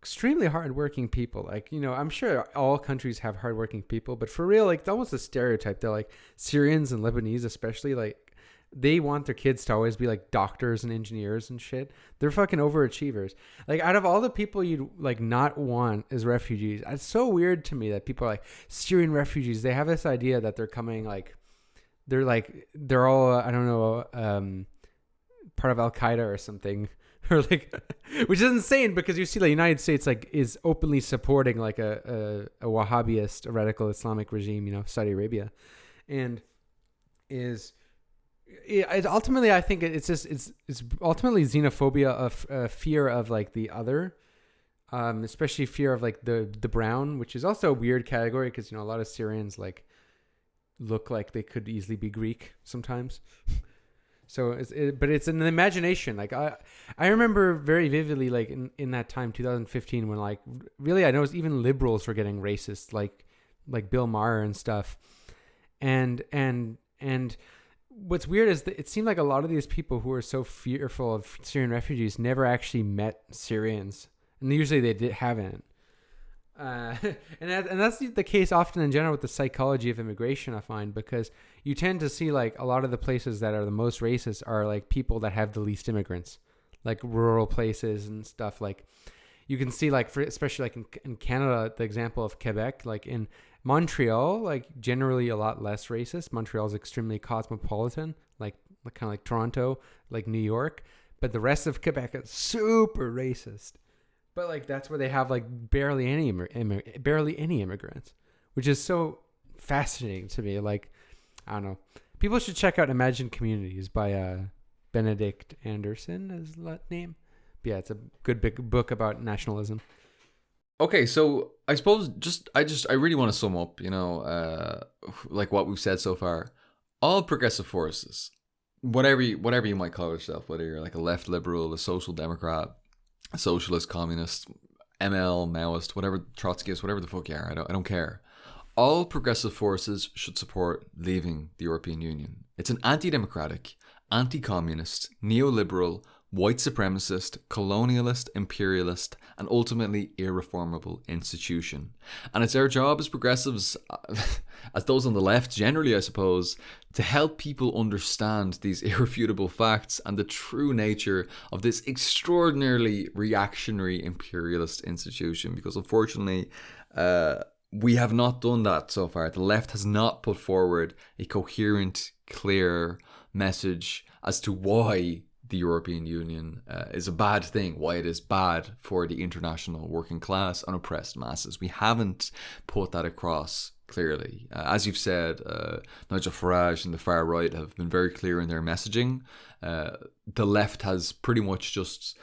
extremely hardworking people. Like, I'm sure all countries have hardworking people, but for real, like, it's almost a stereotype. They're like Syrians and Lebanese, especially, like, they want their kids to always be like doctors and engineers and shit. They're fucking overachievers. Like, out of all the people you'd like not want as refugees, it's so weird to me that people are like Syrian refugees. They have this idea that they're coming they're all I don't know, part of Al Qaeda or something. Or like, which is insane because you see the United States like is openly supporting like a Wahhabist, a radical Islamic regime, Saudi Arabia, and it ultimately, I think it's ultimately xenophobia of fear of like the other, especially fear of like the brown, which is also a weird category because a lot of Syrians like look like they could easily be Greek sometimes. So but it's an imagination. Like I remember very vividly, like in that time, 2015, when like really I noticed even liberals were getting racist, like Bill Maher and stuff. And what's weird is that it seemed like a lot of these people who are so fearful of Syrian refugees never actually met Syrians, and usually they haven't. And that's the case often in general with the psychology of immigration, I find, because you tend to see like a lot of the places that are the most racist are like people that have the least immigrants, like rural places and stuff. Like you can see like especially like in Canada, the example of Quebec, like in Montreal, like generally a lot less racist. Montreal is extremely cosmopolitan, like kind of like Toronto, like New York, but the rest of Quebec is super racist. But like that's where they have like barely any immigrants, which is so fascinating to me. Like, I don't know. People should check out Imagine Communities by Benedict Anderson is that name. But yeah, it's a good big book about nationalism. Okay, so I suppose I really want to sum up, like what we've said so far. All progressive forces, whatever you might call yourself, whether you're like a left liberal, a social democrat, a socialist, communist, ML, Maoist, whatever, Trotskyist, whatever the fuck you are, I don't care. All progressive forces should support leaving the European Union. It's an anti-democratic, anti-communist, neoliberal, white supremacist, colonialist, imperialist, and ultimately irreformable institution. And it's our job as progressives, as those on the left generally, I suppose, to help people understand these irrefutable facts and the true nature of this extraordinarily reactionary imperialist institution. Because unfortunately, we have not done that so far. The left has not put forward a coherent, clear message as to why the European Union is a bad thing, why it is bad for the international working class and oppressed masses. We haven't put that across clearly. As you've said, Nigel Farage and the far right have been very clear in their messaging. The left has pretty much just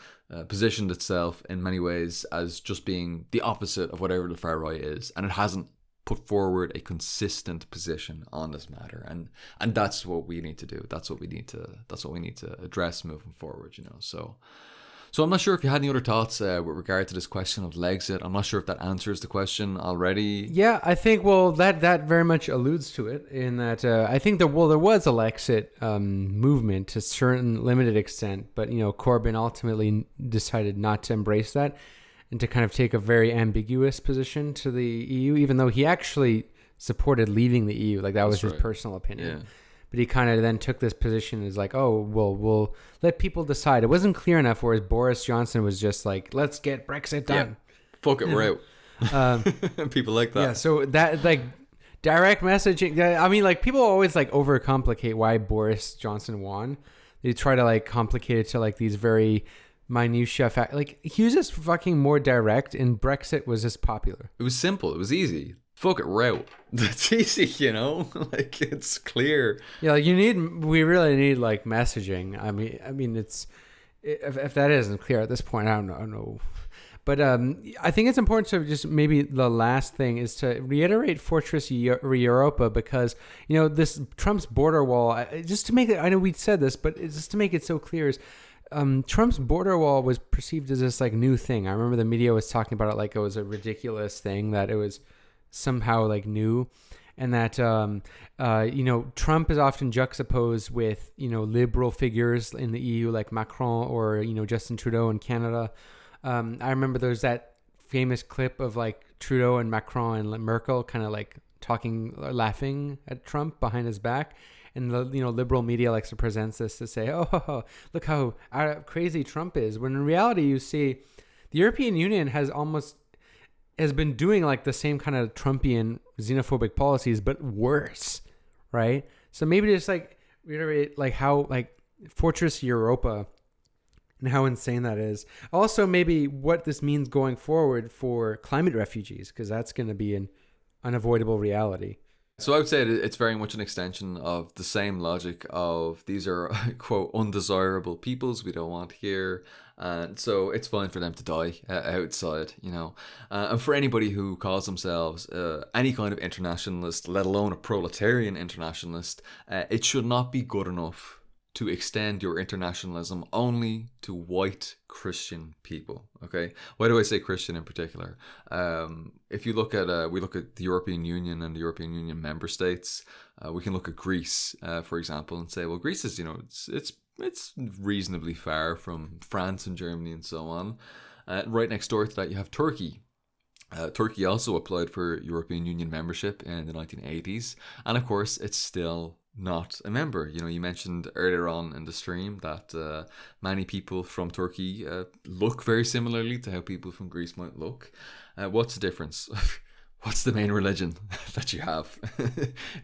positioned itself in many ways as just being the opposite of whatever the far right is, and it hasn't put forward a consistent position on this matter, and that's what we need to do. That's what we need to address moving forward. So I'm not sure if you had any other thoughts with regard to this question of Lexit. I'm not sure if that answers the question already. Yeah, I think that very much alludes to it in that I think there was a Lexit movement to a certain limited extent, but Corbyn ultimately decided not to embrace that and to kind of take a very ambiguous position to the EU, even though he actually supported leaving the EU. Like that was his personal opinion. Yeah. But he kind of then took this position as like, oh, well, we'll let people decide. It wasn't clear enough, whereas Boris Johnson was just like, let's get Brexit done. Yeah. Fuck it, we're out. People like that. Yeah, so that like direct messaging. I mean, like people always like overcomplicate why Boris Johnson won. They try to like complicate it to like these very minutia like he was just fucking more direct, and Brexit was just popular. It was simple. It was easy. Fuck it, we're out. That's easy, like it's clear. Yeah, like we really need like messaging. I mean, it's if that isn't clear at this point, I don't know. But I think it's important to just maybe the last thing is to reiterate Fortress Europa, because, this Trump's border wall, just to make it, I know we said this, but just to make it so clear is Trump's border wall was perceived as this like new thing. I remember the media was talking about it like it was a ridiculous thing, that it was somehow like new. And that, Trump is often juxtaposed with, liberal figures in the EU like Macron or, Justin Trudeau in Canada. I remember there's that famous clip of like Trudeau and Macron and Merkel kind of like laughing at Trump behind his back. And the liberal media likes to present this to say, oh, look how crazy Trump is. When in reality, you see the European Union has been doing like the same kind of Trumpian xenophobic policies, but worse, right? So maybe just like reiterate like how like Fortress Europa and how insane that is. Also, maybe what this means going forward for climate refugees, because that's going to be an unavoidable reality. So I would say it's very much an extension of the same logic of these are, quote, undesirable peoples we don't want here. And so it's fine for them to die outside, And for anybody who calls themselves any kind of internationalist, let alone a proletarian internationalist, it should not be good enough to extend your internationalism only to white Christian people. Okay, why do I say Christian in particular? If you look at we look at the European Union and the European Union member states, we can look at Greece, for example, and say, well, Greece is it's reasonably far from France and Germany and so on. Right next door to that, you have Turkey. Turkey also applied for European Union membership in the 1980s, and of course, it's still not a member. You mentioned earlier on in the stream that many people from Turkey look very similarly to how people from Greece might look. What's the difference? What's the main religion that you have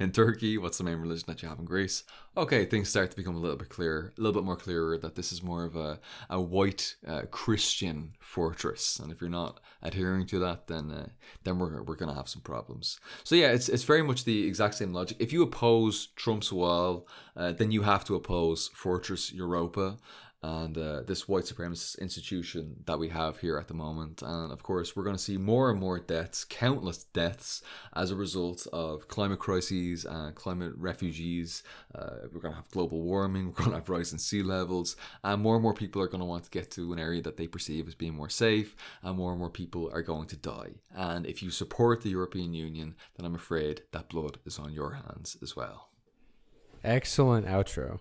in Turkey? What's the main religion that you have in Greece? Okay, things start to become a little bit more clearer that this is more of a white Christian fortress, and if you're not adhering to that, then we're gonna have some problems. So yeah, it's very much the exact same logic. If you oppose Trump's wall, then you have to oppose Fortress Europa and this white supremacist institution that we have here at the moment. And of course, we're going to see more and more deaths, countless deaths, as a result of climate crises and climate refugees. We're going to have global warming, we're going to have rising sea levels, and more people are going to want to get to an area that they perceive as being more safe, and more people are going to die. And if you support the European Union, then I'm afraid that blood is on your hands as well. Excellent outro.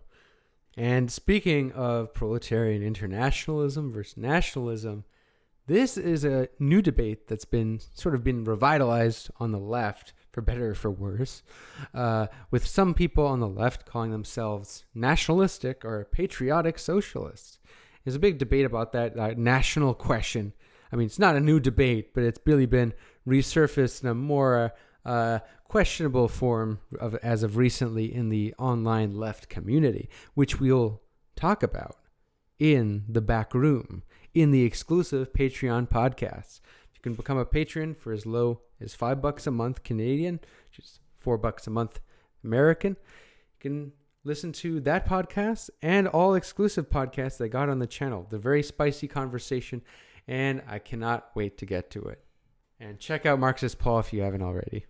And speaking of proletarian internationalism versus nationalism, this is a new debate that's been revitalized on the left, for better or for worse, with some people on the left calling themselves nationalistic or patriotic socialists. There's a big debate about that national question. I mean, it's not a new debate, but it's really been resurfaced in a more questionable form as of recently in the online left community, which we'll talk about in the Backroom, in the exclusive Patreon podcast. You can become a patron for as low as $5 a month Canadian, which is $4 a month American. You can listen to that podcast and all exclusive podcasts I got on the channel. The very spicy conversation, and I cannot wait to get to it. And check out Marxist Paul if you haven't already.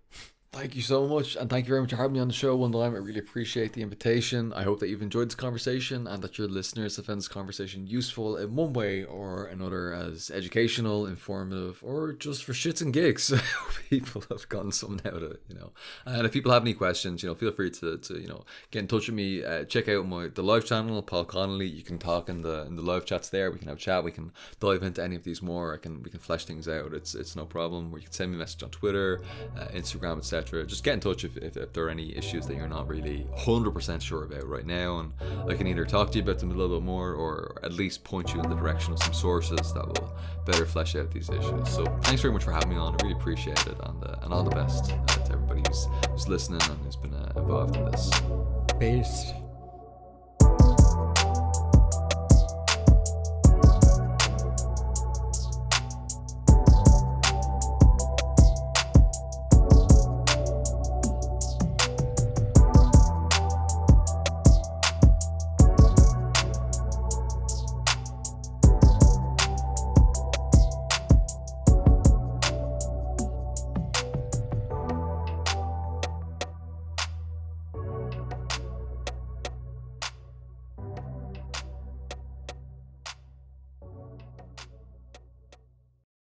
Thank you so much, and thank you very much for having me on the show one time. I really appreciate the invitation. I hope that you've enjoyed this conversation and that your listeners have found this conversation useful in one way or another, as educational, informative, or just for shits and gigs. People have gotten something out of it, And if people have any questions, feel free to get in touch with me. Check out the live channel, Paul Connolly. You can talk in the live chats there. We can have a chat. We can dive into any of these more. We can flesh things out. It's no problem. Or you can send me a message on Twitter, Instagram, etc. Just get in touch if there are any issues that you're not really 100% sure about right now, and I can either talk to you about them a little bit more, or at least point you in the direction of some sources that will better flesh out these issues. So thanks very much for having me on. I really appreciate it, and all the best to everybody who's listening and who's been involved in this. Based.